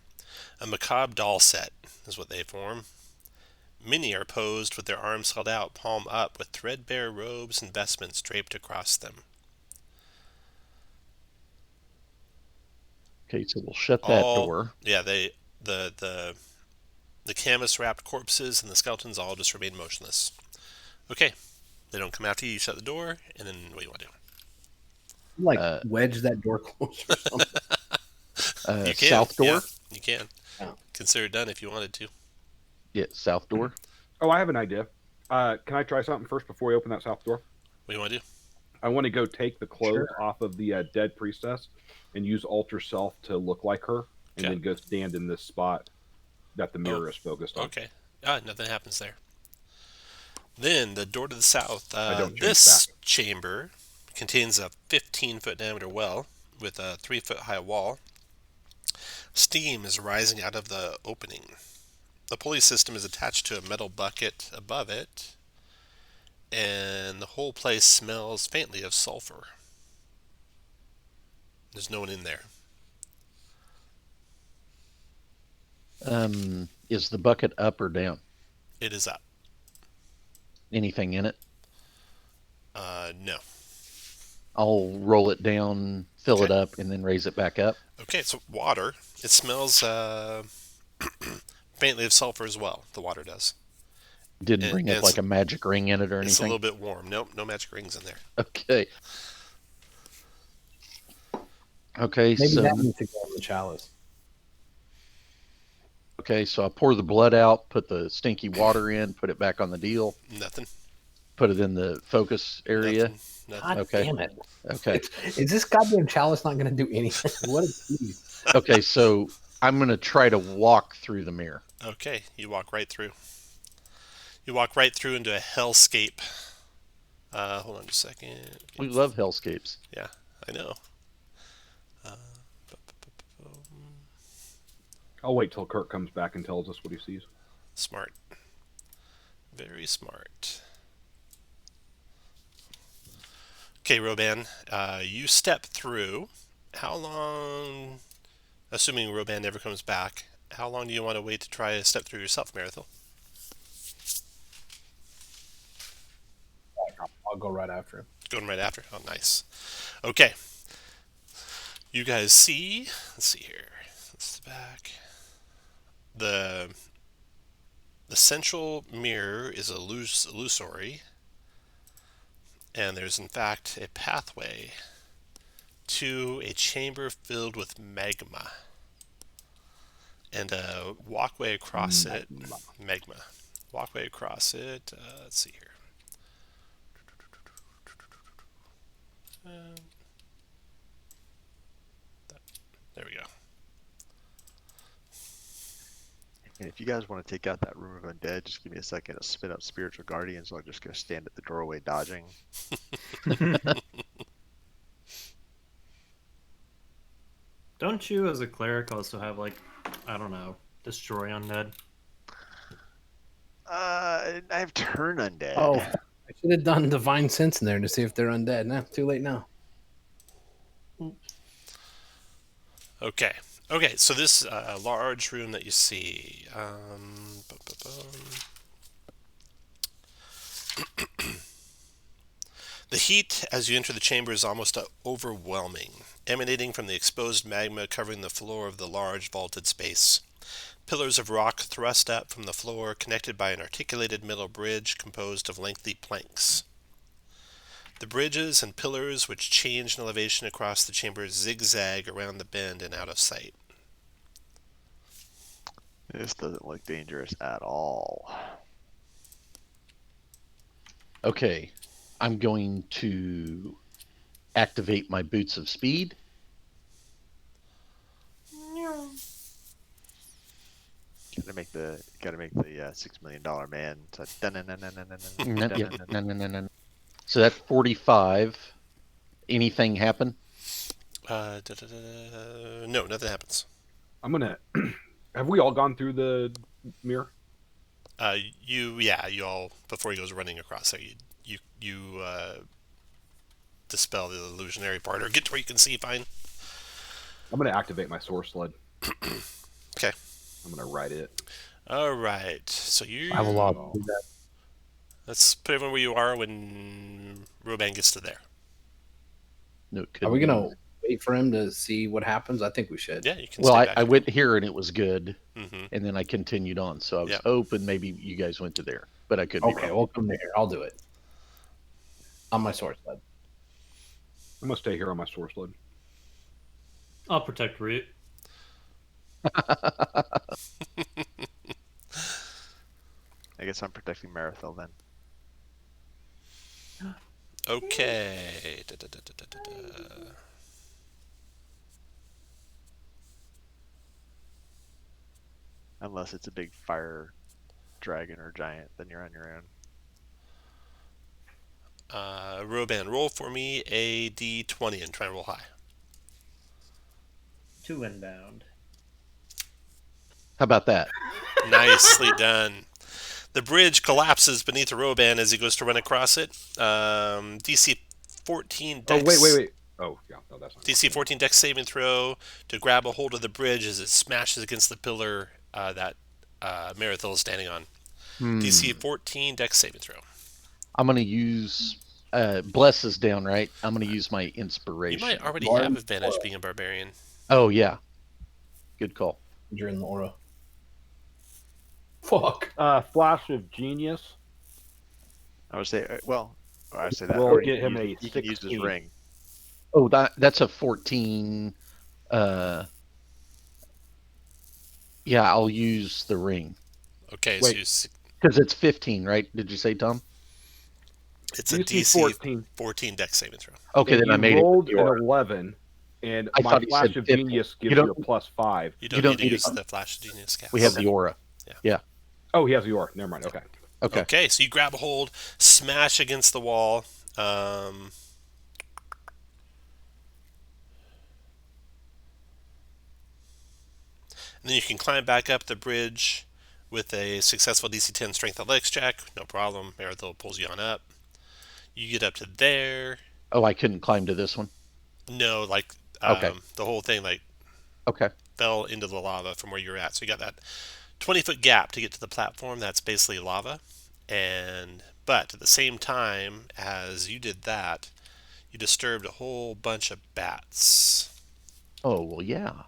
A macabre doll set is what they form. Many are posed with their arms held out, palm up, with threadbare robes and vestments draped across them. Okay, so we'll shut that door. Yeah, the canvas-wrapped corpses and the skeletons all just remain motionless. Okay, they don't come after you. You shut the door, and then what do you want to do? Like wedge that door closed or something. You can. South door? Yeah, you can. Oh. Consider it done if you wanted to. Yeah, south door. Oh, I have an idea. Can I try something first before we open that south door? What do you want to do? I want to go take the clothes off of the dead priestess and use alter self to look like her, and then go stand in this spot that the mirror is focused on. Okay. Nothing happens there. Then the door to the south. This chamber contains a 15-foot diameter well with a 3-foot high wall. Steam is rising out of the opening. The pulley system is attached to a metal bucket above it, and the whole place smells faintly of sulfur. There's no one in there. Is the bucket up or down? It is up. Anything in it? No. I'll roll it down, fill it up, and then raise it back up. Okay, it's water. It smells faintly of sulfur as well. The water does. Didn't bring up like a magic ring in it or anything? It's a little bit warm. Nope, no magic rings in there. Okay. Okay, Maybe so that needs to go on the chalice. Okay, so I pour the blood out, put the stinky water in, put it back on the deal, Nothing. put it in the focus area. Nothing. God Okay. damn it. Okay. Is this goddamn chalice not going to do anything? What a tease. Okay, so I'm going to try to walk through the mirror. Okay, you walk right through. You walk right through into a hellscape. Hold on just a second. We love hellscapes. Yeah, I know. I'll wait till Kirk comes back and tells us what he sees. Smart. Very smart. Okay, Roban, you step through. How long, assuming Roban never comes back, how long do you want to wait to try to step through yourself, Maratho? I'll go right after him. Going right after? Oh, nice. Okay. You guys see, let's see here. Let's back. The central mirror is illusory, and there's in fact a pathway to a chamber filled with magma, and a walkway across it. Magma. Walkway across it. Let's see here. There we go. And if you guys want to take out that room of undead, just give me a second to spin up spiritual guardian, so I'm just gonna stand at the doorway dodging. Don't you, as a cleric, also have like, I don't know, destroy undead? I have turn undead. Oh, I should have done divine sense in there to see if they're undead. Nah, too late now. Okay. Okay, so this large room that you see. The heat as you enter the chamber is almost overwhelming, emanating from the exposed magma covering the floor of the large vaulted space. Pillars of rock thrust up from the floor, connected by an articulated metal bridge composed of lengthy planks. The bridges and pillars, which change in elevation across the chamber, zigzag around the bend and out of sight. This doesn't look dangerous at all. Okay, I'm going to activate my boots of speed. Gotta make the $6 million man. So that's 45. Anything happen? No, nothing happens. I'm gonna. Have we all gone through the mirror? You all, before he goes running across there, you dispel the illusionary part, or get to where you can see fine. I'm gonna activate my source sled. Okay. I'm gonna ride it. All right. So you. I have a lot of that. Let's put everyone where you are when Roban gets to there. No, it Are we couldn't going to wait for him to see what happens? I think we should. Yeah, you can. Well, stay back I went here and it was good, Mm-hmm. and then I continued on. So I was Yep. hoping maybe you guys went to there, but I could be Okay, wrong. we'll come there. I'll do it. On my source sled. I'm gonna stay here on my source sled. I'll protect Root. I guess I'm protecting Maratho then. Okay. Unless it's a big fire dragon or giant, then you're on your own. Roban, roll for me a d20 and try and roll high. 2 inbound. How about that? Nicely done. The bridge collapses beneath Roban as he goes to run across it. DC 14 Oh, dex. wait. Oh, yeah. No, that's not. DC 14 dex saving throw to grab a hold of the bridge as it smashes against the pillar that Maratho is standing on. DC 14 dex saving throw. I'm going to use. Bless is down, right? I'm going to use my inspiration. You might already have advantage being a barbarian. Oh, yeah. Good call. You're in the aura. Fuck. Flash of Genius. I would say, I say that. We'll or get him he can use his 16. ring. Oh, that's a 14. Yeah, I'll use the ring. Okay, Wait. so Because it's 15, right? Did you say, Tom? it's a DC DC 14. 14 dex saving throw. Okay, And then I you made it with rolled the an aura. 11, and I my thought he said Flash of 15. Genius You gives you don't a +5. You You don't don't need to need use it. the Flash of Genius cast. We have the aura. Oh, he has the aura. Never mind. Okay. Okay. Okay, so you grab a hold, smash against the wall. And then you can climb back up the bridge with a successful DC 10 Strength Athletics check. No problem. Maratho pulls you on up. You get up to there. Oh, I couldn't climb to this one. No, like Okay. the whole thing like Okay. fell into the lava from where you're at. So you got that 20-foot gap to get to the platform. That's basically lava. But at the same time as you did that, you disturbed a whole bunch of bats. Oh, well, yeah.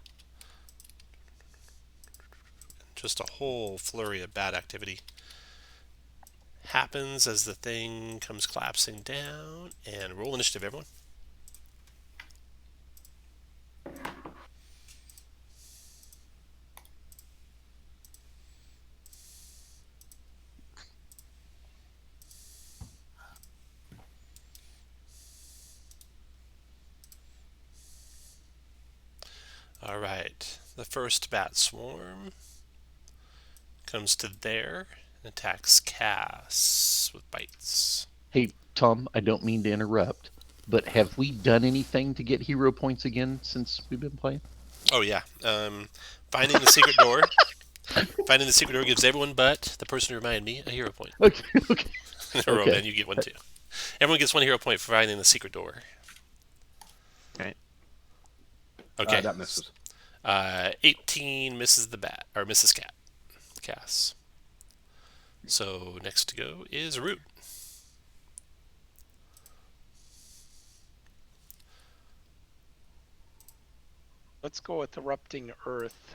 Just a whole flurry of bat activity happens as the thing comes collapsing down. And roll initiative, everyone. All right. The first bat swarm comes to there and attacks Cass with bites. Hey, Tom, I don't mean to interrupt, but have we done anything to get hero points again since we've been playing? Oh yeah. Finding the secret door. Finding the secret door gives everyone but the person who reminded me a hero point. Okay. Okay. Roman, you get one too. Everyone gets one hero point for finding the secret door. Okay. Okay. That misses. 18 misses the bat or misses Cass. So next to go is Root. Let's go with Erupting Earth,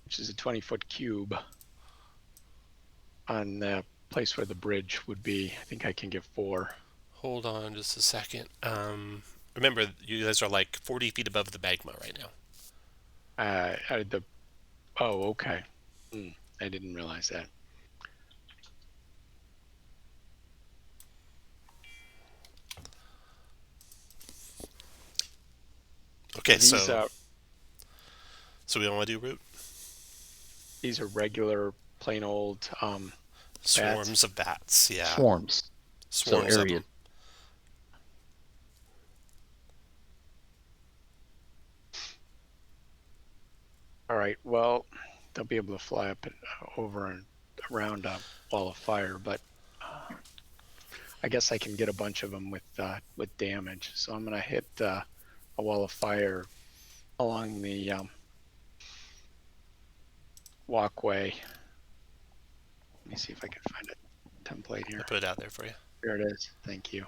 which is a 20-foot cube on the place where the bridge would be. I think I can get 4. Hold on just a second. Remember, you guys are like 40 feet above the magma right now. Oh, okay. I didn't realize that. Okay, These, so we don't want to do Root? These are regular, plain old Swarms of bats, yeah. Swarms. Swarms so of area. them. All right, well, they'll be able to fly up and over and around a wall of fire, but I guess I can get a bunch of them with damage. So I'm going to hit a wall of fire along the walkway. Let me see if I can find a template here. I'll put it out there for you. Here it is. Thank you.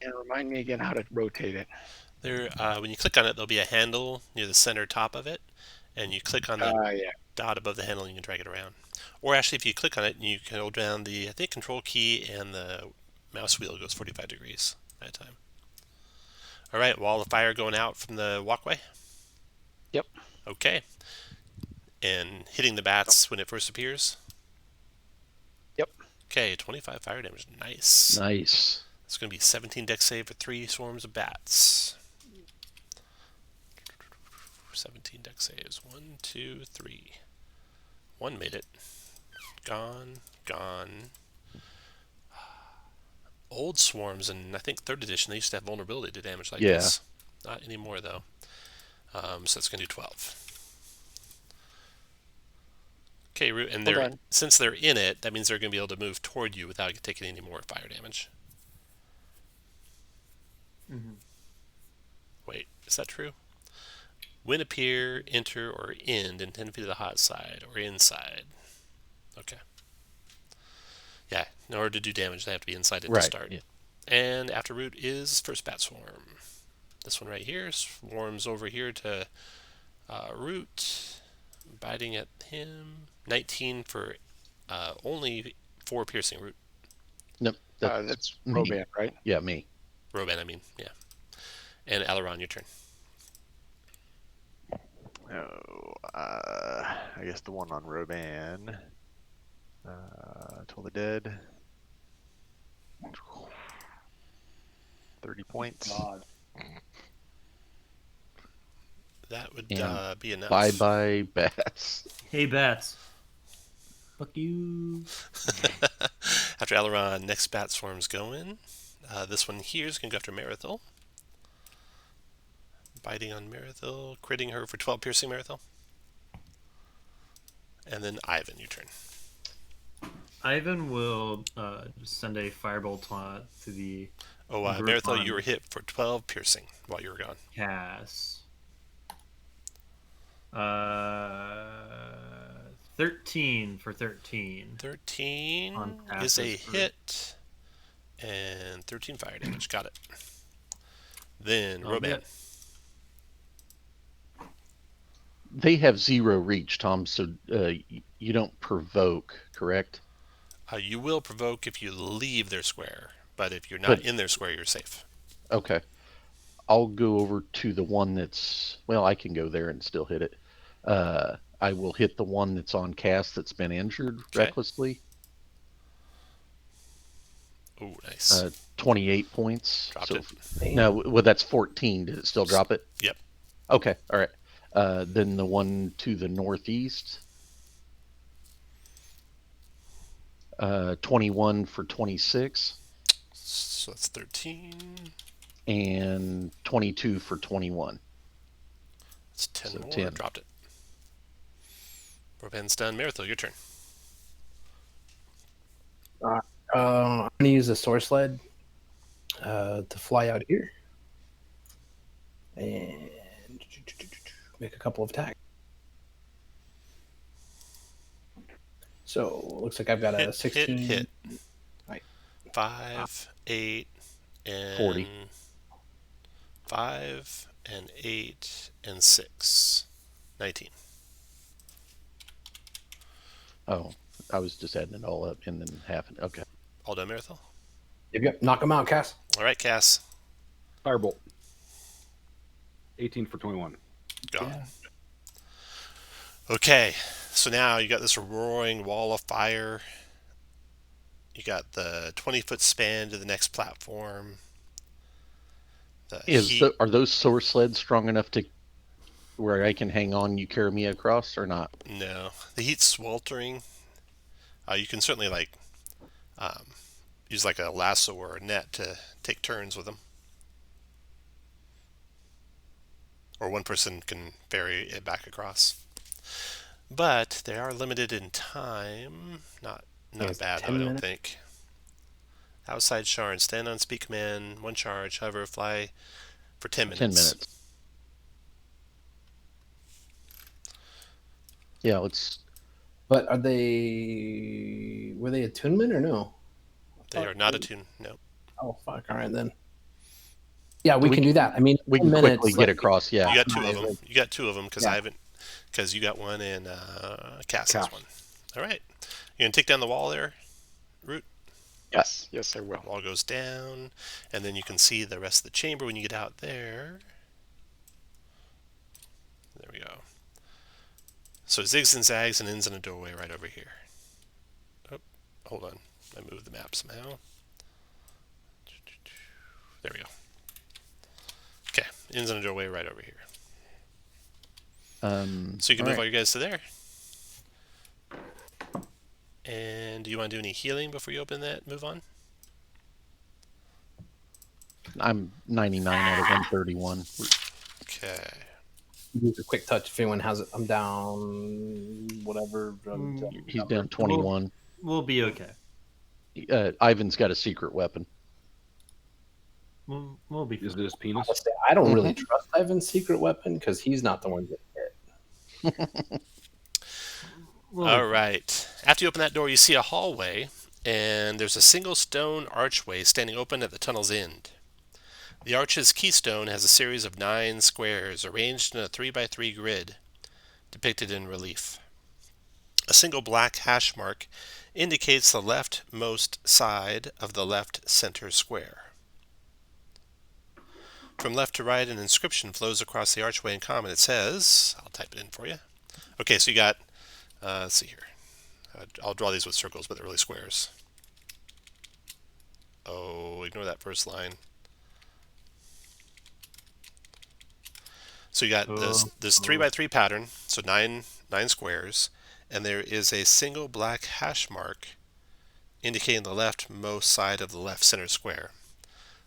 And remind me again how to rotate it. There, when you click on it, there'll be a handle near the center top of it, and you click on the Yeah. dot above the handle and you can drag it around. Or actually, if you click on it, you can hold down the, I think, control key and the mouse wheel goes 45 degrees at a time. All right, wall of fire going out from the walkway? Yep. Okay. And hitting the bats when it first appears? Yep. Okay, 25 fire damage. Nice. Nice. It's going to be 17 dex save for 3 swarms of bats. 17 dex saves. 1, 2, 3. 1 made it. Gone. Old swarms, and I think 3rd edition, they used to have vulnerability to damage like this. Not anymore, though. So it's going to do 12. Okay, and since they're in it, that means they're going to be able to move toward you without taking any more fire damage. Mm-hmm. Wait, is that true? When appear, enter, or end in 10 feet of the hot side or inside. Okay. Yeah, in order to do damage, they have to be inside it to start. Yeah. And after Root is first bat swarm. This one right here swarms over here to Root, biting at him. 19 for only 4 piercing, Root. Nope. That's Roban, right? Yeah, me. Roban, I mean, yeah. And Alluron, your turn. I guess the one on Roban. Toll the Dead. 30 points. God. That would And be enough. Bye bats. Hey, bats. Fuck you. After Alluron, next bat swarm's going. This one here is going to go after Maratho. Biting on Maratho, critting her for 12 piercing Maratho. And then Ivan, your turn. Ivan will send a firebolt to the Maratho, Groupon. you were hit for 12 piercing while you were gone. Cass. 13 for 13. 13 On is a passes for- hit. And 13 fire damage. Got it. Then Oh, Roban. yeah. They have 0 reach, Tom, so you don't provoke, correct? You will provoke if you leave their square, but if you're not But- in their square, you're safe. Okay. I'll go over to the one that's... Well, I can go there and still hit it. I will hit the one that's on Cass that's been injured recklessly. Oh, nice. 28 points. Dropped so, it. No, well, that's 14. Did it still drop it? Yep. Okay, all right. Then the one to the northeast. 21 for 26. So that's 13. And 22 for 21. That's 10 So more. 10. Dropped it. Roban's done. Maratho, your turn. I'm going to use the sword sled to fly out here and make a couple of attacks. So looks like I've got a 16. Hit. Right. 5, 8, and 40. 5 and 8 and 6. 19. Oh, I was just adding it all up and then half it. Okay. All done, Maratho? Yep. Knock him out, Cass. All right, Cass. Firebolt. 18 for 21. Gone. Yeah. Okay, so now you got this roaring wall of fire. You got the 20-foot span to the next platform. The heat. Are those sword sleds strong enough to where I can hang on? You carry me across or not? No, the heat's sweltering. You can certainly use like a lasso or a net to take turns with them, or one person can ferry it back across. But they are limited in time. Not It's bad, though, 10 I don't minutes. think. Outside Sharn, stand on speed command, one charge, hover, fly for 10 minutes. 10 minutes. Yeah, let's. But were they attunement or no? They are not attuned. No. Oh, fuck. All right, then. Yeah, we We can do that. I mean, We 10 can minutes, quickly get across. Yeah. You got two of them. You got two of them because Yeah. I haven't. Because you got one and Cass has Cass. one. All right. You gonna take down the wall there, Root? Yes, yes, I will. Wall goes down, and then you can see the rest of the chamber when you get out there. There we go. So it zigs and zags and ends in a doorway right over here. Oh, hold on. I moved the map somehow. There we go. Okay, ends in a doorway right over here. So you can move all your guys to there. And do you want to do any healing before you open that? Move on. I'm 99 out of 131. Okay. Use a quick touch if anyone has it. I'm down, whatever. He's down 21. We'll be okay. Ivan's got a secret weapon. We'll be Is fine. it his penis? Honestly, I don't really trust Ivan's secret weapon because he's not the one getting hit. We'll be All fine. right. After you open that door, you see a hallway, and there's a single stone archway standing open at the tunnel's end. The arch's keystone has a series of 9 squares arranged in a 3x3 grid, depicted in relief. A single black hash mark indicates the leftmost side of the left center square. From left to right, an inscription flows across the archway in common. It says, I'll type it in for you. Okay, so you got, let's see here. I'll draw these with circles, but they're really squares. Oh, ignore that first line. So you got this 3x3 pattern, so nine squares, and there is a single black hash mark indicating the leftmost side of the left center square.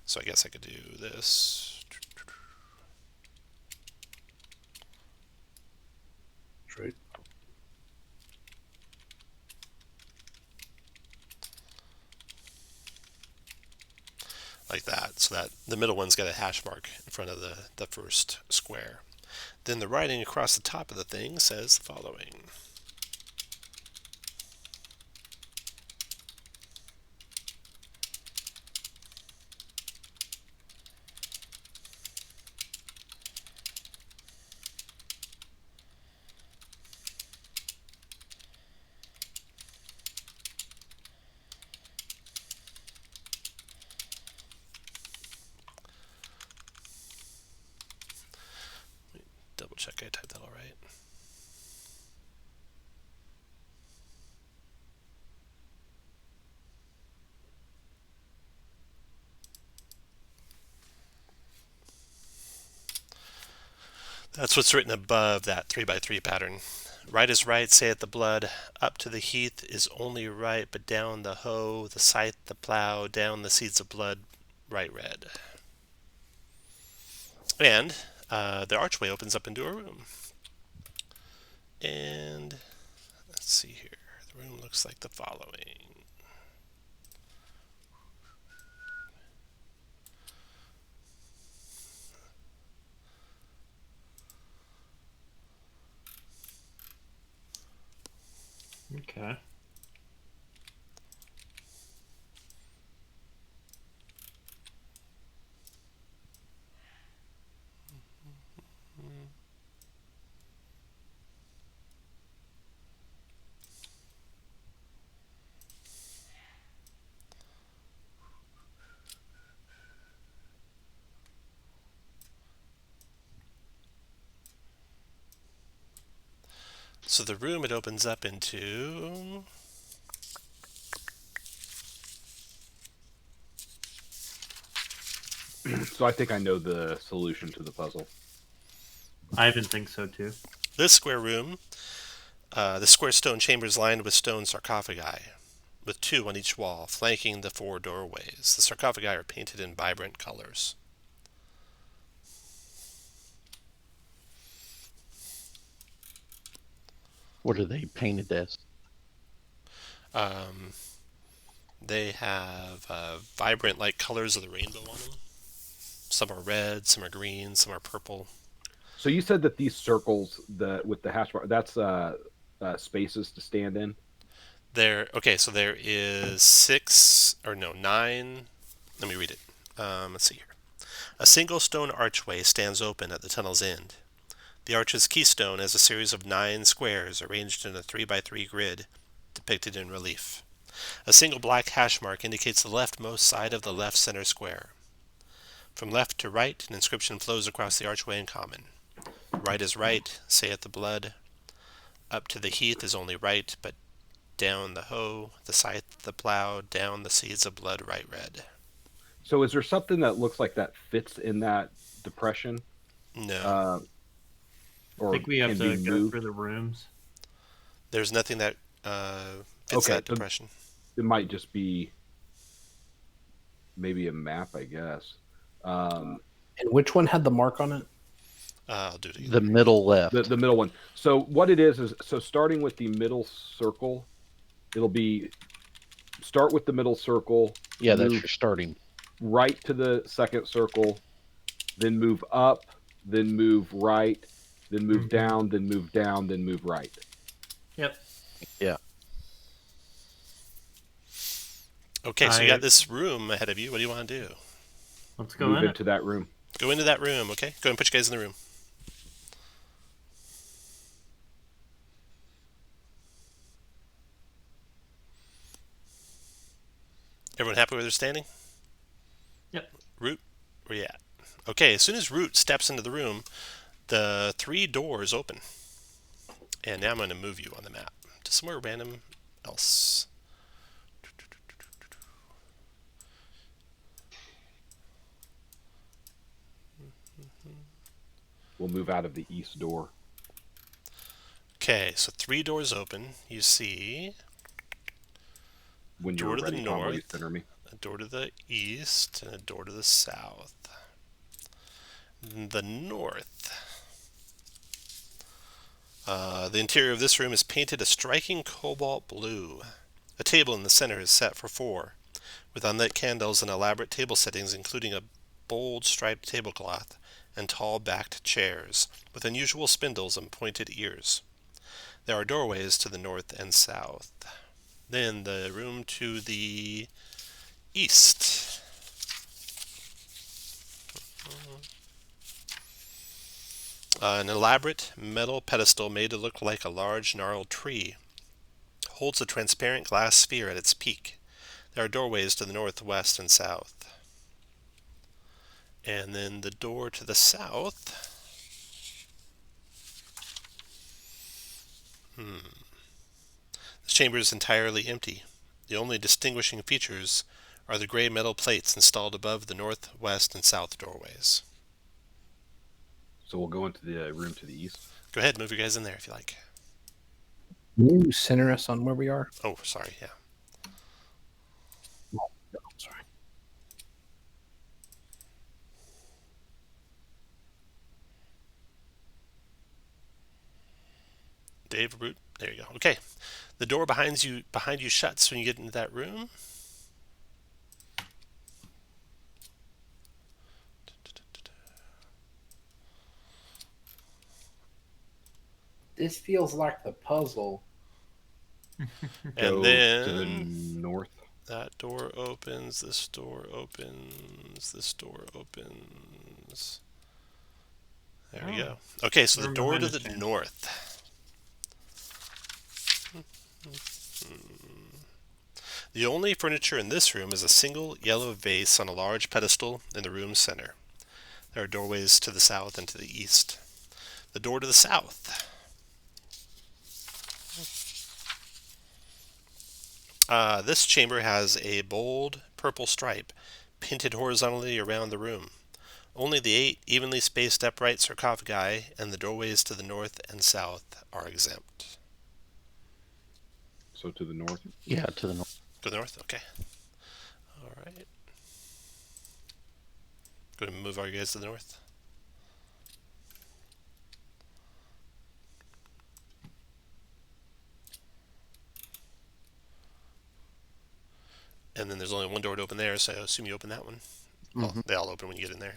So I guess I could do this. Right. Like that, so that the middle one's got a hash mark in front of the first square. Then the writing across the top of the thing says the following. Double check I typed that all right. That's what's written above that 3x3 pattern. Right is right, saith the blood. Up to the heath is only right, but down the hoe, the scythe, the plow, down the seeds of blood, right red. And the archway opens up into a room. And let's see here. The room looks like the following. Okay. So the room it opens up into. So I think I know the solution to the puzzle. I even think so too. This square room, the square stone chamber is lined with stone sarcophagi, with 2 on each wall, flanking the 4 doorways. The sarcophagi are painted in vibrant colors. What are they painted as? They have vibrant, like, colors of the rainbow on them. Some are red, some are green, some are purple. So you said that these circles, with the hash bar, that's spaces to stand in. So there is 9. Let me read it. Let's see here. A single stone archway stands open at the tunnel's end. The arch's keystone has a series of 9 squares arranged in a 3x3 grid, depicted in relief. A single black hash mark indicates the leftmost side of the left center square. From left to right, an inscription flows across the archway in common. Right is right, saith the blood. Up to the heath is only right, but down the hoe, the scythe, the plow, down the seeds of blood, right red. So is there something that looks like that fits in that depression? No. Or I think we have can to be go moved? through the rooms. There's nothing that fits that so depression. It might just be maybe a map, I guess. And which one had the mark on it? I'll do it again. The middle left. The middle one. So what it is so starting with the middle circle, it'll be start with the middle circle. Yeah, that's move your starting. right to the second circle, then move up, then move right, then move down, then move down, then move right. Yep. Yeah. Okay, so you got this room ahead of you. What do you want to do? Let's go Move in it. into that room. Go into that room, okay? Go ahead and put you guys in the room. Everyone happy where they're standing? Yep. Root, where you at? Okay, as soon as Root steps into the room, the 3 doors open. And now I'm going to move you on the map to somewhere random else. We'll move out of the east door. Okay, so 3 doors open. You see When door you're to the ready, Conway, north, center me. a door to the east, and a door to the south. The north. The interior of this room is painted a striking cobalt blue. A table in the center is set for 4, with unlit candles and elaborate table settings, including a bold striped tablecloth and tall backed chairs, with unusual spindles and pointed ears. There are doorways to the north and south. Then the room to the east. An elaborate metal pedestal made to look like a large gnarled tree holds a transparent glass sphere at its peak. There are doorways to the north, west, and south. And then the door to the south. This chamber is entirely empty. The only distinguishing features are the gray metal plates installed above the north, west, and south doorways. So we'll go into the room to the east. Go ahead, move your guys in there if you like. Can you center us on where we are? Oh, sorry, yeah. Oh, sorry. Dave, Root, there you go. Okay, the door behind you shuts when you get into that room. This feels like the puzzle. And Go then to the north. that door opens, this door opens, this door opens. There we go. Okay, so the Room door behind to us, the James. north. The only furniture in this room is a single yellow vase on a large pedestal in the room's center. There are doorways to the south and to the east. The door to the south. This chamber has a bold purple stripe painted horizontally around the room. Only the 8 evenly spaced upright sarcophagi and the doorways to the north and south are exempt. So to the north. Yeah, to the north. To the north? Okay. All right. Go ahead and move all you guys to the north. And then there's only one door to open there, so I assume you open that one. Well, they all open when you get in there.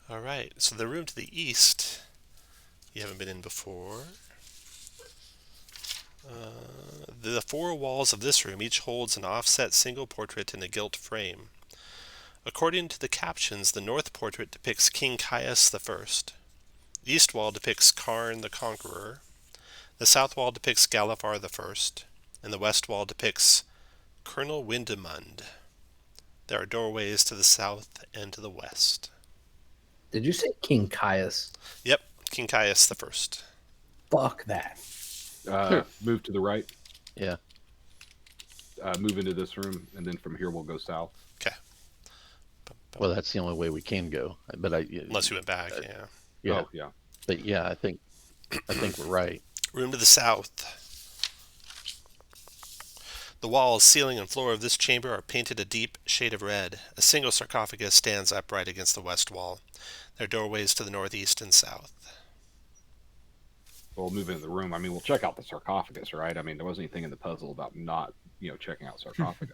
All right, so the room to the east, you haven't been in before. The 4 walls of this room each holds an offset single portrait in a gilt frame. According to the captions, the north portrait depicts King Caius I. The east wall depicts Karn the Conqueror. The south wall depicts Galifar I. And the west wall depicts Colonel Windemund. There are doorways to the south and to the west. Did you say King Caius? Yep, King Caius I. Fuck that. Move to the right. Yeah. Move into this room, and then from here we'll go south. Okay. Well, that's the only way we can go. But Unless you went back, yeah. Yeah. Oh, yeah. But yeah, I think we're right. Room to the south. The walls, ceiling, and floor of this chamber are painted a deep shade of red. A single sarcophagus stands upright against the west wall. There are doorways to the northeast and south. We'll move into the room. I mean, we'll check out the sarcophagus, right? I mean, there wasn't anything in the puzzle about not, checking out sarcophagi.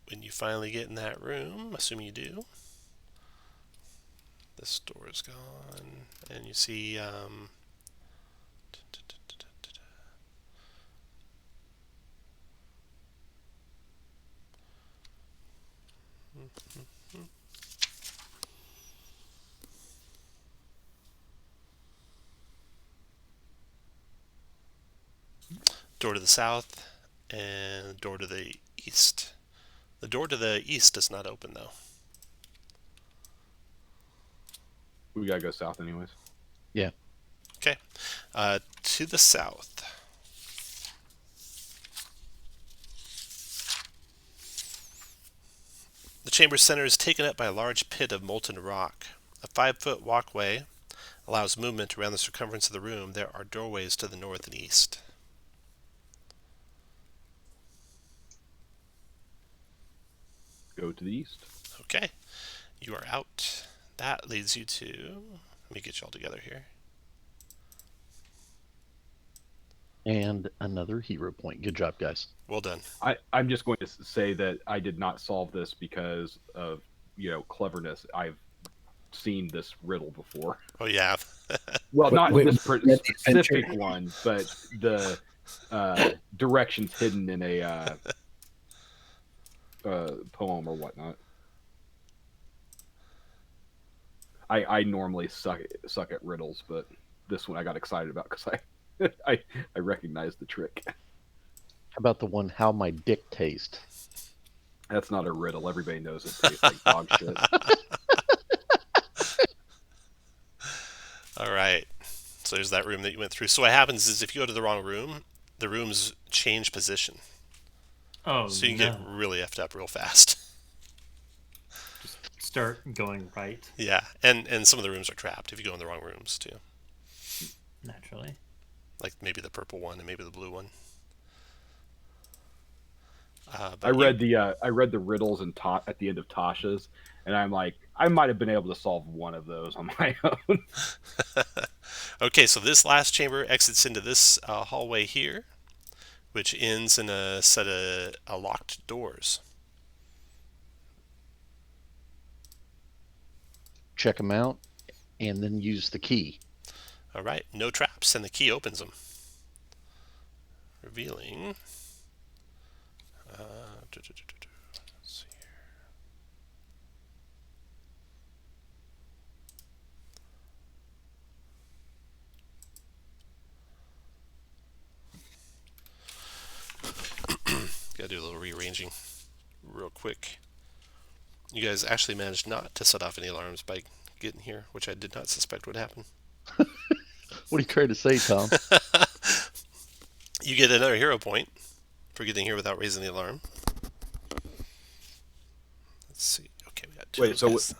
When you finally get in that room, assuming you do, this door is gone, and you see door to the south, and door to the east. The door to the east does not open, though. We gotta go south anyways. Yeah. Okay. To the south. The chamber's center is taken up by a large pit of molten rock. A 5-foot walkway allows movement around the circumference of the room. There are doorways to the north and east. Go to the east. Okay. You are out. That leads you to... Let me get you all together here. And another hero point. Good job, guys. Well done. I'm just going to say that I did not solve this because of, cleverness. I've seen this riddle before. Oh, yeah. Well, not Wait, this the specific adventure. one, but the directions hidden in a poem or whatnot. I normally suck at riddles, but this one I got excited about because I recognized the trick. How about the one, how my dick taste? That's not a riddle. Everybody knows it tastes like dog shit. All right. So there's that room that you went through. So what happens is if you go to the wrong room, the rooms change position. Oh, So you no. get really effed up real fast. Just start going right, Yeah. And some of the rooms are trapped if you go in the wrong rooms, too. naturally. Like maybe the purple one and maybe the blue one. I read the riddles at the end of Tasha's, and I'm like, I might have been able to solve one of those on my own. Okay, so this last chamber exits into this hallway here, which ends in a set of locked doors. Check them out, and then use the key. All right, no traps, and the key opens them, revealing. Let's see here. Gotta do a little rearranging real quick. You guys actually managed not to set off any alarms by getting here, which I did not suspect would happen. What are you trying to say, Tom? You get another hero point for getting here without raising the alarm. Let's see. Okay, we got two. Wait, so is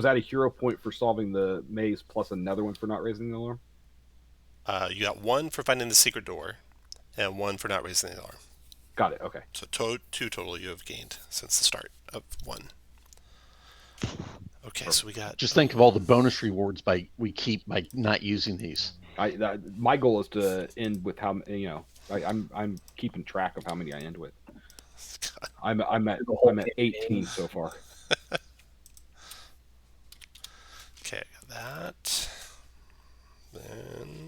that a hero point for solving the maze plus another one for not raising the alarm? You got one for finding the secret door, and one for not raising the alarm. Got it. Okay. So two total you have gained since the start of one. Okay, so we got. Just think of all the bonus rewards we keep by not using these. My goal is to end with how I'm keeping track of how many I end with. I'm at 18 so far. Okay, I got that. Then.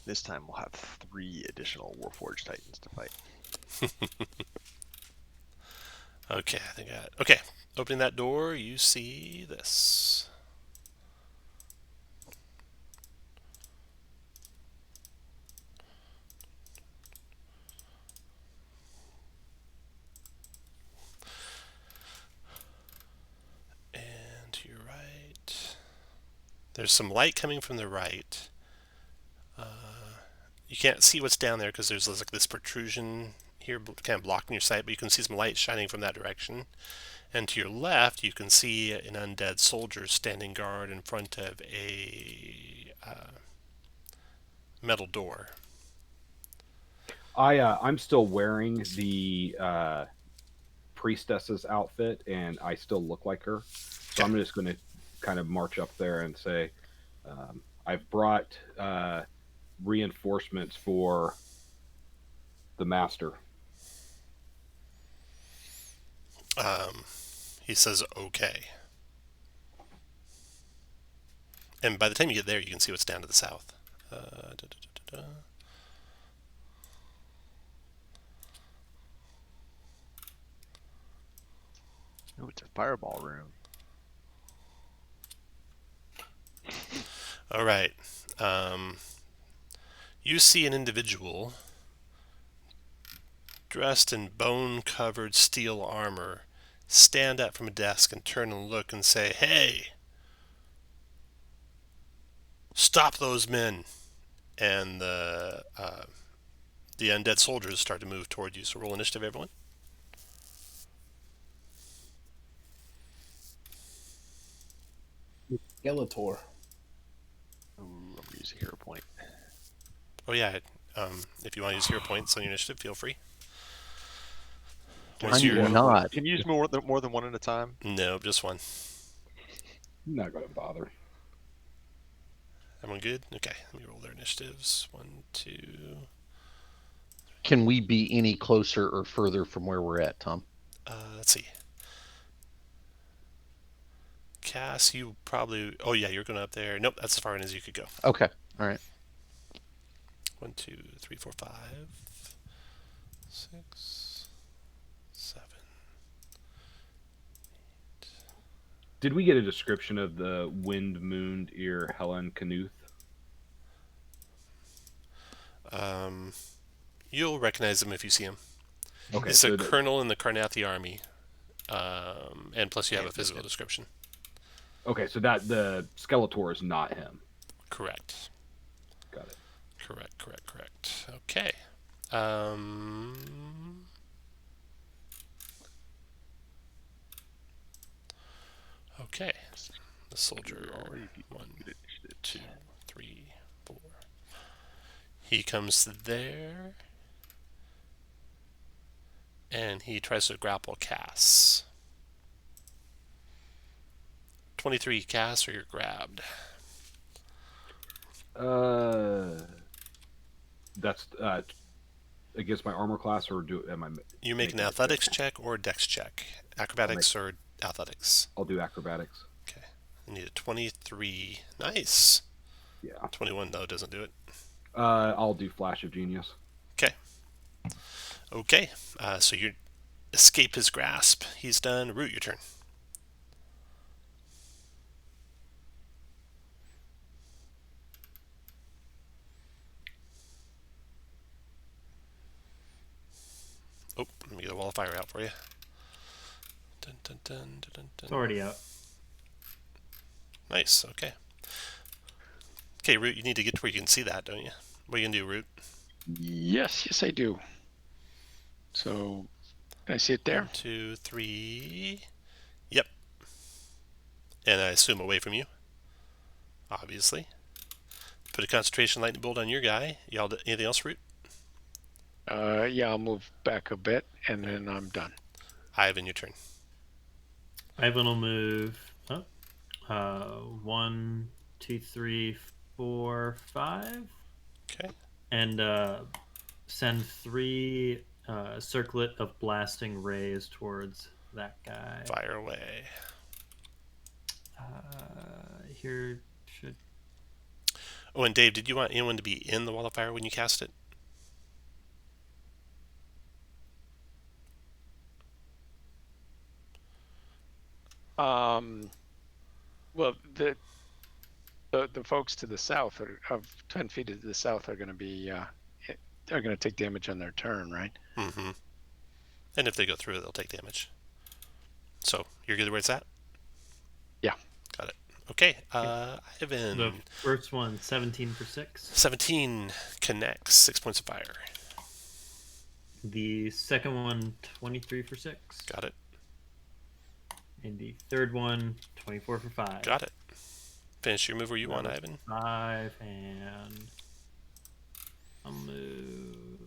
This time we'll have 3 additional Warforged Titans to fight. Okay, I think I got it. Okay, opening that door, you see this. And to your right. There's some light coming from the right. You can't see what's down there because there's like this protrusion here kind of blocking your sight, but you can see some light shining from that direction. And to your left, you can see an undead soldier standing guard in front of a metal door. I'm still wearing the priestess's outfit, and I still look like her. So I'm just going to kind of march up there and say, I've brought reinforcements for the master. He says, okay. And by the time you get there, you can see what's down to the south. Oh, it's a fireball room. All right. You see an individual dressed in bone-covered steel armor stand up from a desk and turn and look and say, "Hey, stop those men!" And the undead soldiers start to move toward you. So roll initiative, everyone. Skeletor. Ooh, I'm gonna use a hero point. Oh yeah. If you want to use hero points on your initiative, feel free. Can What's you your- use not. Can you use more than one at a time? No, just one. I'm not going to bother. Everyone good? Okay, let me roll their initiatives. 1, 2. Can we be any closer or further from where we're at, Tom? Let's see. Cass, you probably... Oh yeah, you're going up there. Nope, that's as far in as you could go. Okay. All right. 1, 2, 3, 4, 5, 6, 7. Did we get a description of the wind-mooned ear Helen Knuth? You'll recognize him if you see him. Okay, He's so a colonel in the Carnathi army. And plus you have a physical description. okay, so that the Skeletor is not him. Correct. Got it. Correct. Okay. Okay. The soldier. 1, 2, 3, 4. He comes there. And he tries to grapple Cass. 23 Cass, or you're grabbed. That's against my armor class, or am I? You make an athletics check or a dex check. Acrobatics or athletics. I'll do acrobatics. Okay. I need a 23. Nice. Yeah. 21 though doesn't do it. I'll do Flash of Genius. Okay. So you escape his grasp. He's done. Root, your turn. Oh, let me get a wall of fire out for you. Dun, dun, dun, dun, dun, dun. It's already out. Nice. Okay. Okay, Root, you need to get to where you can see that, don't you? What are you going to do, Root? Yes, I do. So, can I see it there? 1, 2, 3. Yep. And I assume away from you. Obviously. Put a concentration lightning bolt on your guy. Y'all, anything else, Root? Yeah, I'll move back a bit, and then I'm done. Ivan, your turn. Ivan will move up. 1, 2, 3, 4, 5. Okay. And send 3 circlet of blasting rays towards that guy. Fire away. Here should... Oh, and Dave, did you want anyone to be in the wall of fire when you cast it? Well, the folks to the south of 10 feet to the south are going to be they're going to take damage on their turn, right? Mm-hmm. And if they go through, they'll take damage. So you're good where it's at? Yeah. Got it. Okay, The Ivan. first one, 17 for 6. 17 connects, 6 points of fire. The second one, 23 for 6. Got it. And the third one, 24 for 5. Got it. Finish your move where you want, That was Ivan. 5, and I'll move.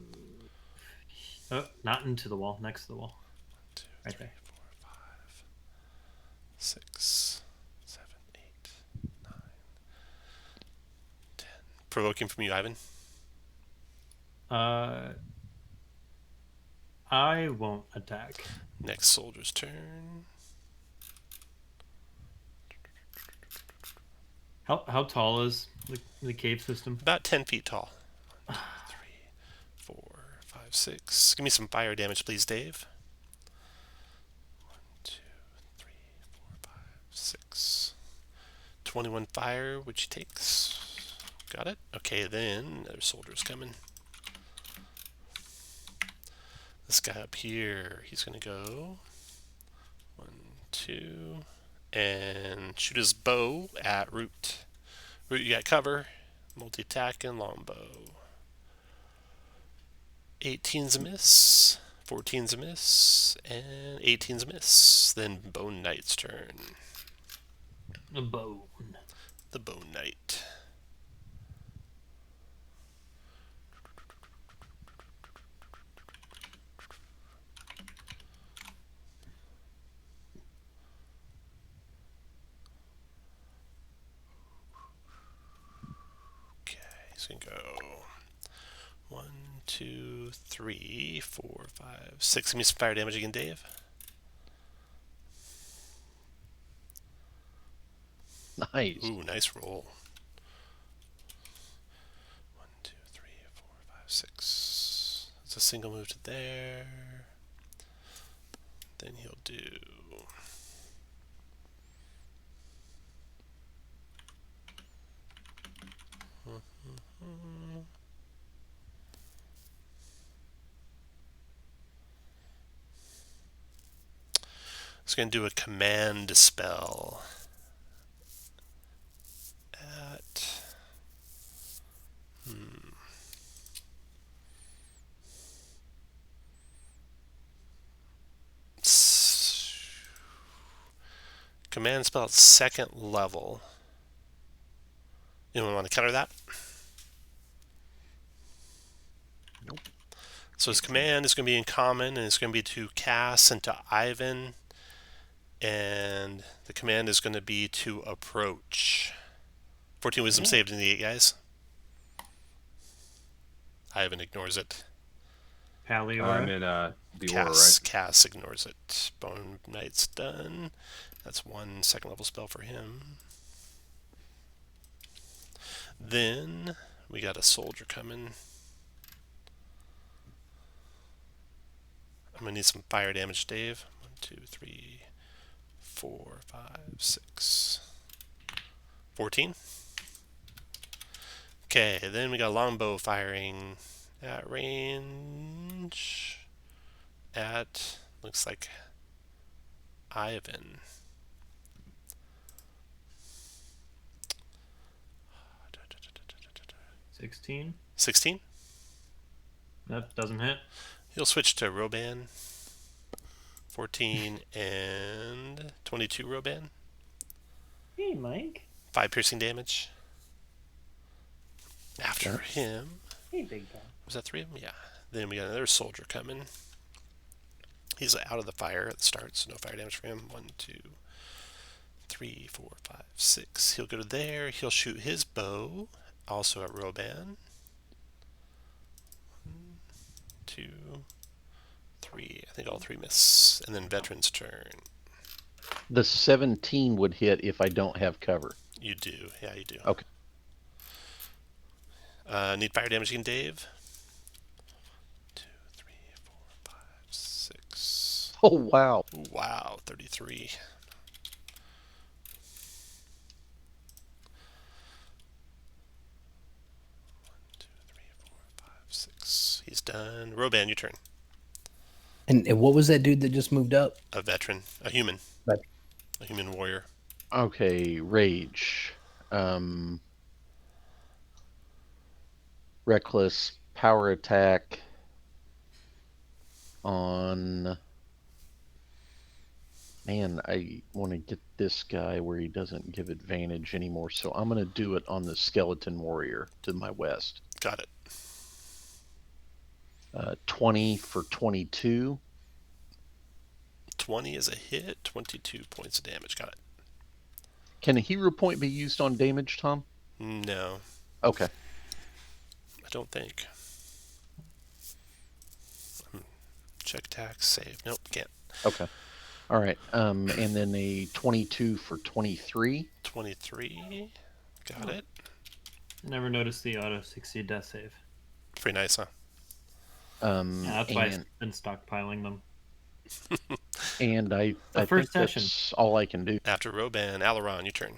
Oh, not into the wall, next to the wall. 2, Right 3, there. 4, 5, 6, 7, 8, 9, 10. Provoking from you, Ivan. I won't attack. Next soldier's turn. How tall is the cave system? About 10 feet tall. 1, 2, 3, 4, 5, 6. Give me some fire damage, please, Dave. 1, 2, 3, 4, 5, 6. 21 fire, which he takes. Got it? Okay, then another soldier's coming. This guy up here, he's going to go 1, 2, and shoot his bow at Root. Root, you got cover. Multi-attack and longbow. 18's a miss, 14's a miss, and 18's a miss. Then Bone Knight's turn. A bone. The Bone Knight. Okay, he's gonna go 1, 2, 3, 4, 5, 6. Give me some fire damage again, Dave. Nice. Ooh, nice roll. 1, 2, 3, 4, 5, 6. It's a single move to there. Then he'll do. It's going to do a command spell at command spell at 2nd level. Anyone want to counter that? Nope. So his command is going to be in common, and it's going to be to cast into Ivan, and the command is going to be to approach. 14 wisdom saved in the 8, guys. Ivan ignores it. Palliora. I'm in the aura, right? Cass ignores it. Bone Knight's done. That's 1 2nd level spell for him. Then we got a soldier coming. I'm gonna need some fire damage, Dave. 1, 2, 3, 4, 5, 6, 14. Okay, then we got longbow firing at range at, looks like, Ivan. $16. 16. That doesn't hit. He'll switch to Roban. 14 and 22 Roban. Hey, Mike. 5 piercing damage. After him, Hey, big guy. was that 3 of them? Yeah. Then we got another soldier coming. He's out of the fire at the start, so no fire damage for him. 1, 2, 3, 4, 5, 6. He'll go to there. He'll shoot his bow, also at Roban. 1, 2, 3. I think all 3 miss. And then Veteran's turn. The 17 would hit if I don't have cover. You do. Yeah, you do. Okay. Need fire damage again, Dave. 2, 3, 4, 5, 6. Oh, wow. Wow, 33. He's done. Roban, your turn. And what was that dude that just moved up? A veteran, a human, Veteran. a human warrior. Okay, rage. Reckless power attack on. Man, I want to get this guy where he doesn't give advantage anymore, so I'm going to do it on the skeleton warrior to my west. Got it. 20 for 22. 20 is a hit. 22 points of damage. Got it. Can a hero point be used on damage, Tom? No, Okay. I don't think. Check tax, save. Nope, can't. Okay. All right. And then a 22 for 23. 23. Got it. Never noticed the auto succeed death save. Pretty nice, huh? Yeah, that's why And, I've been stockpiling them. and I The think first session. that's all I can do. After Roban, Alluron, your turn.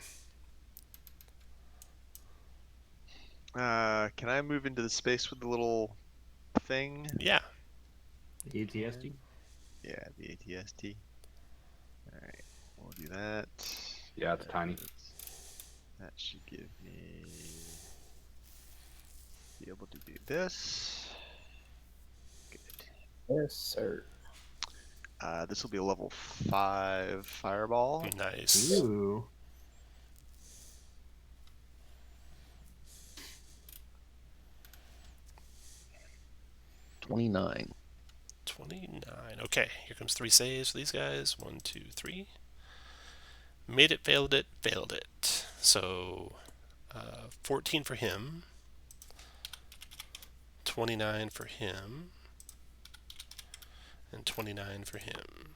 Can I move into the space with the little thing? Yeah. The ATSD. Yeah, the ATST. Alright, we'll do that. Yeah, it's tiny. That should give me... be able to do this. Good. Yes, sir. This will be a level 5 fireball. Nice. Ooh. $29. 29. Okay, here comes 3 saves for these guys. 1, 2, 3. Made it, failed it, failed it. So, 14 for him. 29 for him. And 29 for him.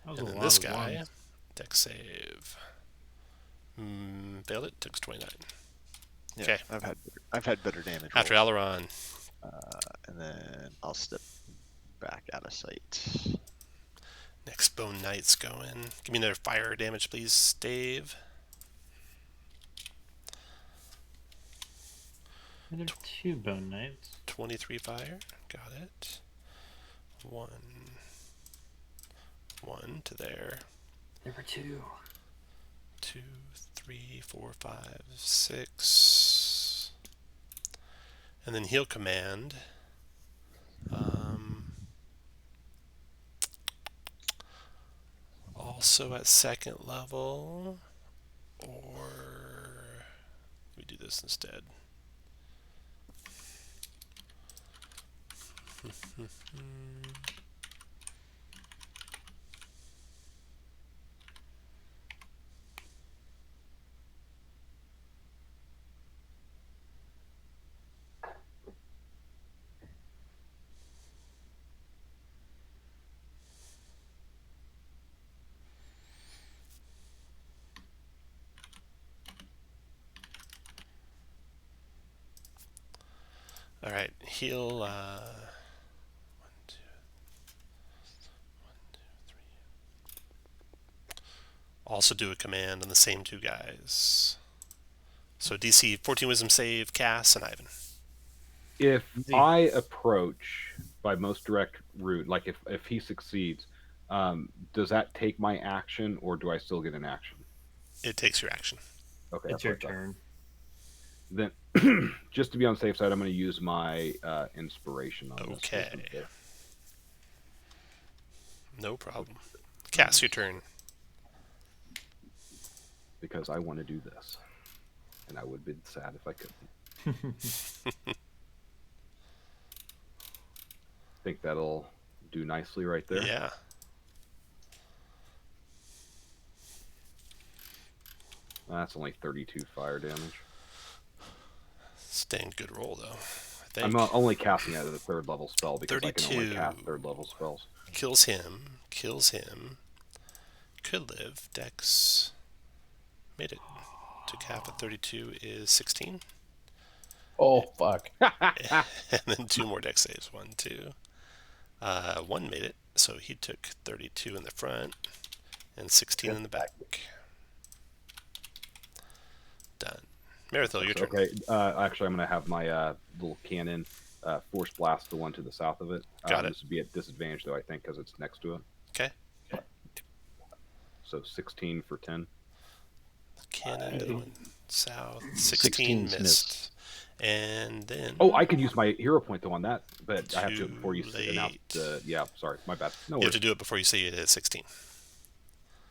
That was And a then lot this of guy, ones. dex save. Failed it, took 29. Yeah, Okay. I've had better damage After rolls. Alluron, And then I'll step back out of sight. next Bone Knight's going. Give me another fire damage, please, Dave. There are 2 bone knights. 23 fire. Got it. 1 to there. There were 2. 2, 3, 4, 5, 6. And then heal command. Also at second level. Or we do this instead. All right, heal. 1, 2, 3. Also do a command on the same 2 guys. So DC 14 Wisdom save, Cass and Ivan. If Easy. I approach by most direct route, like if he succeeds, does that take my action, or do I still get an action? It takes your action. Okay, It's that's your what I thought. turn. Then, just to be on the safe side, I'm going to use my inspiration on this. Okay. wisdom save. No problem. Cass, your turn. Because I want to do this, and I would be sad if I couldn't. Think that'll do nicely right there. Yeah. That's only 32 fire damage. Staying good roll though. I think. I'm only casting it as a 3rd level spell because I can only 32. cast 3rd level spells. Kills him. Kills him. Could live. Dex. Made it. Took half of 32 is 16. Oh, fuck. And then 2 more dex saves. 1, 2. 1 made it. So he took 32 in the front and 16 in the back. Done. Maratho, your turn. Okay, actually, I'm going to have my little cannon force blast the one to the south of it. Got it. This would be at disadvantage, though, I think, because it's next to it. Okay. So 16 for 10. Cannon to the one south. 16's 16 missed. And then... Oh, I could use my hero point, though, on that, but I have to do it before you Too announce late. the... Yeah, sorry, my bad. No You have worries. to do it before you say it at 16.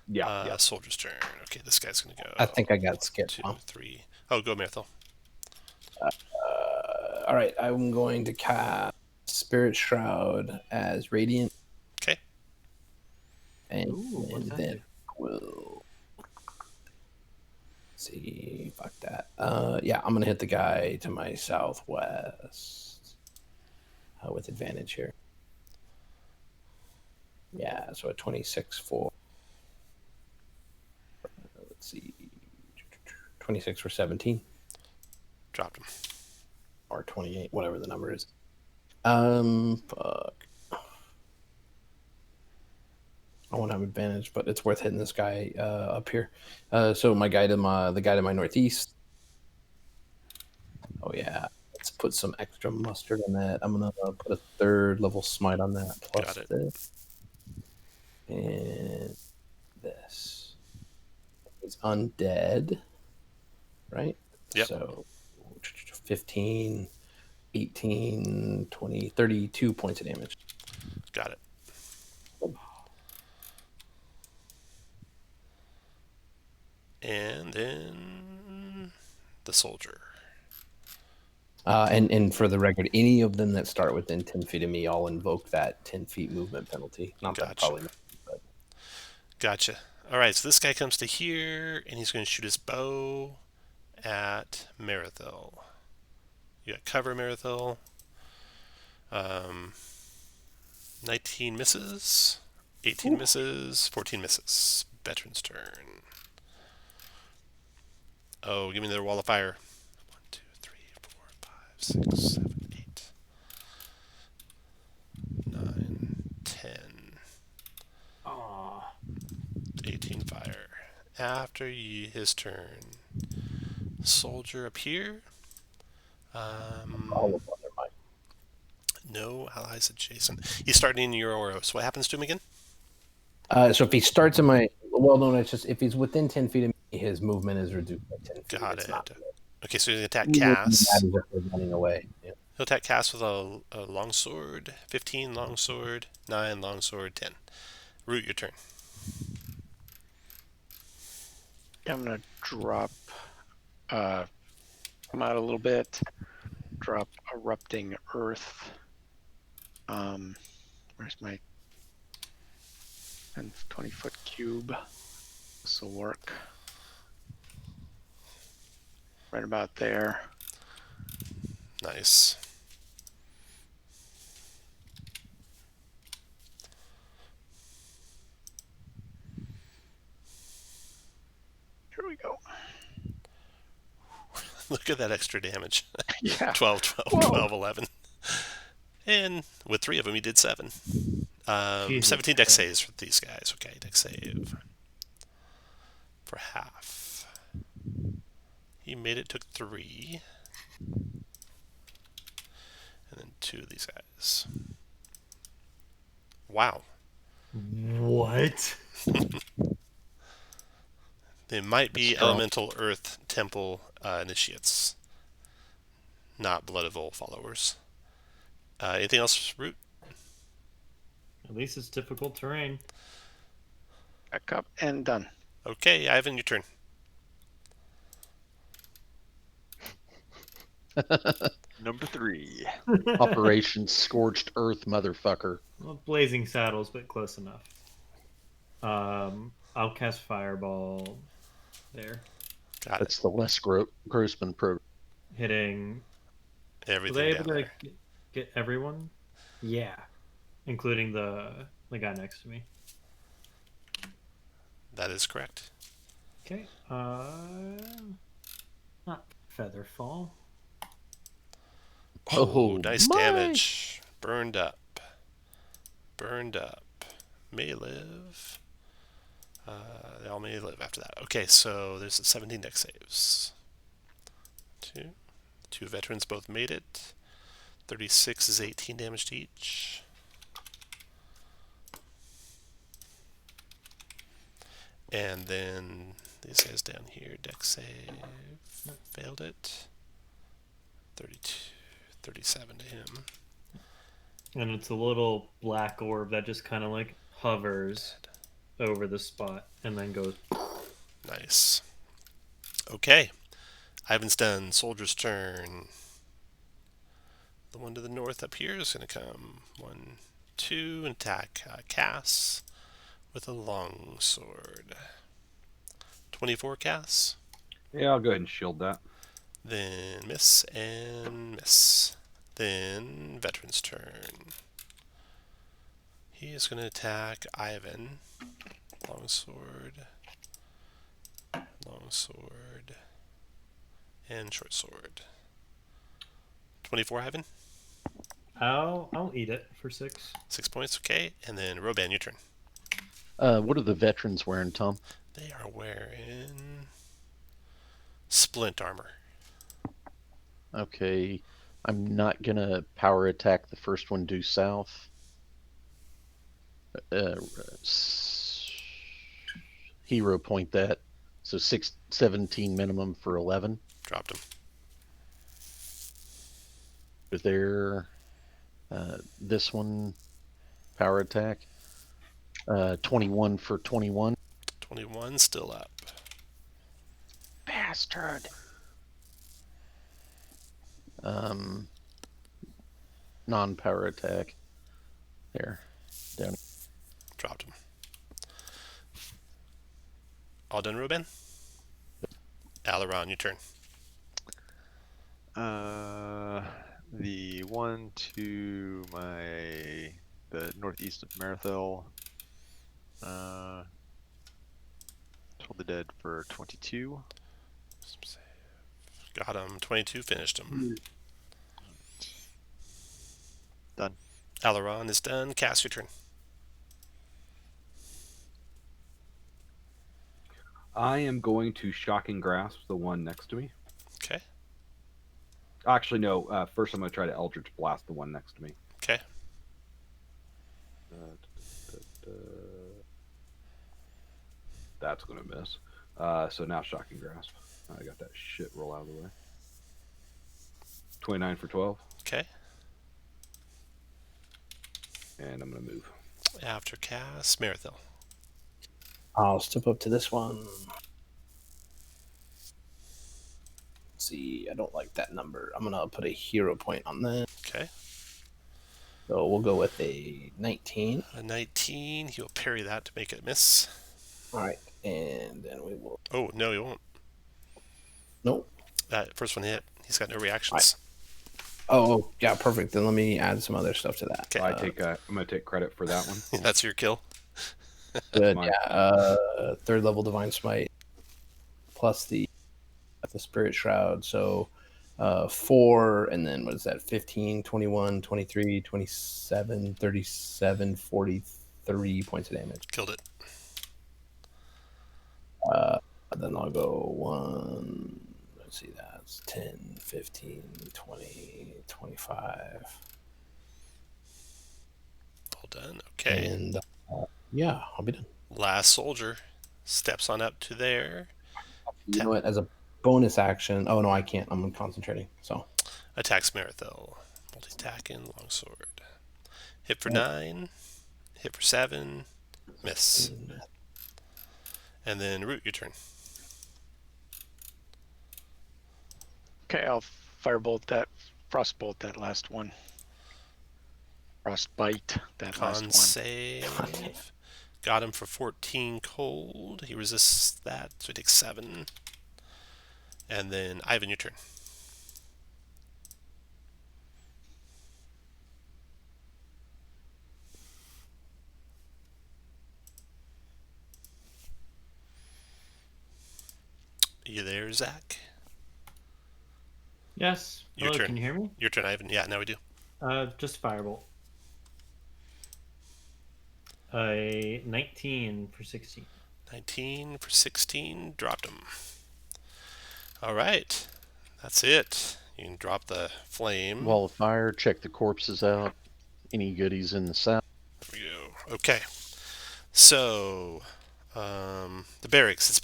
Yeah. Soldier's turn. Okay, this guy's going to go. I think I got skipped. 2, 3. Oh, go, Maratho. All right, I'm going to cast Spirit Shroud as Radiant. Okay. And, Ooh, what's that then do? we'll see. Fuck that. Yeah, I'm gonna hit the guy to my southwest with advantage here. Yeah, so a 26 for. Let's see, 26 for 17 Dropped him. or 28, whatever the number is. Fuck. I won't have advantage, but it's worth hitting this guy up here. So my guy to the guy to my northeast. Oh yeah, let's put some extra mustard on that. I'm gonna put a 3rd level smite on that plus Got it. this and this. He's undead, right? Yep. So 15, 18, 20, 32 points of damage. Got it. And then the soldier. And for the record, any of them that start within 10 feet of me, I'll invoke that 10 feet movement penalty. Not that Gotcha. probably not, but Gotcha. All right, so this guy comes to here, and he's going to shoot his bow at Maratho. You got cover, Maratho. 19 misses, 18 misses, 14 misses. Veteran's turn. Oh, give me their wall of fire. 1, 2, 3, 4, 5, 6, 7, 8, 9, 10. Aw. 18 fire. After his turn, soldier up here. all of them are mine. No allies adjacent. He's starting in your aura. So what happens to him again? So if he starts in my it's just if he's within 10 feet of me, his movement is reduced by 10 feet. Got It's it. not- Okay, so he's going to attack It wouldn't Cass. matter if they're running away. Yeah. He'll attack Cass with a longsword. 15 longsword, 9 longsword, 10. Root, your turn. I'm gonna drop, come out a little bit, drop erupting earth. Where's my 20-foot cube? This will work. Right about there. Nice. Here we go. Look at that extra damage. Yeah. 12, 12, Whoa. 12, 11. And with 3 of them, he did 7. Jesus 17 dex Christ. saves for these guys. Okay, dex save. For half. He made it, took 3. And then 2 of these guys. Wow. What? They might be Strong. elemental earth temple initiates, not blood of old followers. Anything else, Root? At least it's difficult terrain. Back up and done. Okay, Ivan, your turn. Number 3. Operation Scorched Earth, motherfucker. Well, blazing saddles, but close enough. I'll cast fireball there, Got That's the Les Grossman program. hitting. it. Were Everything they down able to there. get everyone? Yeah, including the guy next to me. That is correct. Okay. Not feather fall. Oh, Oh, nice my. damage. Burned up. Burned up. May live. They all may live after that. Okay, so there's 17 dex saves. 2 veterans both made it. 36 is 18 damage to each. And then these guys down here, deck save, failed it. 32, 37 to him. And it's a little black orb that just kind of like hovers over the spot and then goes. Nice. Okay. Ivan's done. Soldier's turn. The one to the north up here is going to come 1, 2, and attack Cass with a longsword. 24 Cass. Yeah, I'll go ahead and shield that. Then miss and miss. Then veteran's turn. He is going to attack Ivan. Longsword. Longsword. And short sword. 24 Ivan. I'll eat it for 6. 6 points, okay. And then Roban, your turn. What are the veterans wearing, Tom? They are wearing splint armor. Okay, I'm not gonna power attack the first one due south. Hero point that. So 17 minimum for 11. Dropped him. There, this one power attack. 21 for 21. 21 still up. Bastard. Non-power attack. There, down. Dropped him. All done, Ruben? Alluron, your turn. The one to the northeast of Maratho. Told the dead for 22. Got him. 22, finished him. Done. Alluron is done. Cass, your turn. I am going to Shocking Grasp the one next to me. Okay. Actually, no. First, I'm going to try to Eldritch Blast the one next to me. Okay. That's going to miss. So now Shocking Grasp. I got that shit roll out of the way. 29 for 12. Okay. And I'm going to move. After Cass, Maratho. I'll step up to this one. Let's see, I don't like that number. I'm gonna put a hero point on that. Okay. So we'll go with a 19. A 19. He'll parry that to make it miss. All right, and then we will. Oh, no, he won't. Nope. That first one hit. He's got no reactions. Oh, yeah, perfect. Then let me add some other stuff to that. Okay. I'm going to take credit for that one. That's your kill. Good. mine. Yeah. Third level Divine Smite plus the Spirit Shroud. So 4, and then what is that? 15, 21, 23, 27, 37, 43 points of damage. Killed it. Then I'll go 1. Let's see, that's 10, 15, 20, 25. All done. Okay. And yeah, I'll be done. Last soldier steps on up to there. You know what? As a bonus action. Oh, no, I can't. I'm concentrating. So Attacks Maratho. Multi-attacking, longsword. Hit for 9. Hit for 7. Miss. And then Root, your turn. Okay, I'll frostbolt that last one. Frostbite that last Con one. save. Got him for 14 cold. He resists that, so he takes 7. And then Ivan, your turn. You there, Zach? Yes. Your Hello, turn. can you hear me? Your turn, Ivan. Yeah, now we do. Just firebolt. A 19 for 16. 19 for 16. Dropped him. All right. That's it. You can drop the flame. Wall of fire. Check the corpses out. Any goodies in the south? There we go. Okay. So, The barracks.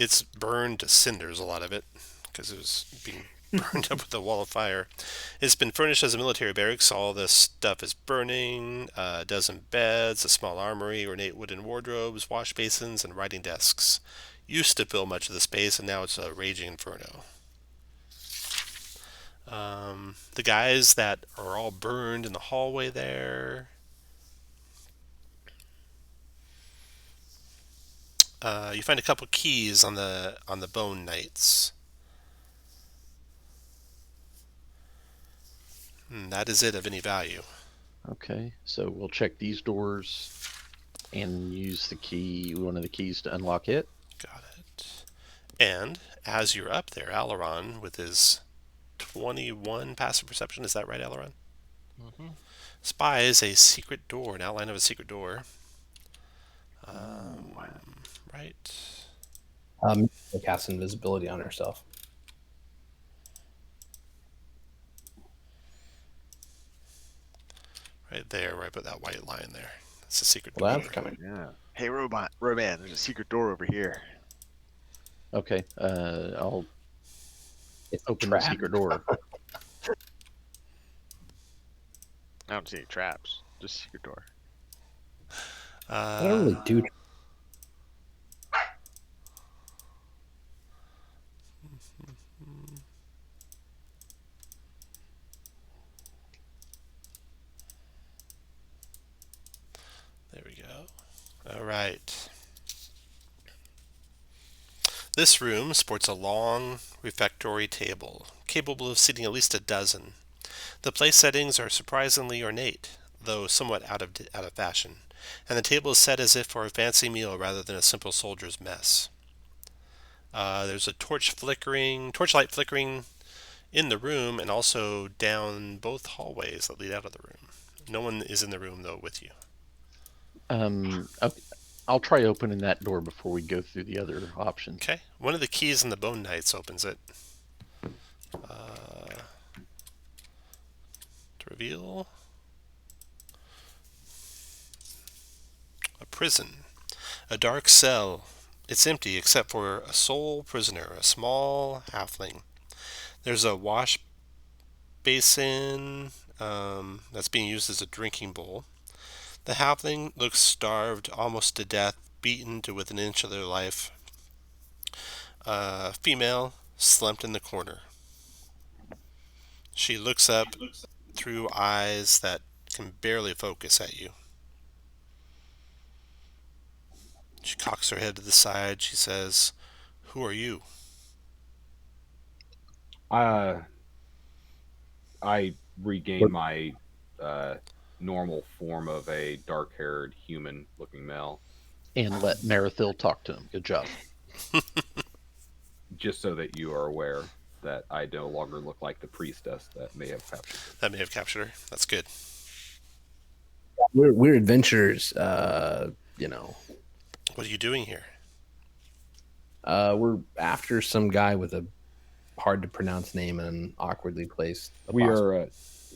It's burned to cinders, a lot of it, because it was being burned up with a wall of fire. It's been furnished as a military barracks. All this stuff is burning. A dozen beds, a small armory, ornate wooden wardrobes, wash basins, and writing desks. Used to fill much of the space, and now it's a raging inferno. The guys that are all burned in the hallway there. You find a couple keys on the bone knights. That is it of any value. Okay, so we'll check these doors and use one of the keys to unlock it. Got it. And as you're up there, Alluron, with his 21 passive perception, is that right, Alluron? Mm-hmm. Spies a secret door, an outline of a secret door. Right. Cast invisibility on herself. Right there, where I put that white line there. That's a secret Well, door. that's coming. Yeah. Hey, Roman, there's a secret door over here. Okay, I'll It's open the trap. secret door. I don't see any traps. Just a secret door. I don't really do. There we go. All right. This room sports a long refectory table, capable of seating at least a dozen. The place settings are surprisingly ornate, though somewhat out of fashion, and the table is set as if for a fancy meal rather than a simple soldier's mess. There's a torchlight flickering in the room, and also down both hallways that lead out of the room. No one is in the room though with you. Okay. I'll try opening that door before we go through the other options. Okay. One of the keys in the Bone Knights opens it. To reveal a prison, a dark cell. It's empty except for a sole prisoner, a small halfling. There's a wash basin that's being used as a drinking bowl. The halfling looks starved, almost to death, beaten to within an inch of their life. Female, slumped in the corner. She looks up through eyes that can barely focus at you. She cocks her head to the side. She says, "Who are you?" I regain my normal form of a dark-haired human-looking male, And let Maratho talk to him. Good job. just so that you are aware that I no longer look like the priestess that may have captured her. That may have captured her. That's good. We're adventurers. What are you doing here? We're after some guy with a hard to pronounce name and an awkwardly placed.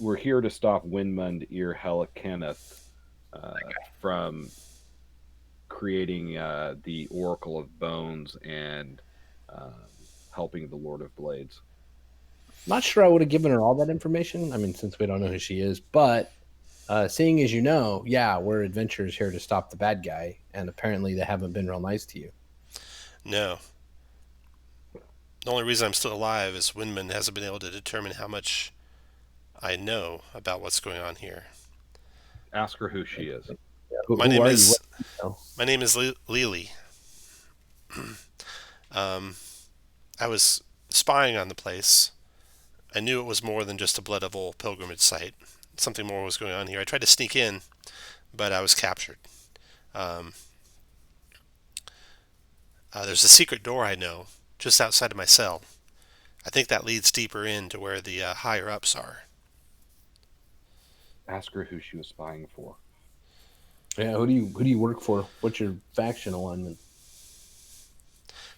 We're here to stop Windmund Ir Helicaneth from creating the Oracle of Bones and helping the Lord of Blades. Not sure I would have given her all that information. I mean, since we don't know who she is, but seeing as you know, yeah, we're adventurers here to stop the bad guy, and apparently they haven't been real nice to you. No. The only reason I'm still alive is Windman hasn't been able to determine how much I know about what's going on here. Ask her who she is. My name is Lily. I was spying on the place. I knew it was more than just a Blood Owl pilgrimage site. Something more was going on here. I tried to sneak in, but I was captured. There's a secret door I know, just outside of my cell. I think that leads deeper into where the higher ups are. Ask her who she was spying for. Yeah, who do you work for? What's your faction alignment?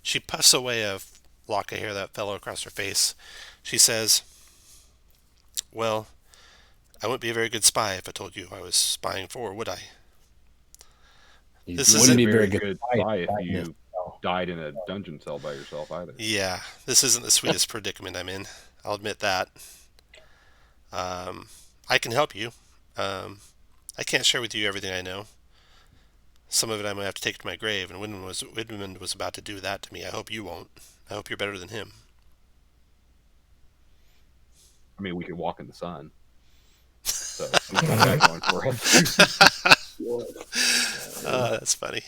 She puffs away a lock of hair that fell across her face. She says, "Well, I wouldn't be a very good spy if I told you who I was spying for, would I?" You This wouldn't isn't be a very very good good fight fight if in this you cell. died in a dungeon cell by yourself either. Yeah, this isn't the sweetest predicament I'm in. I'll admit that. I can help you. I can't share with you everything I know. Some of it I'm going to have to take to my grave, and Widmund was about to do that to me. I hope you won't. I hope you're better than him. I mean, we could walk in the sun. So we got that going for us. That's funny.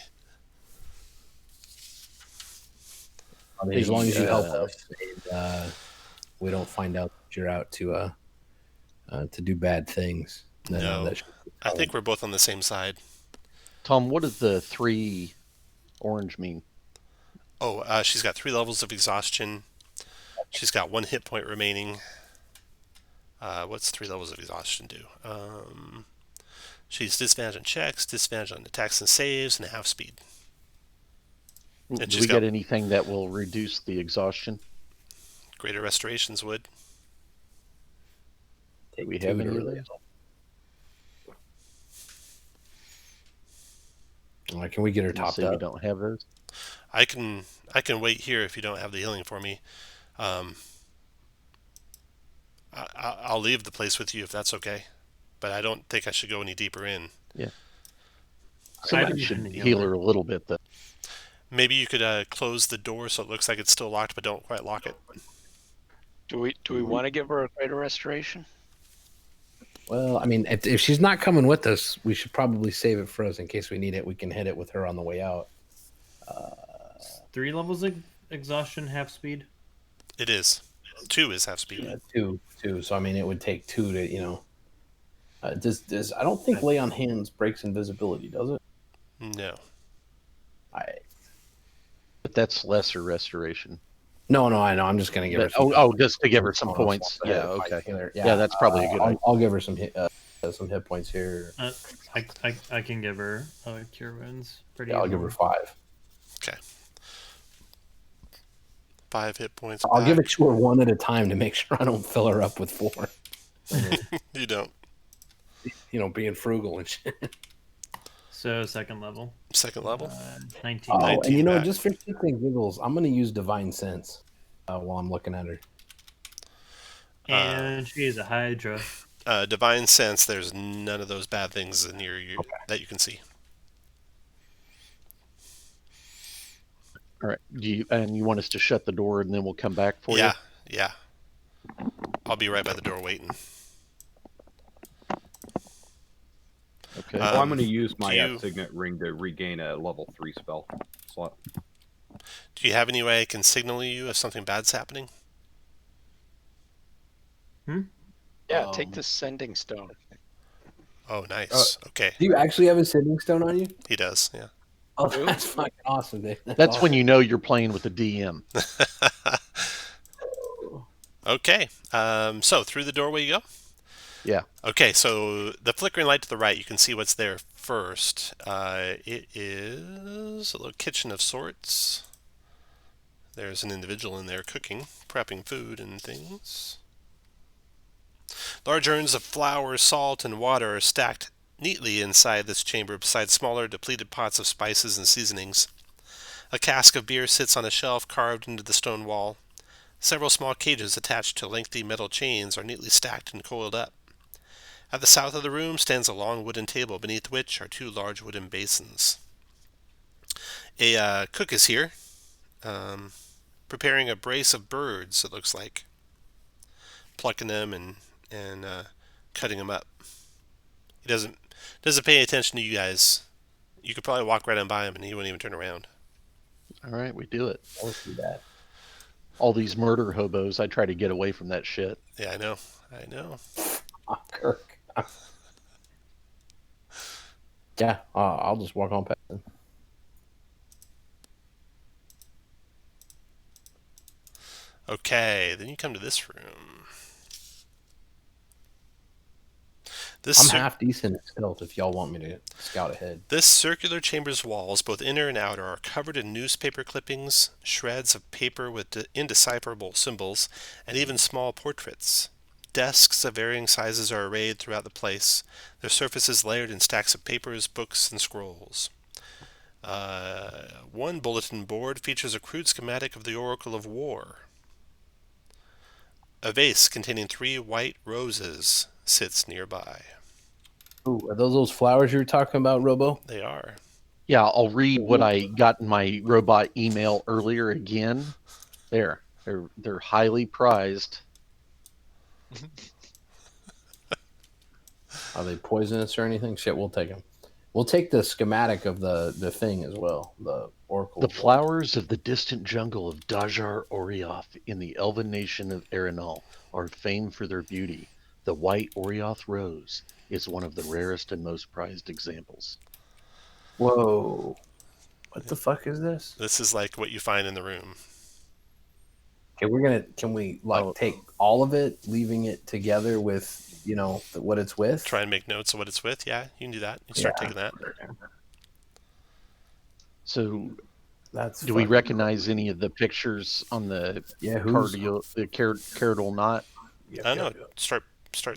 I mean, as long as you help Uh, us, and we don't find out that you're out to do bad things. then, No. that should be I think fine. we're both on the same side. Tom, what does the 3 orange mean? Oh, she's got 3 levels of exhaustion. She's got 1 hit point remaining. What's 3 levels of exhaustion do? She's disadvantaged on checks, disadvantaged on attacks and saves, and half speed. And Do she's we got get anything that will reduce the exhaustion? greater restorations would. Take we two have to any of really those? Can we get her You topped say we up? don't have those? I can wait here if you don't have the healing for me. I'll leave the place with you if that's okay. But I don't think I should go any deeper in. Somebody can should heal heal her. her a little bit, though. Maybe you could close the door so it looks like it's still locked, but don't quite lock it. Do we want to give her a greater restoration? Well, I mean, if she's not coming with us, we should probably save it for us in case we need it. We can hit it with her on the way out. 3 levels of exhaustion, half speed. It is. 2 is half speed. Yeah, two. So I mean, it would take 2 to Does I don't think lay on hands breaks invisibility, does it? No. But that's lesser restoration. No, I know. I'm just gonna give her. Just to give her some points. Yeah, okay. Yeah, that's probably a good idea. I'll give her some hit points here. I can give her cure wounds. Pretty. Yeah, I'll give her 5. Okay. 5 hit points. I'll give back. it to her one at a time to make sure I don't fill her up with 4. You don't. Being frugal and shit. So 2nd level. 2nd level? 19. Oh, 19 and back. just for shits and giggles, I'm gonna use Divine Sense while I'm looking at her. And she is a Hydra. Divine Sense, there's none of those bad things in that you can see. All right. You want us to shut the door and then we'll come back for you? Yeah. I'll be right by the door waiting. Okay. Well, I'm going to use do my you- Signet Ring to regain a level 3 spell slot. Do you have any way I can signal you if something bad's happening? Yeah, take the sending stone. Oh, nice. Okay. Do you actually have a sending stone on you? He does, yeah. Oh, that's fucking awesome, Dave. That's when you know you're playing with the DM. Okay. So through the doorway you go? Yeah. Okay, so the flickering light to the right, you can see what's there first. It is a little kitchen of sorts. There's an individual in there cooking, prepping food and things. Large urns of flour, salt, and water are stacked neatly inside this chamber beside smaller, depleted pots of spices and seasonings. A cask of beer sits on a shelf carved into the stone wall. Several small cages attached to lengthy metal chains are neatly stacked and coiled up. At the south of the room stands a long wooden table beneath which are 2 large wooden basins. A cook is here, preparing a brace of birds, it looks like. Plucking them and cutting them up. He doesn't pay attention to you guys. You could probably walk right on by him and he wouldn't even turn around. All right, we do it. I'll see that. All these murder hobos, I try to get away from that shit. Yeah, I know. Oh, Kirk. Yeah, I'll just walk on past him. Okay, then you come to this room. I'm half decent at stealth if y'all want me to scout ahead. This circular chamber's walls, both inner and outer, are covered in newspaper clippings, shreds of paper with indecipherable symbols, and even small portraits. Desks of varying sizes are arrayed throughout the place, their surfaces layered in stacks of papers, books, and scrolls. One bulletin board features a crude schematic of the Oracle of War. A vase containing 3 white roses sits nearby. Ooh, are those flowers you were talking about, Robo? They are. Yeah, I'll read what I got in my robot email earlier again. They're highly prized. Are they poisonous or anything? Shit, we'll take them. We'll take the schematic of the thing as well. The Oracle. The flowers of the distant jungle of Dajar Orioth in the elven nation of Arenal are famed for their beauty. The white Orioth rose is one of the rarest and most prized examples. Whoa. What the fuck is this? This is like what you find in the room. Okay, can we take all of it, leaving it together with, what it's with? Try and make notes of what it's with. Yeah, you can do that. You start taking that. So, That's we recognize any of the pictures on the Caradal knot? I don't know. Start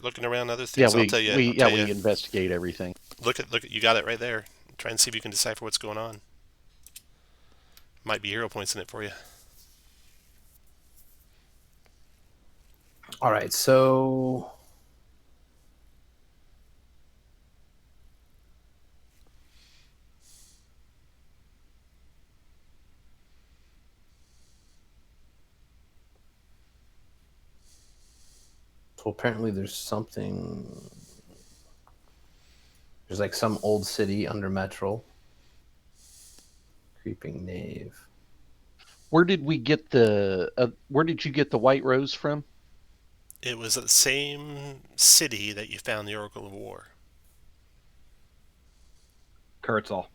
looking around other things. Yeah, I'll tell you. we investigate everything. Look at you got it right there. Try and see if you can decipher what's going on. Might be hero points in it for you. All right, so apparently there's like some old city under Metral. Creeping Knave. Where did we get where did you get the white rose from? It was at the same city that you found the Oracle of War. Kurtzal.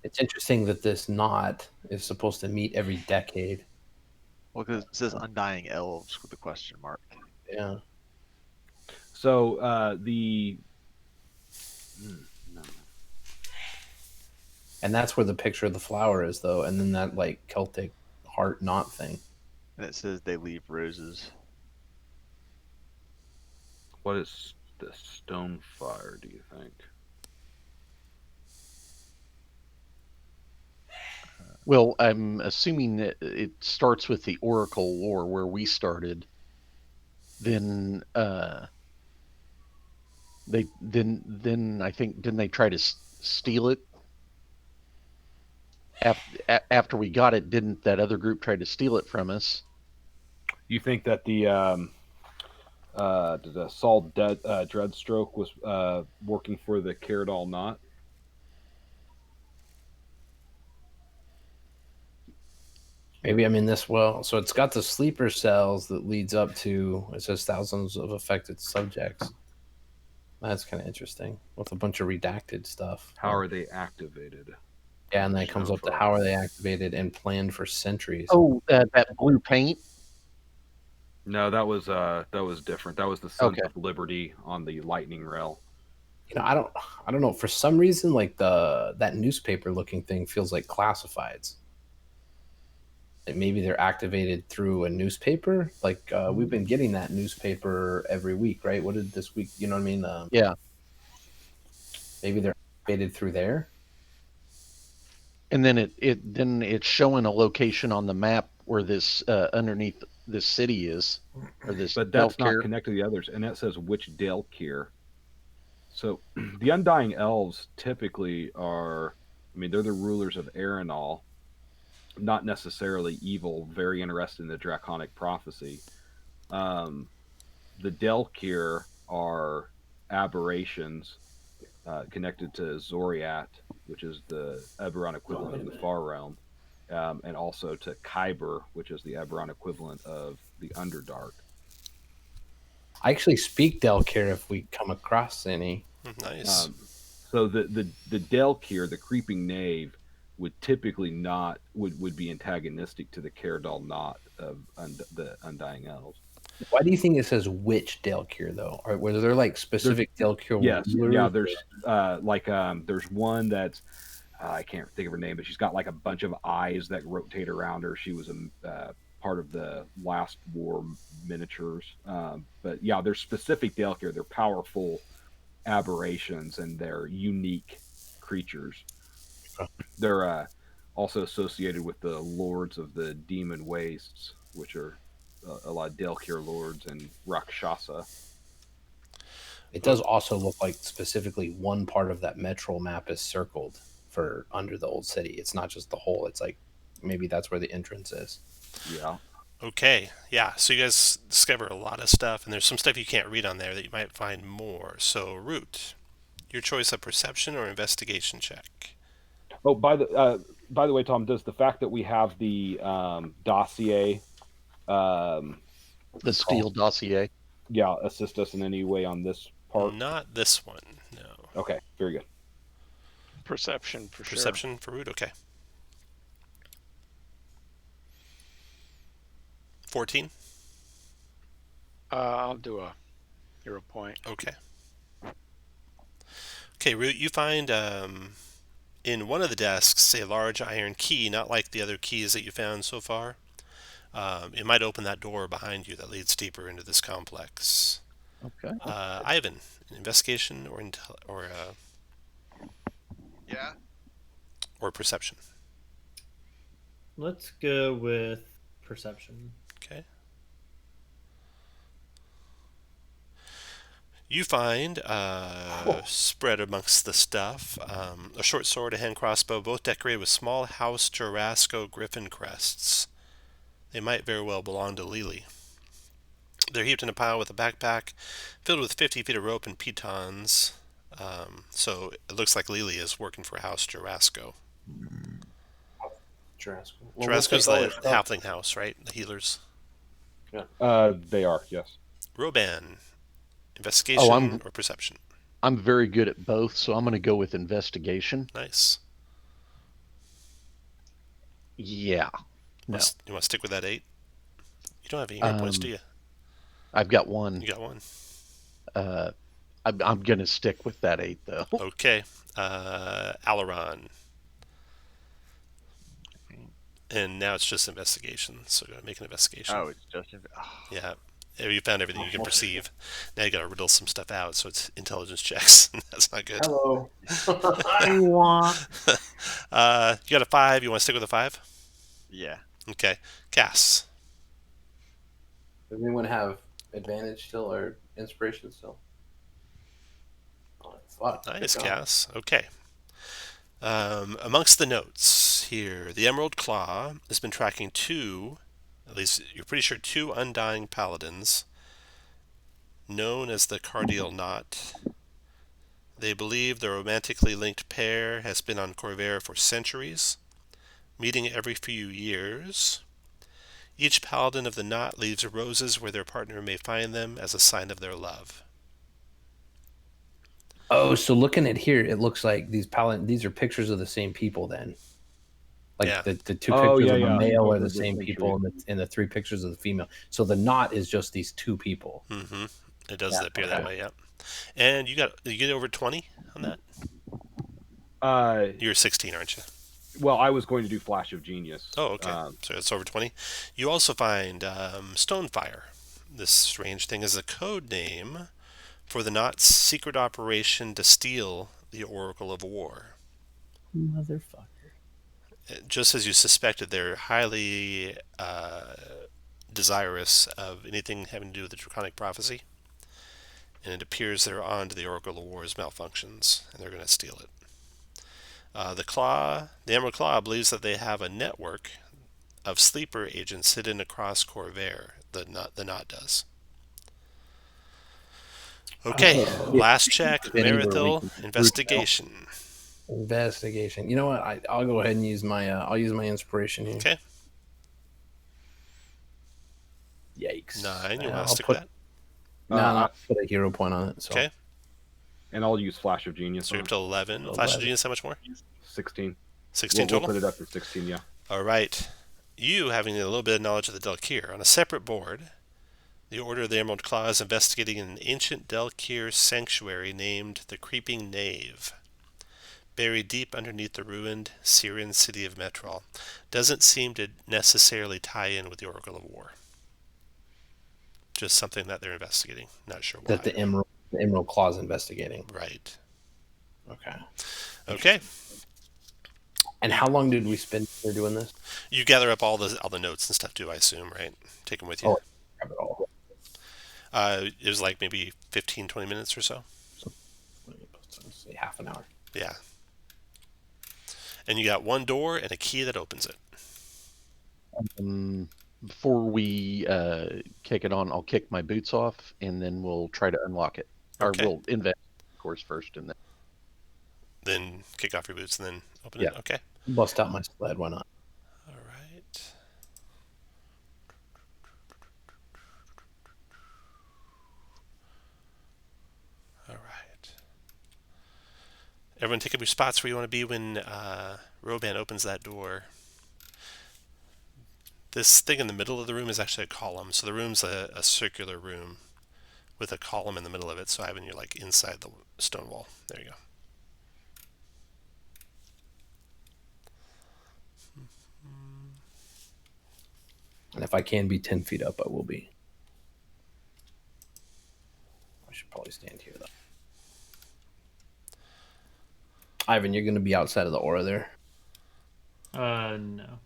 It's interesting that this knot is supposed to meet every decade. Well, because it says Undying Elves with a question mark. Yeah. So and that's where the picture of the flower is, though, and then that like Celtic heart knot thing. And it says they leave roses. What is the stone fire, do you think? Well, I'm assuming that it starts with the Oracle War where we started. Then then I think didn't they try to steal it? After we got it, didn't that other group try to steal it from us? You think that the Saul Dreadstroke was working for the Caradal knot? Maybe I'm in this well. So it's got the sleeper cells that leads up to, it says thousands of affected subjects. That's kind of interesting with a bunch of redacted stuff. How are they activated? Yeah, and then it comes up to how are they activated and planned for centuries. Oh, that blue paint? No, that was different. That was the Sons of Liberty on the Lightning Rail. I don't know. For some reason, like that newspaper looking thing feels like classifieds. Like maybe they're activated through a newspaper. Like we've been getting that newspaper every week, right? What did this week? You know what I mean? Yeah. Maybe they're activated through there. And then it's showing a location on the map where this underneath this city is, or this. But that's not connected to the others, and that says which Delkir. So the Undying Elves typically are, they're the rulers of Arenal, not necessarily evil, very interested in the Draconic prophecy. The Delkir are aberrations connected to Zoriat, which is the Eberron equivalent of the Far Realm, and also to Kyber, which is the Eberron equivalent of the Underdark. I actually speak Delkir if we come across any. Nice. So the Delkir, the Creeping Knave, would typically would be antagonistic to the Caradal knot of the Undying Elves. Why do you think it says which Delkir though? Or were there like specific Delkir? Yes, yeah. There's there's one that's I can't think of her name, but she's got like a bunch of eyes that rotate around her. She was a part of the last war miniatures. But yeah, they're specific Delkir. They're powerful aberrations and they're unique creatures. They're also associated with the lords of the demon wastes, which are a lot of Delkir lords and Rakshasa. It does also look like specifically one part of that metro map is circled for under the old city. It's not just the whole. It's like maybe that's where the entrance is. Yeah. Okay, yeah. So you guys discover a lot of stuff, and there's some stuff you can't read on there that you might find more. So, Root, your choice of perception or investigation check. Oh, by the way, Tom, does the fact that we have the dossier, The steel dossier. yeah, assist us in any way on this part? Not this one, no. Okay, very good. Perception for sure. Perception for Root, okay. 14? I'll do a hero point. Okay. Okay, Root, you find in one of the desks a large iron key, not like the other keys that you found so far. It might open that door behind you that leads deeper into this complex. Okay. Ivan, investigation Yeah. or perception. Let's go with perception. Okay. You find spread amongst the stuff a short sword, a hand crossbow, both decorated with small house Jarasco griffin crests. They might very well belong to Lily. They're heaped in a pile with a backpack filled with 50 feet of rope and pitons. So it looks like Lily is working for House Jarasco. Jarasco's the halfling house, right? The healers. They are, yes. Roban, investigation or perception? I'm very good at both, so I'm going to go with investigation. Nice. Yeah. No. You want to stick with that 8? You don't have any hero points, do you? I've got one. You got one. I'm going to stick with that 8, though. Okay. Alluron. And now it's just investigation, so go make an investigation. Oh, it's just. Yeah. You found everything you can perceive. Now you got to riddle some stuff out, so it's intelligence checks. That's not good. Hello. I want. You got a 5. You want to stick with a 5? Yeah. Okay. Cass. Does anyone have advantage still or inspiration still? Oh, fuck. Nice, Cass. Okay. Amongst the notes here, the Emerald Claw has been tracking 2, at least you're pretty sure 2 Undying Paladins, known as the Cardial Knot. They believe the romantically linked pair has been on Corvair for centuries, meeting every few years. Each Paladin of the Knot leaves roses where their partner may find them as a sign of their love. Oh, so looking at here, it looks like these are pictures of the same people then. Like Yeah. the 2 pictures of the male are Over the the same century. people, and the 3 pictures of the female. So the knot is just these 2 people. Mm-hmm. It does Yeah, appear that okay. way, yeah. And you get over 20 on that? You're 16, aren't you? Well, I was going to do Flash of Genius. Oh, okay. So it's over 20. You also find Stonefire. This strange thing is a code name for the Knot's secret operation to steal the Oracle of War. Motherfucker. Just as you suspected, they're highly desirous of anything having to do with the Draconic Prophecy. And it appears they're on to the Oracle of War's malfunctions, and they're going to steal it. The Emerald Claw believes that they have a network of sleeper agents hidden across Corvair. The Knot does. Okay, last check. Maratho, investigation. Investigation. You know what? I'll go ahead and use my inspiration here. Okay. Yikes. 9. You want I'll to stick put, with that? No, I'll put a hero point on it. So. Okay. And I'll use Flash of Genius. So you're up to 11. Flash of Genius, how much more? 16. 16 We'll total? put it up to 16, yeah. All right. You, having a little bit of knowledge of the Delkir, on a separate board, the Order of the Emerald Claw is investigating an ancient Delkir sanctuary named the Creeping Knave. buried deep underneath the ruined Syrian city of Metrol. Doesn't seem to necessarily tie in with the Oracle of War. Just something that they're investigating. Not sure why. That the Emerald Claw's investigating. Right. Okay. Okay. And how long did we spend here doing this? You gather up all the notes and stuff too, I assume, right? Take them with you. Oh, grab it all. It was like maybe 15, 20 minutes or so. Let's say half an hour. Yeah. And you got one door and a key that opens it. Before we kick it on, I'll kick my boots off, and then we'll try to unlock it. Okay. Or we'll invest, of course, first, and Then kick off your boots and then open Yeah. it. Okay. Bust out my sled. Why not? All right. All right. Everyone take up your spots where you want to be when Roban opens that door. This thing in the middle of the room is actually a column. So the room's a circular room with a column in the middle of it. So Ivan, you're like inside the stone wall. There you go. And if I can be 10 feet up, I will be. I should probably stand here, though. Ivan, you're going to be outside of the aura there. No.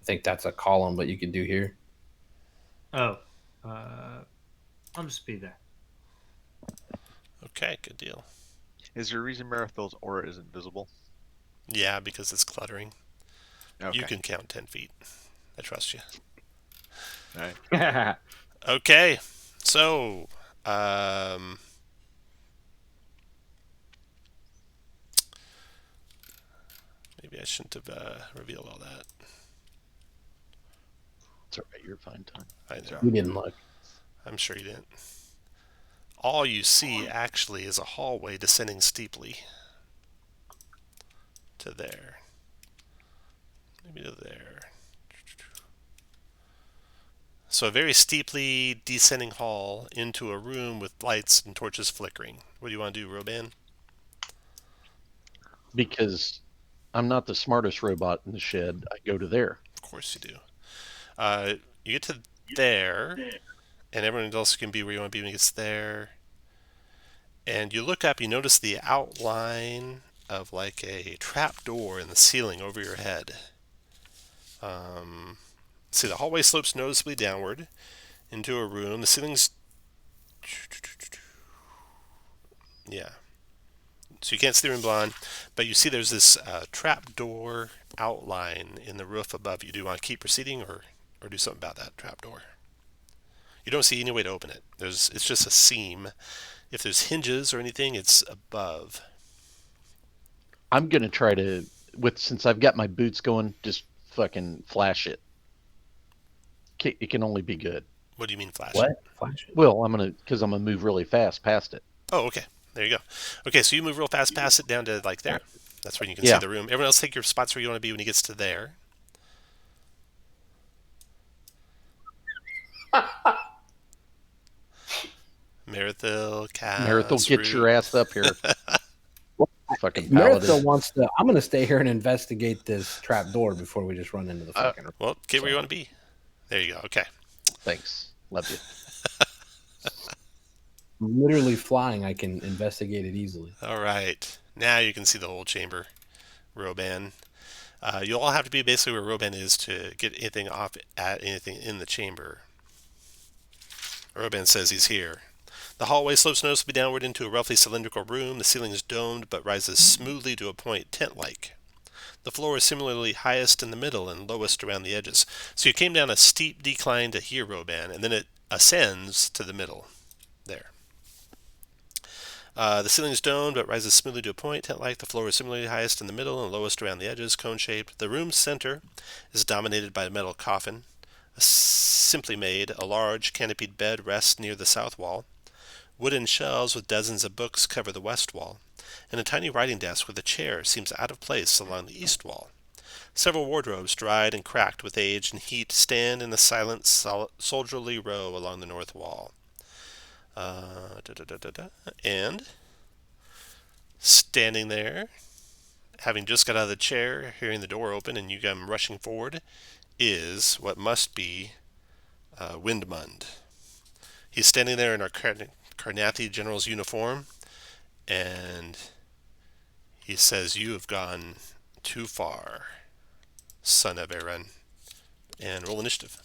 I think that's a column, but you could do here. Oh. I'll just be there. Okay, good deal. Is there a reason Maratho's aura isn't visible? Yeah, because it's cluttering. Okay. You can count 10 feet. I trust you. All right. Okay, so maybe I shouldn't have revealed all that. it's all right. You're fine, Tom. I know. You didn't look. I'm sure you didn't. All you see actually is a hallway descending steeply to there. Maybe to there. So a very steeply descending hall into a room with lights and torches flickering. What do you want to do, Roban? Because I'm not the smartest robot in the shed, I go to there. Of course you do. You get to there, and everyone else can be where you want to be when it gets there. And you look up, you notice the outline of like a trap door in the ceiling over your head. See, the hallway slopes noticeably downward into a room. The ceiling's... Yeah. So you can't see the room beyond, but you see there's this trap door outline in the roof above you. Do you want to keep proceeding or do something about that trap door? You don't see any way to open it. It's just a seam. If there's hinges or anything, it's above. I'm going to try to, since I've got my boots going, just fucking flash it. It can only be good. What do you mean flash? What? Flash it. Well, because I'm going to move really fast past it. Oh, okay. There you go. Okay, so you move real fast past it down to like there. That's when you can Yeah. see the room. Everyone else take your spots where you want to be when he gets to there. Marathil, Cass, Maratho, get your ass up here. Fucking Maratho paladin. wants to. I'm going to stay here and investigate this trap door before we just run into the fucking. Well, get where you want to be. There you go. Okay. Thanks. Love you. Literally flying, I can investigate it easily. All right. Now you can see the whole chamber, Roban. You'll all have to be basically where Roban is to get anything off at anything in the chamber. Roban says he's here. The hallway slopes noticeably downward into a roughly cylindrical room. The ceiling is domed but rises smoothly to a point tent-like. The floor is similarly highest in the middle and lowest around the edges. So you came down a steep decline to here, Roban, and then it ascends to the middle. There. The ceiling is domed but rises smoothly to a point, tent-like. The floor is similarly highest in the middle and lowest around the edges, cone-shaped. The room's center is dominated by a metal coffin. Simply made, a large canopied bed rests near the south wall. Wooden shelves with dozens of books cover the west wall, and a tiny writing desk with a chair seems out of place along the east wall. Several wardrobes, dried and cracked with age and heat, stand in a silent, soldierly row along the north wall. And Standing there, having just got out of the chair, hearing the door open, and you come rushing forward, is what must be Windmund. He's standing there in our Carnathi general's uniform, and he says, "You have gone too far, son of Aaron." And roll initiative.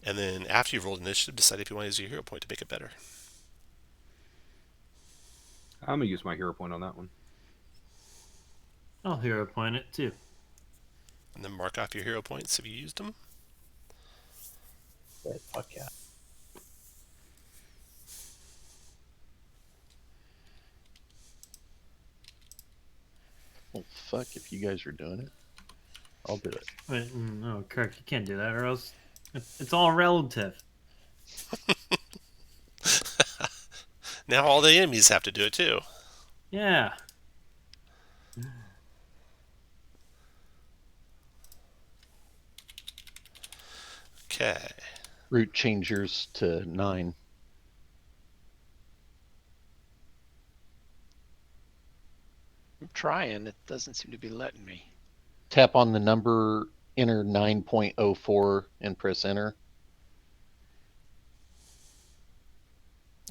And then after you've rolled initiative, decide if you want to use your hero point to make it better. I'm gonna use my hero point on that one. I'll hero point it too. And then mark off your hero points if you used them. Right, fuck yeah. Well, fuck, if you guys are doing it, I'll do it. Wait, no, Kirk, you can't do that, or else it's all relative. Now all the enemies have to do it too. Yeah. Okay. Root, change yours to 9. I'm trying. It doesn't seem to be letting me. Tap on the number, enter 9.04, and press enter.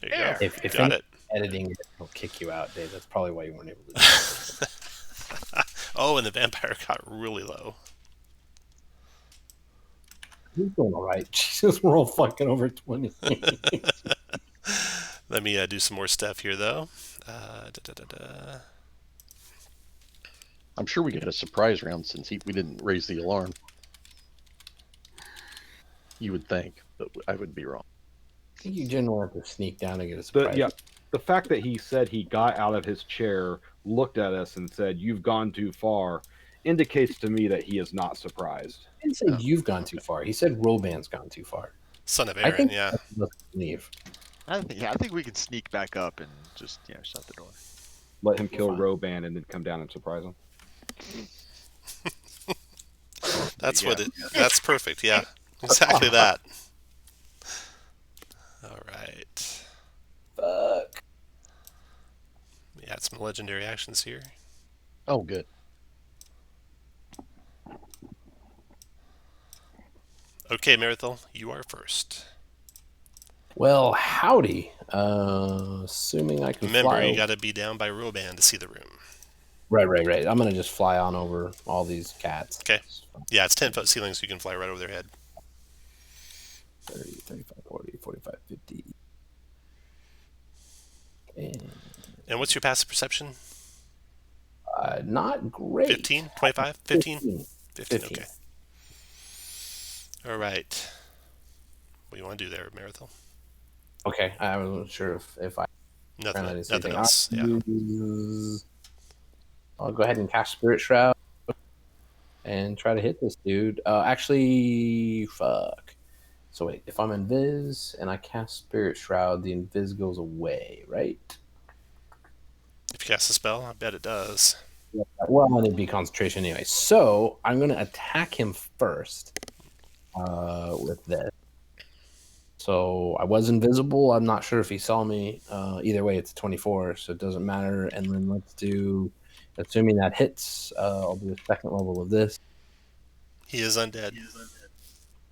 There you There. go. If Got it. editing it, it'll kick you out, Dave. That's probably why you weren't able to do it. Oh, and the vampire got really low. He's doing all right. Jesus, we're all fucking over 20. Let me do some more stuff here, though. I'm sure we got a surprise round since we didn't raise the alarm. You would think, but I would be wrong. I think you generally have to sneak down and get a surprise. The fact that he said he got out of his chair, looked at us, and said, "You've gone too far," indicates to me that he is not surprised. He didn't say you've gone too far. He said Roban's gone too far. Son of I Aaron, think yeah. leave. I think we can sneak back up and just shut the door. Let him kill Fine. Roban and then come down and surprise him. That's what it. That's perfect. Yeah, exactly that. All right. Fuck. We add some legendary actions here. Oh, good. Okay, Maratho, you are first. Well, howdy. Assuming I can Remember, fly. you got to be down by Roban to see the room. Right. I'm gonna just fly on over all these cats. Okay. Yeah, it's 10-foot ceiling, so you can fly right over their head. 30, 35, 40, 45, 50. And what's your passive perception? Not great. 15? 25? 15? 15. 15, okay. All right. What do you want to do there, Maratho? Okay, I wasn't sure if I Nothing, ran out of nothing anything. else. Yeah. I'll go ahead and cast Spirit Shroud and try to hit this dude. Actually, fuck. So wait, if I'm invis and I cast Spirit Shroud, the invis goes away, right? If you cast a spell, I bet it does. Yeah, well, it'd be concentration anyway. So I'm going to attack him first with this. So I was invisible. I'm not sure if he saw me. Either way, it's 24, so it doesn't matter. And then let's do, assuming that hits, I'll do a second level of this. He is undead.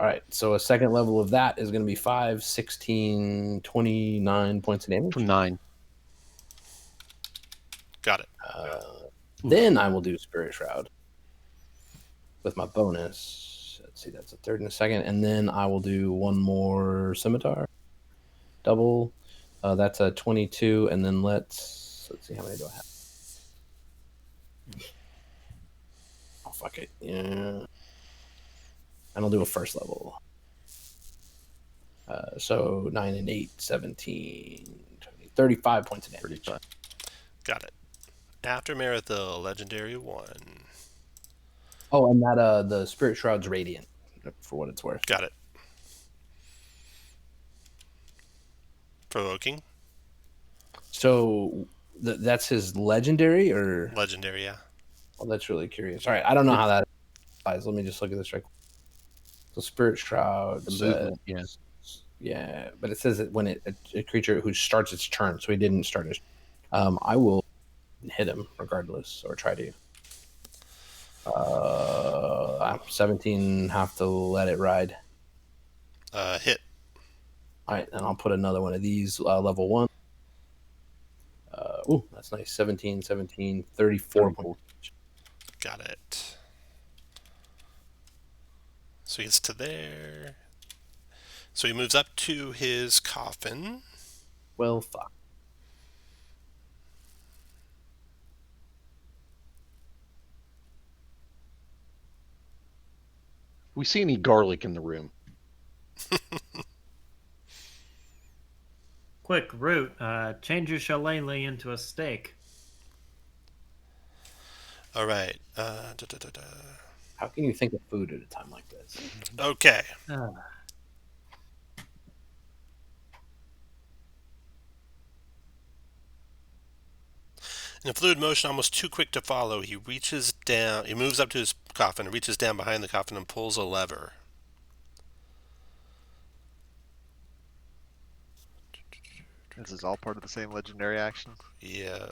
All right, so a second level of that is going to be 5, 16, 29 points of damage. 9. Got it. Then I will do Spirit Shroud with my bonus. Let's see, that's a third and a second. And then I will do one more Scimitar. Double. That's a 22. And then let's see, how many do I have? Oh, fuck it. Yeah. And I'll do a first level. So 9 and 8, 17, 20, 35 points of damage. 35. Got it. After Maratho, Legendary 1. Oh, and that the Spirit Shroud's radiant, for what it's worth. Got it. Provoking. So that's his legendary, or Legendary, yeah. well, that's really curious. All right, I don't know how that applies. Let me just look at this right quick. So Spirit Shroud The says, movement, yeah. Yeah, but it says that when a creature who starts its turn, so he didn't start his. I will hit him regardless, or try to. 17, have to let it ride. Hit. All right, and I'll put another one of these level 1. Ooh, that's nice. 17, 34. 34. Got it. So he gets to there. So he moves up to his coffin. Well, fuck. We see any garlic in the room? Quick, Root, change your shillelagh into a steak. All right. How can you think of food at a time like this? Okay. In a fluid motion almost too quick to follow, he reaches down. He moves up to his coffin, reaches down behind the coffin, and pulls a lever. This is all part of the same legendary action. Yeah.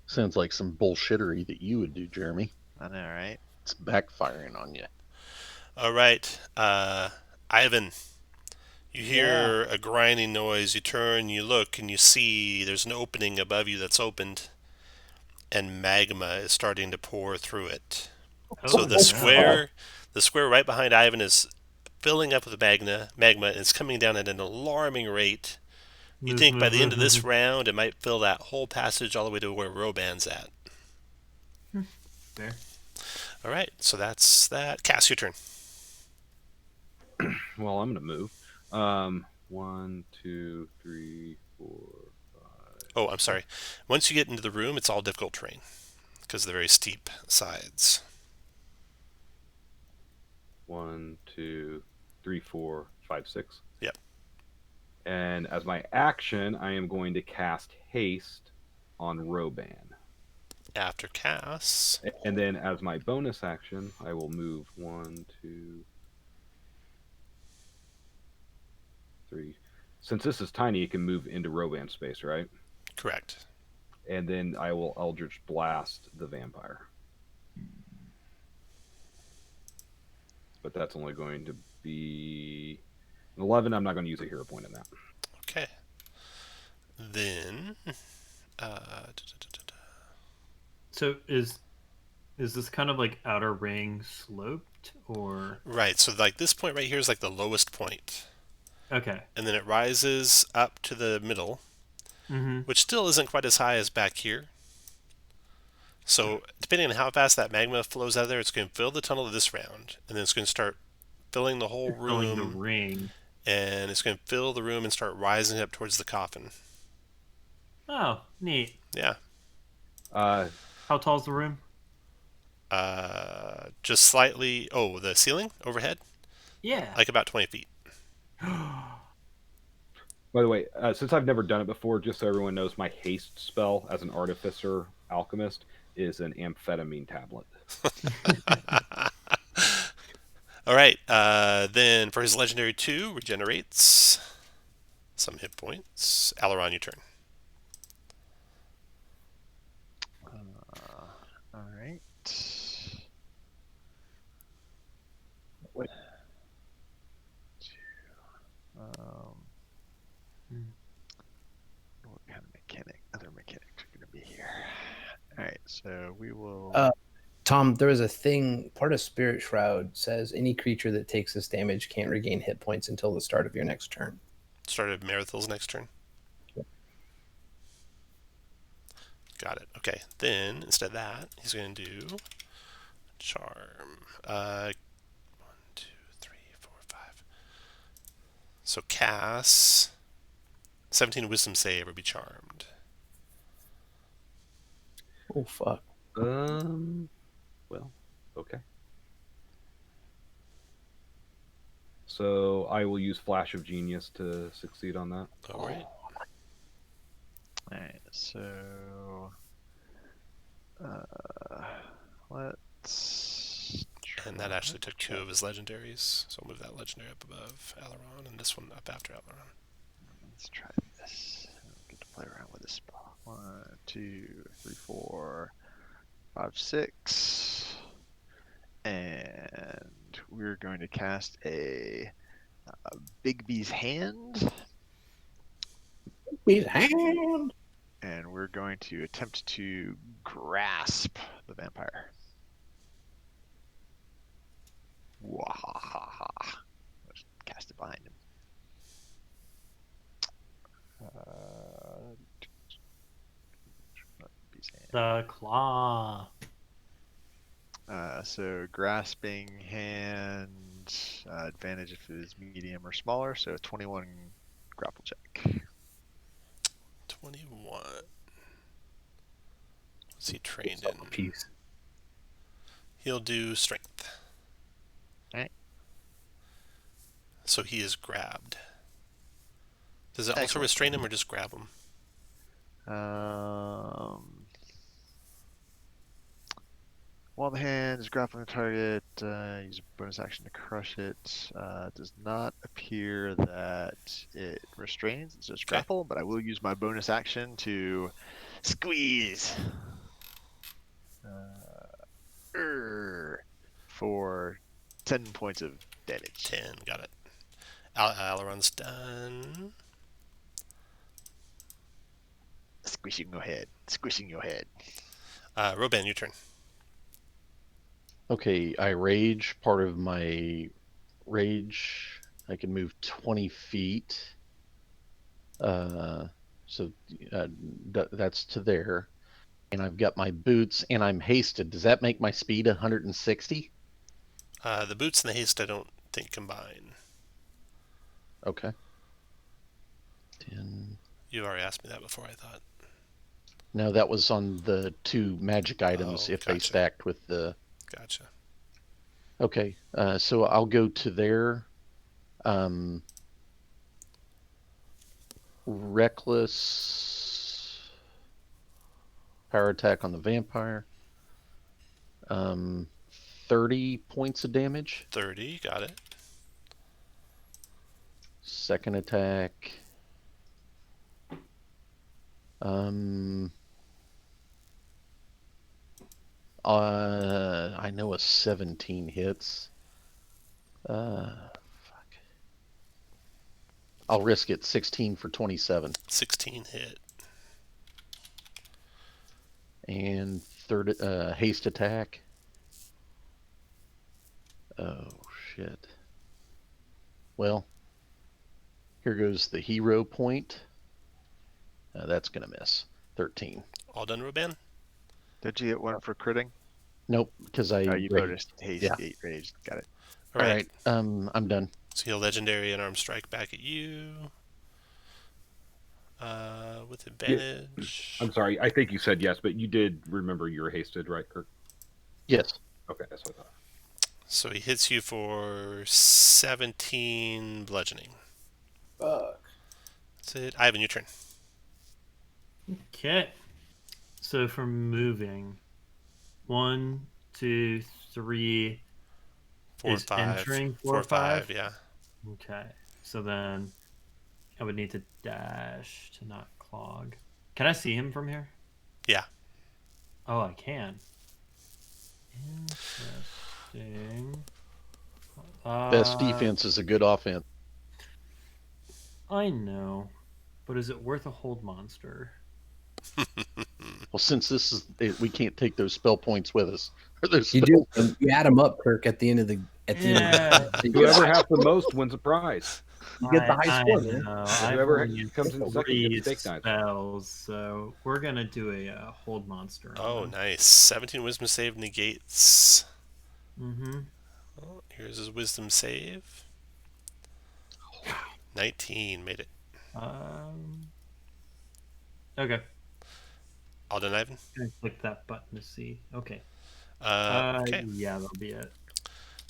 Sounds like some bullshittery that you would do, Jeremy. I know, right? It's backfiring on you. All right. Ivan, you hear a grinding noise. You turn, you look, and you see there's an opening above you that's opened, and magma is starting to pour through it. So the square right behind Ivan is filling up with magma, and it's coming down at an alarming rate. You think by the end of this round, it might fill that whole passage all the way to where Roban's at. Fair. All right, so that's that. Cass, your turn. Well, I'm going to move. 1, 2, 3, 4, 5. Oh, I'm sorry. Once you get into the room, it's all difficult terrain because of the very steep sides. 1, 2, 3, 4, 5, 6. Yep. And as my action, I am going to cast haste on Roban. After Cass. And then as my bonus action, I will move 1, 2, 3. Since this is tiny, it can move into Roban's space, right? Correct. And then I will Eldritch Blast the vampire. But that's only going to be 11. I'm not going to use a hero point in that. Okay. Then, So is this kind of like outer ring sloped, or right. So like this point right here is like the lowest point, okay? and then it rises up to the middle, which still isn't quite as high as back here. So depending on how fast that magma flows out of there, it's going to fill the tunnel this round, and then it's going to start filling the whole room. Filling the ring. And it's going to fill the room and start rising up towards the coffin. Oh, neat. Yeah. How tall is the room? Just slightly. Oh, the ceiling overhead? Yeah. Like about 20 feet. By the way, since I've never done it before, just so everyone knows, my haste spell as an artificer alchemist is an amphetamine tablet. All right. Then for his legendary 2, regenerates some hit points. Alluron, your turn. All right. Wait. What kind of other mechanics are going to be here? All right, so we will. Tom, there was a thing, part of Spirit Shroud says any creature that takes this damage can't regain hit points until the start of your next turn. Start of Maratho's next turn. Yep. Got it. Okay. Then instead of that, he's going to do charm. 1, 2, 3, 4, 5. So Cass, 17 wisdom save or be charmed. Oh, fuck. Well, okay. So I will use Flash of Genius to succeed on that. All right. All right, so let's And that actually took 2 of his legendaries. So I'll move that legendary up above Alluron, and this one up after Alluron. Let's try this. Get to play around with this spell. 1, 2, 3, 4, 5, 6. And we're going to cast a Bigby's Hand. His hand. And we're going to attempt to grasp the vampire. Wahaha. Let's cast it behind him. Bigby's Hand. The claw. So grasping hand, advantage if it is medium or smaller. So 21 grapple check. 21. What's he trained Yourself a in? piece. He'll do strength. Alright. So he is grabbed. Does it also Excellent. restrain him or just grab him? While the hand is grappling the target, use a bonus action to crush it. It does not appear that it restrains, it's just Okay. grapple, but I will use my bonus action to squeeze for 10 points of damage. 10, got it. Alluron's done. Squishing your head. Squishing your head. Roban, your turn. Okay, I rage. Part of my rage, I can move 20 feet. That's to there. And I've got my boots, and I'm hasted. Does that make my speed 160? The boots and the haste I don't think combine. Okay. 10. You already asked me that before, I thought. No, that was on the 2 magic items if they gotcha. stacked with the... Gotcha. Okay, so I'll go to there. Reckless power attack on the vampire. 30 points of damage. 30, got it. Second attack. I know a 17 hits. Fuck. I'll risk it. 16 for 27. 16 hit. And third haste attack. Oh shit. Well, here goes the hero point. That's gonna miss. 13. All done, Roban? Did you get one for critting? Nope, because I Oh, you raged. bonus haste, Yeah. 8 rage. Got it. All right. I'm done. So he'll legendary and arm strike back at you. With advantage. I'm sorry. I think you said yes, but you did remember you were hasted, right, Kirk? Yes. Okay, that's what I thought. So he hits you for 17 bludgeoning. Fuck. That's it. Ivan, your turn. Okay. So for moving, 1, 2, 3 4, is 5. entering 4, 5, 5? yeah. Okay. So then I would need to dash to not clog. Can I see him from here? Yeah. Oh, I can. Interesting. Best defense is a good offense. I know. But is it worth a hold monster? Well, since this is, we can't take those spell points with us. Or those You spell- do. You add them up, Kirk, at the end of the. Yeah. Whoever has the most wins a prize. You get the high score, man. Whoever comes in second three gets steak knives. spells, so we're gonna do a hold monster. Oh, nice. 17 wisdom save negates. Mm-hmm. Oh, here's his wisdom save. 19 made it. Okay. All done, Ivan? Can I click that button to see? Okay. Okay. Yeah, that'll be it.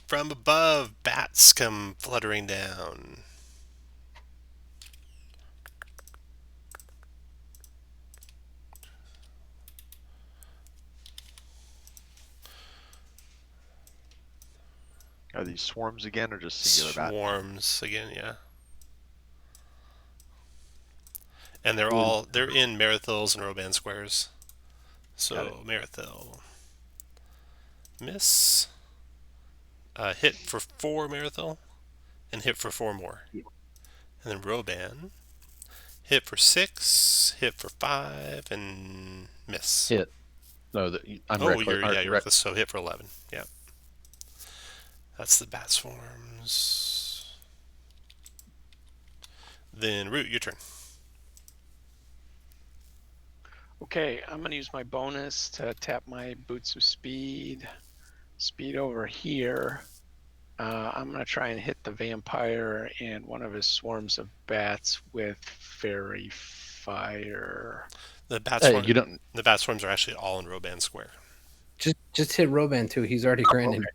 From above, bats come fluttering down. Are these swarms again, or just singular bat? Swarms again, yeah. And they're in Marathils and Roban squares. So Marathil. Miss. Hit for 4 Marathil. And hit for 4 more. Yeah. And then Roban. Hit for 6, hit for 5, and miss. Hit. No, I'm you're reckless, so hit for 11. Yeah. That's the bat swarms. Then Root, your turn. Okay, I'm going to use my bonus to tap my Boots of Speed. Speed over here. I'm going to try and hit the vampire and one of his swarms of bats with Fairy Fire. The bat swarms are actually all in Roban Square. Just hit Roban too. He's already granted. Okay.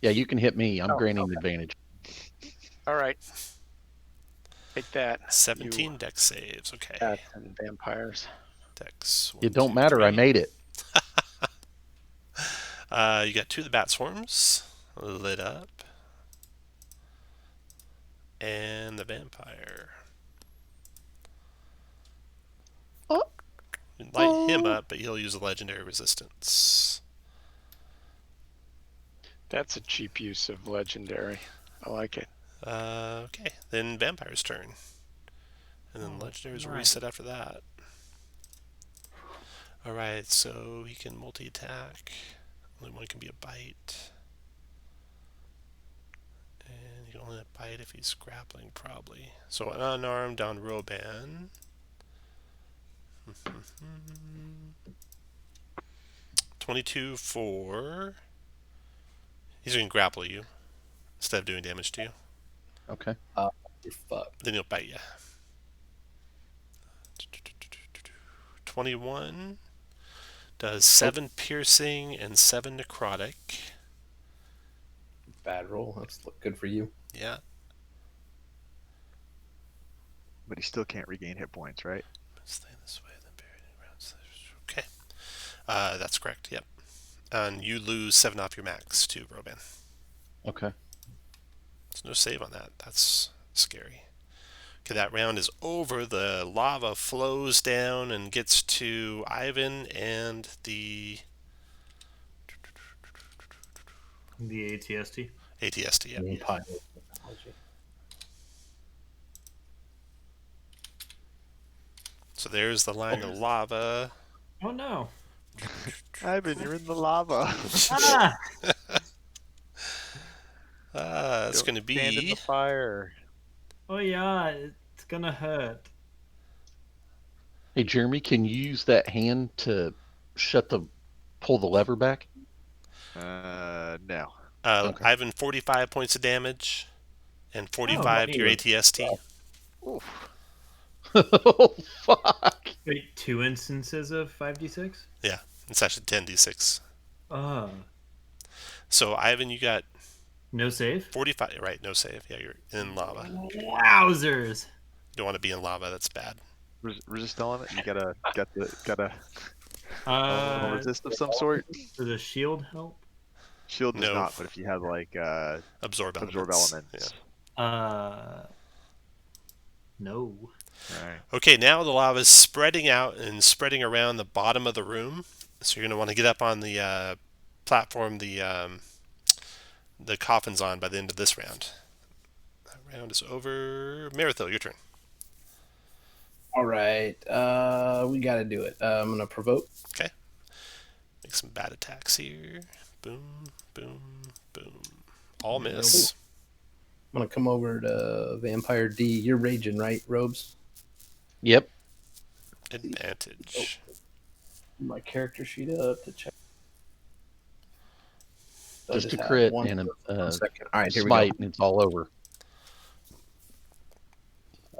Yeah, you can hit me. I'm granting advantage. All right. Take that. 17 dex saves. Okay. Bats and vampires. Dex. It don't matter. I made it. You got 2 of the bat swarms lit up. And the vampire. Light him up, but he'll use a legendary resistance. That's a cheap use of legendary. I like it. Okay, then vampire's turn. And then legendaries will reset after that. Alright, so he can multi-attack. Only one can be a bite. And he can only bite if he's grappling, probably. So an unarmed down Roban. 22 for... He's going to grapple you instead of doing damage to you. Okay. You're fucked. Then he'll bite you. 21 does 7 piercing and 7 necrotic. Bad roll. That's good for you. Yeah. But he still can't regain hit points, right? Stay this way, then buried in ground. Okay. That's correct, yep. And you lose 7 off your max too, Roban. Okay. There's no save on that. That's scary. Okay, that round is over. The lava flows down and gets to Ivan and the ATST. ATST, yeah. Vampire. So there's the line of lava. Oh no. Ivan, you're in the lava. It's going to Stand in be... the fire. Oh yeah, it's gonna hurt. Hey, Jeremy, can you use that hand to pull the lever back? No. Okay. Ivan, 45 points of damage and 45 to your ATST. Oof. Oh, fuck. Wait, 2 instances of 5d6? Yeah, it's actually 10d6. So, Ivan, you got No save? 45. Right, no save. Yeah, you're in lava. Wowzers! You don't want to be in lava. That's bad. Resist element. You gotta Uh, resist of some sort. Does a shield help? Shield does No. not, but if you had like Absorb absorb elements. elements. No. Alright. Okay, now the lava is spreading out and spreading around the bottom of the room. So you're going to want to get up on the platform the coffin's on by the end of this round. That round is over. Maratho, your turn. All right. We got to do it. I'm going to provoke. Okay. Make some bad attacks here. Boom, boom, boom. All miss. I'm going to come over to Vampire D. You're raging, right, Robes? Yep. Advantage. My character sheet up to check. Just a have crit one- and one a second. All right, here smite, we and it's all over.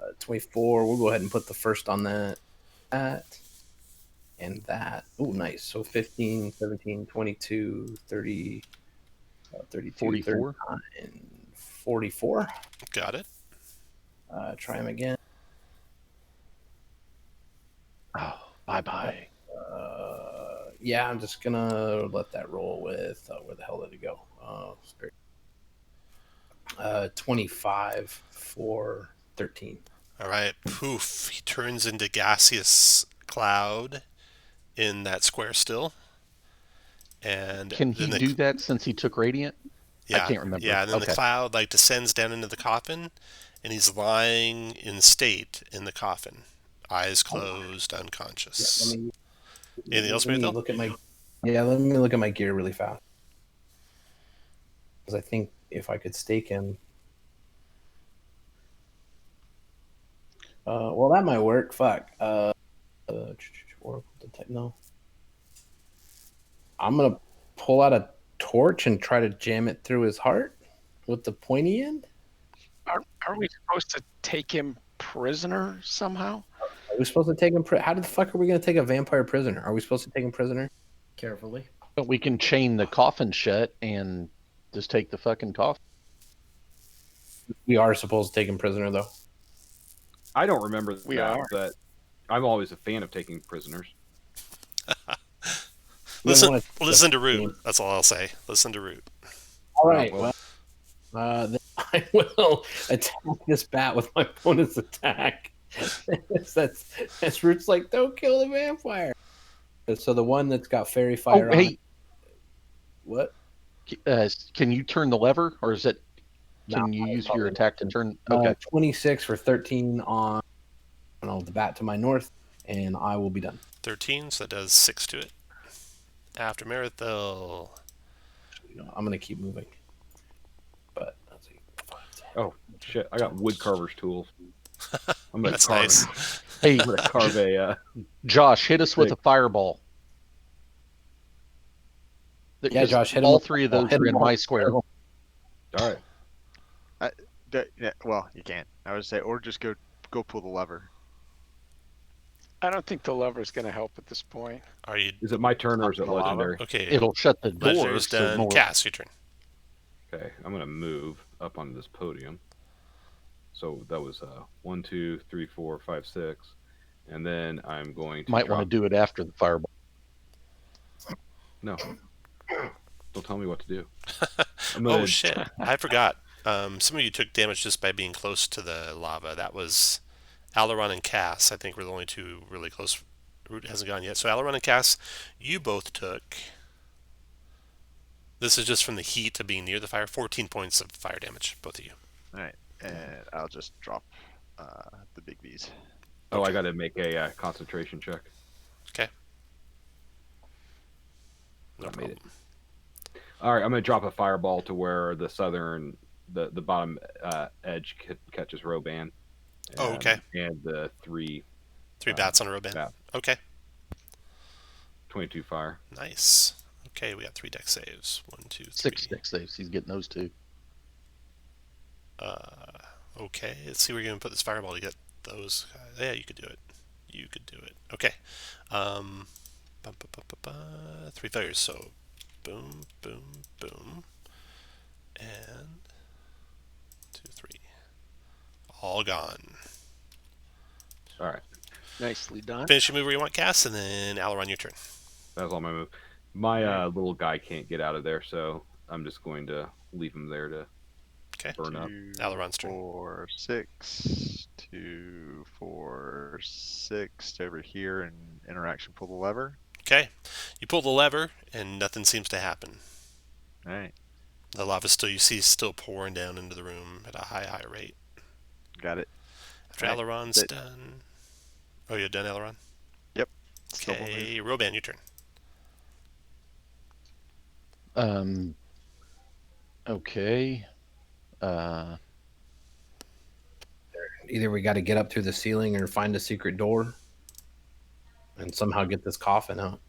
go. 24. We'll go ahead and put the first on that. And that. Oh, nice. So 15, 17, 22, 30, 32, 44. 39, 44. Got it. Try him again. Oh, bye-bye. Yeah, I'm just gonna let that roll with where the hell did it go? Spirit. 25 for 13. All right. Poof. He turns into gaseous cloud in that square still. And Can then he do that since he took radiant? I yeah, can't remember. yeah, and then the Okay. cloud like descends down into the coffin, and he's lying in state in the coffin, eyes closed, unconscious. Anything else, let me Maratho? look at my let me look at my gear really fast, because I think if I could stake him, well, that might work. Fuck. Oracle detect. No, I'm gonna pull out a torch and try to jam it through his heart with the pointy end. Are we supposed to take him prisoner somehow? Are we supposed to take him? How the fuck are we gonna take a vampire prisoner? Are we supposed to take him prisoner? Carefully. But we can chain the coffin shut and just take the fucking coffin. We are supposed to take him prisoner, though. I don't remember We that, are. but I'm always a fan of taking prisoners. Listen to Root. That's all I'll say. Listen to Root. All right. well. Then I will attack this bat with my bonus attack. that's Root's like, don't kill the vampire. So the one that's got fairy fire on. Hey, What? can you turn the lever, or is it? Can No, you use probably your attack to turn? not. Okay. 26 for 13 on the bat to my north, and I will be done. 13, so that does 6 to it. After Maratho. I'm gonna keep moving. But let's see. Oh shit! I got woodcarver's tools. I'm gonna That's carve. nice. Hey, I'm gonna carve a. Josh, hit us with a fireball. Yeah, Josh, hit him all with three of fireball. those Hit are him in with my square. All right. Well, you can't. I would say, or just go pull the lever. I don't think the lever's going to help at this point. Are you Is it my turn or is it The lava? legendary? okay? It'll shut the door. Legendary's so done. more- Cass, your turn. Okay, I'm gonna move up onto this podium. So that was 1, 2, 3, 4, 5, 6, and then I'm going to Might want to do it after the fireball. No, don't tell me what to do. Oh shit! I forgot. Some of you took damage just by being close to the lava. That was Alluron and Cass. I think were the only two really close. Root hasn't gone yet. So Alluron and Cass, you both took. This is just from the heat of being near the fire. 14 points of fire damage, both of you. All right, and I'll just drop the big V's. Oh, I got to make a concentration check. Okay. No I made problem. it. All right, I'm gonna drop a fireball to where the southern, the bottom edge catches Roban. Oh, okay. And the three bats on a row band. bat. Okay. 22 fire. Nice. Okay, we got 3 deck saves. 1, 2, 3. 6 deck saves. He's getting those two. Okay, let's see where you're going to put this fireball to get those. Yeah, you could do it. You could do it. Okay. 3 failures. So, boom, boom, boom. And 2, 3. All gone. All right, Nicely done. Finish your move where you want, Cass, and then Alluron, your turn. that was all my move. My little guy can't get out of there, so I'm just going to leave him there to Okay. burn up. 2, Alluron's turn. 4, 6, 2, 4, 6 over here, and interaction pull the lever. Okay. You pull the lever, and nothing seems to happen. All right, The lava still pouring down into the room at a high rate. got it. After Right. Alluron's done. Oh, you're done, Alluron? Yep. Still Okay, Roban, your turn. Okay. Either we got to get up through the ceiling or find a secret door and somehow get this coffin out.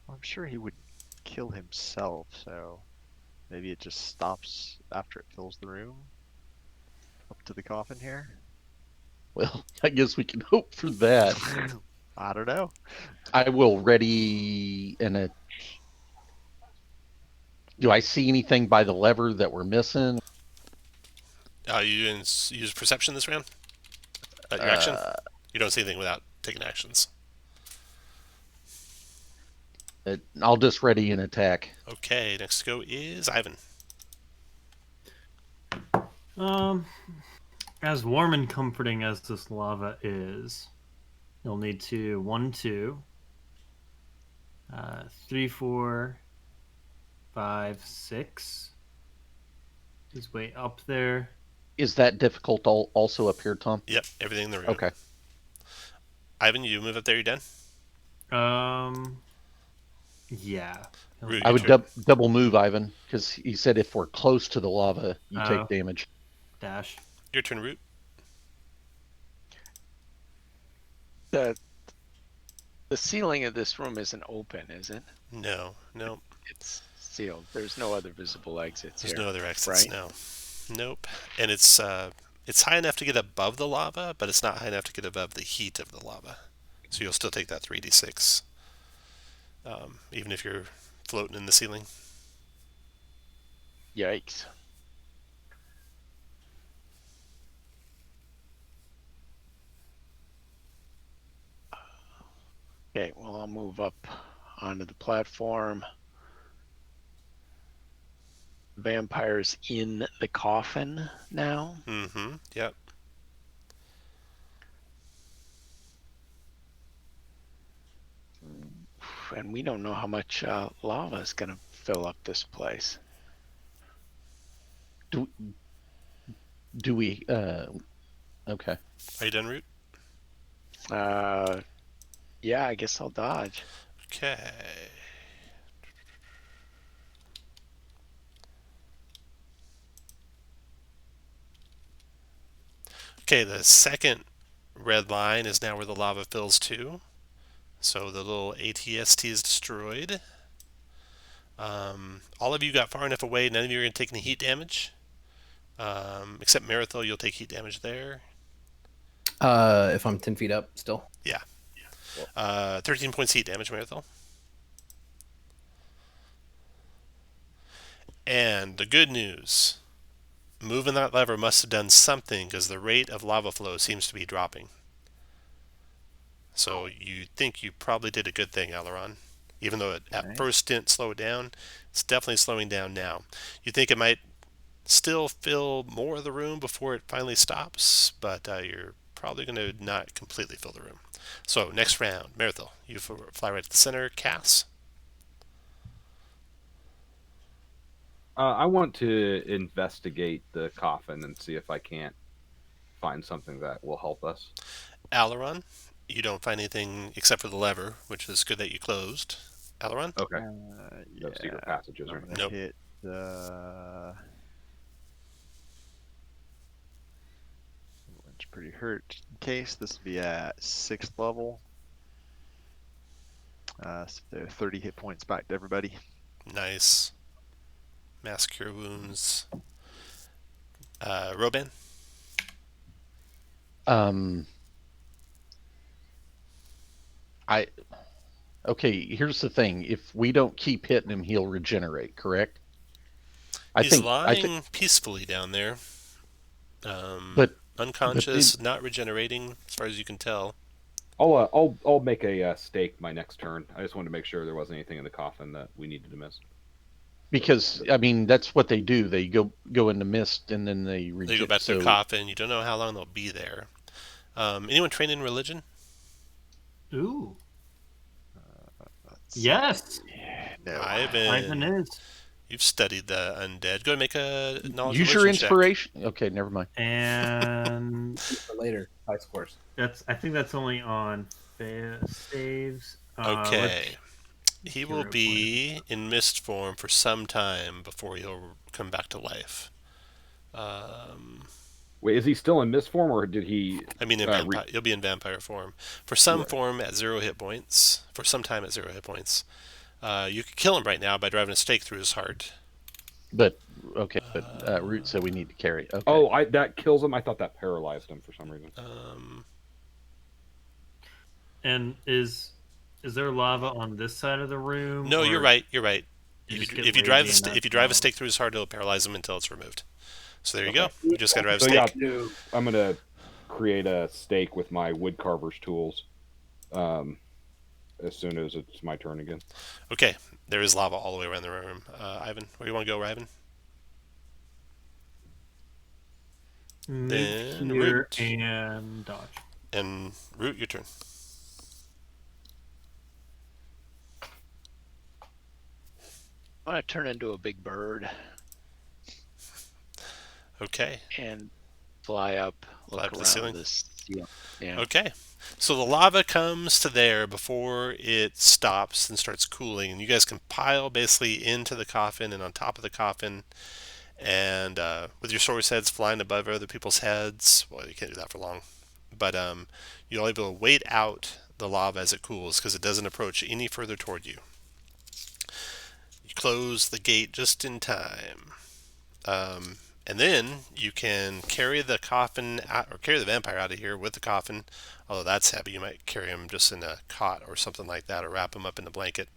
I'm sure he would kill himself, so maybe it just stops after it fills the room. Up to the coffin here. Well, I guess we can hope for that. I don't know. I will ready and do I see anything by the lever that we're missing? You didn't use perception this round? Your action? You don't see anything without taking actions. I'll just ready an attack. Okay, next to go is Ivan. As warm and comforting as this lava is, you'll need to 1, 2, 3, 4, 5, 6. Is way up there. Is that difficult also up here, Tom? Yep, everything in the room. Okay. Ivan, you move up there. You done? Yeah. Root, I your would turn. double move, Ivan, because he said if we're close to the lava, you Oh. take damage. Dash. Your turn, Root. The ceiling of this room isn't open, is it? No. It's sealed. There's no other visible exits There's here. no other exits. right? No. Nope. And it's high enough to get above the lava, but it's not high enough to get above the heat of the lava. So you'll still take that 3d6, even if you're floating in the ceiling. Yikes. Okay, well, I'll move up onto the platform. Vampires in the coffin now. Mm-hmm. Yep. And we don't know how much lava is going to fill up this place. Do we? Okay. Are you done, Root? Yeah, I guess I'll dodge. Okay. Okay, the second red line is now where the lava fills to. So the little ATST is destroyed. All of you got far enough away, none of you are going to take any heat damage. Except Maratho, you'll take heat damage there. If I'm 10 feet up still. Yeah. 13 points heat damage, Maratho. And the good news, moving that lever must have done something because the rate of lava flow seems to be dropping. So you think you probably did a good thing, Alluron. Even though it at first didn't slow it down, it's definitely slowing down now. You think it might still fill more of the room before it finally stops, but you're probably going to not completely fill the room. So next round, Maratho, you fly right to the center. Cass. I want to investigate the coffin and see if I can't find something that will help us. Alluron, you don't find anything except for the lever, which is good that you closed. Alluron? Okay. Yeah, No secret passages or I'm anything. gonna Nope. hit it's pretty hurt. In case this will be at 6th level. So 30 hit points back to everybody. Nice. Mass cure wounds. Roban? Okay, here's the thing. If we don't keep hitting him, he'll regenerate, correct? He's lying peacefully down there. But unconscious, not regenerating, as far as you can tell. I'll make a stake my next turn. I just wanted to make sure there wasn't anything in the coffin that we needed to miss. Because I mean, that's what they do. They go into mist and then they They go back to their coffin. You don't know how long they'll be there. Anyone trained in religion? Ooh. Yes. No. Ivan is. You've studied the undead. Go and make a knowledge Use your religion check. inspiration. Okay, never mind. And For later, high scores. I think that's only on saves. Okay. He will be in mist form for some time before he'll come back to life. Wait, is he still in mist form, or did he? I mean, he'll be in vampire form. For some form at 0 hit points. For some time at 0 hit points. You could kill him right now by driving a stake through his heart. But Root said we need to carry. Okay. Oh, that kills him. I thought that paralyzed him for some reason. And is there lava on this side of the room? No, you're right. You're right. If you drive a stake stake through his heart, it'll paralyze him until it's removed. So there you go. You just got to drive a So stake. yeah, I'm gonna create a stake with my woodcarver's tools. As soon as it's my turn again. Okay, there is lava all the way around the room. Ivan, where do you want to go, Ivan? Move Then here Root. and dodge. And Root, your turn. I'm gonna turn into a big bird Okay. and fly up, Fly look up to the around ceiling? this. Yeah. Okay. So the lava comes to there before it stops and starts cooling, and you guys can pile basically into the coffin and on top of the coffin, and with your sword heads flying above other people's heads. Well, you can't do that for long, but you'll be able to wait out the lava as it cools because it doesn't approach any further toward you. You close the gate just in time. And then you can carry the coffin out, or carry the vampire out of here with the coffin. Although that's heavy, you might carry him just in a cot or something like that, or wrap him up in a blanket.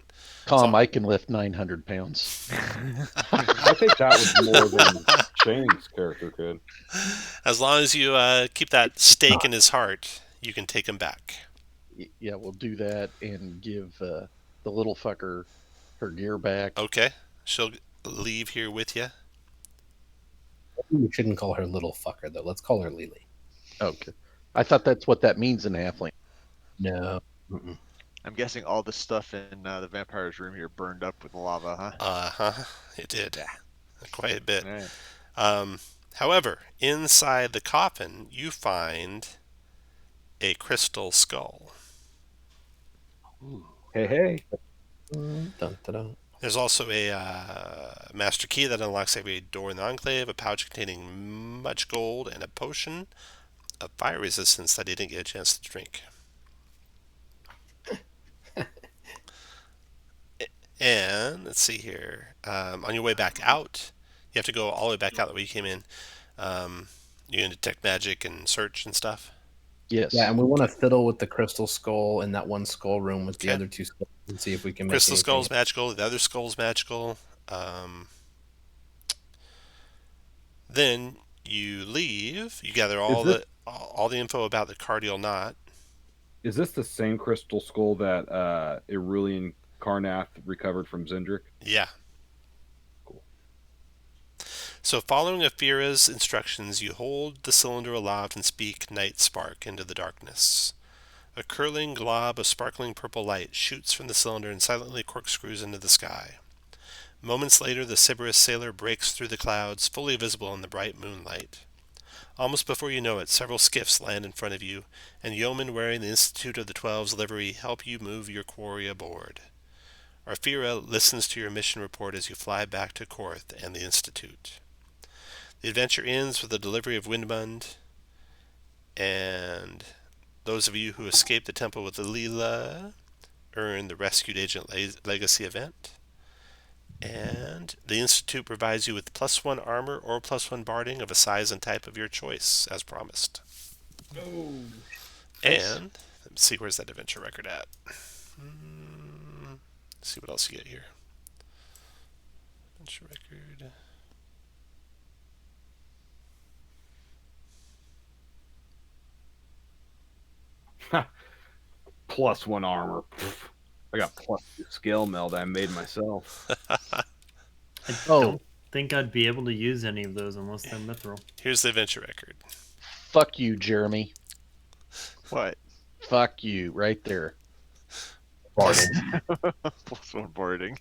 Tom, So- I can lift 900 pounds. I think that was more than Shane's character could. As long as you keep that stake in his heart, you can take him back. Yeah, we'll do that and give the little fucker her gear back. Okay, she'll leave here with you. We shouldn't call her little fucker though. Let's call her Lily. Okay. I thought that's what that means in halfling. No. Mm-mm. I'm guessing all the stuff in the vampire's room here burned up with lava, huh? It did quite a bit. Right. However, inside the coffin, you find a crystal skull. Hey, hey. Dun, dun, dun. There's also a master key that unlocks every door in the Enclave, a pouch containing much gold, and a potion of fire resistance that he didn't get a chance to drink. And let's see here. On your way back out, you have to go all the way back out the way you came in. You can detect magic and search and stuff. Yes. Yeah, and we want to fiddle with the crystal skull in that one skull room with the Okay. other two skulls and see if we can make Crystal anything. skull's magical. The other skull's magical. Then you leave. You gather all the info about the cardial knot. Is this the same crystal skull that Irulian Karnath recovered from Zendrick? Yeah. Cool. So following Afira's instructions, you hold the cylinder aloft and speak Night Spark into the darkness. A curling glob of sparkling purple light shoots from the cylinder and silently corkscrews into the sky. Moments later, the Sybaris sailor breaks through the clouds, fully visible in the bright moonlight. Almost before you know it, several skiffs land in front of you, and yeomen wearing the Institute of the Twelve's livery help you move your quarry aboard. Arfira listens to your mission report as you fly back to Korth and the Institute. The adventure ends with the delivery of Windmund, and those of you who escape the Temple with Alila earn the Rescued Agent Legacy event. And the Institute provides you with +1 armor or +1 barding of a size and type of your choice, as promised. Oh. And let's see, where's that adventure record at? Let's see what else you get here. Adventure record. +1 armor. Pfft. I got +2 skill meld I made myself. I Oh. don't think I'd be able to use any of those unless they're mithril. Here's the adventure record. Fuck you, Jeremy. What? Fuck you, right there. +1 boarding.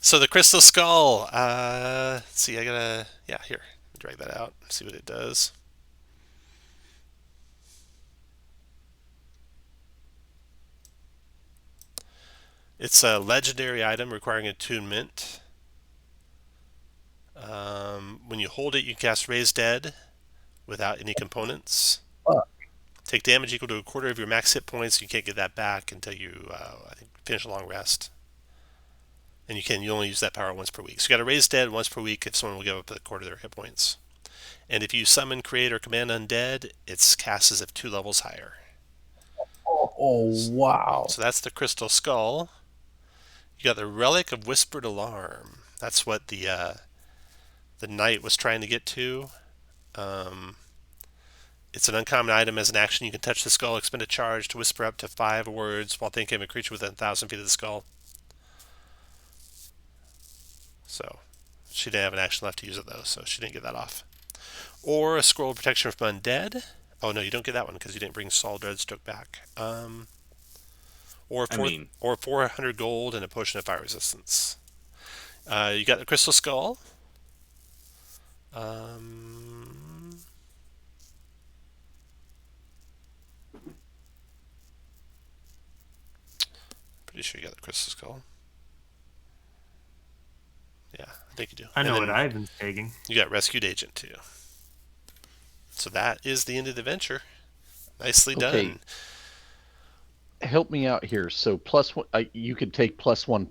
So the crystal skull. Let's see, I gotta. Yeah, here. Drag that out. See what it does. It's a legendary item requiring attunement. When you hold it, you can cast Raise Dead without any components. Take damage equal to a quarter of your max hit points. You can't get that back until you, I think, finish a long rest. And you only use that power once per week. So you got to Raise Dead once per week if someone will give up a quarter of their hit points. And if you summon, create, or command undead, it's cast as if 2 levels higher. Oh, wow. So that's the crystal skull. You got the relic of whispered alarm. That's what the knight was trying to get to. It's an uncommon item. As an action, you can touch the skull, expend a charge to whisper up to 5 words while thinking of a creature within 1,000 feet of the skull. So She didn't have an action left to use it though, so she didn't get that off. Or a scroll of protection from undead. Oh no, you don't get that one because you didn't bring Saul Dreadstoke back. Or 400 gold and a potion of fire resistance. You got the Crystal Skull. Pretty sure you got the Crystal Skull. Yeah, I think you do. I know And what Ivan's taking. you got Rescued Agent too. So that is the end of the adventure. Nicely Okay. done. Help me out here. So +1, you could take +1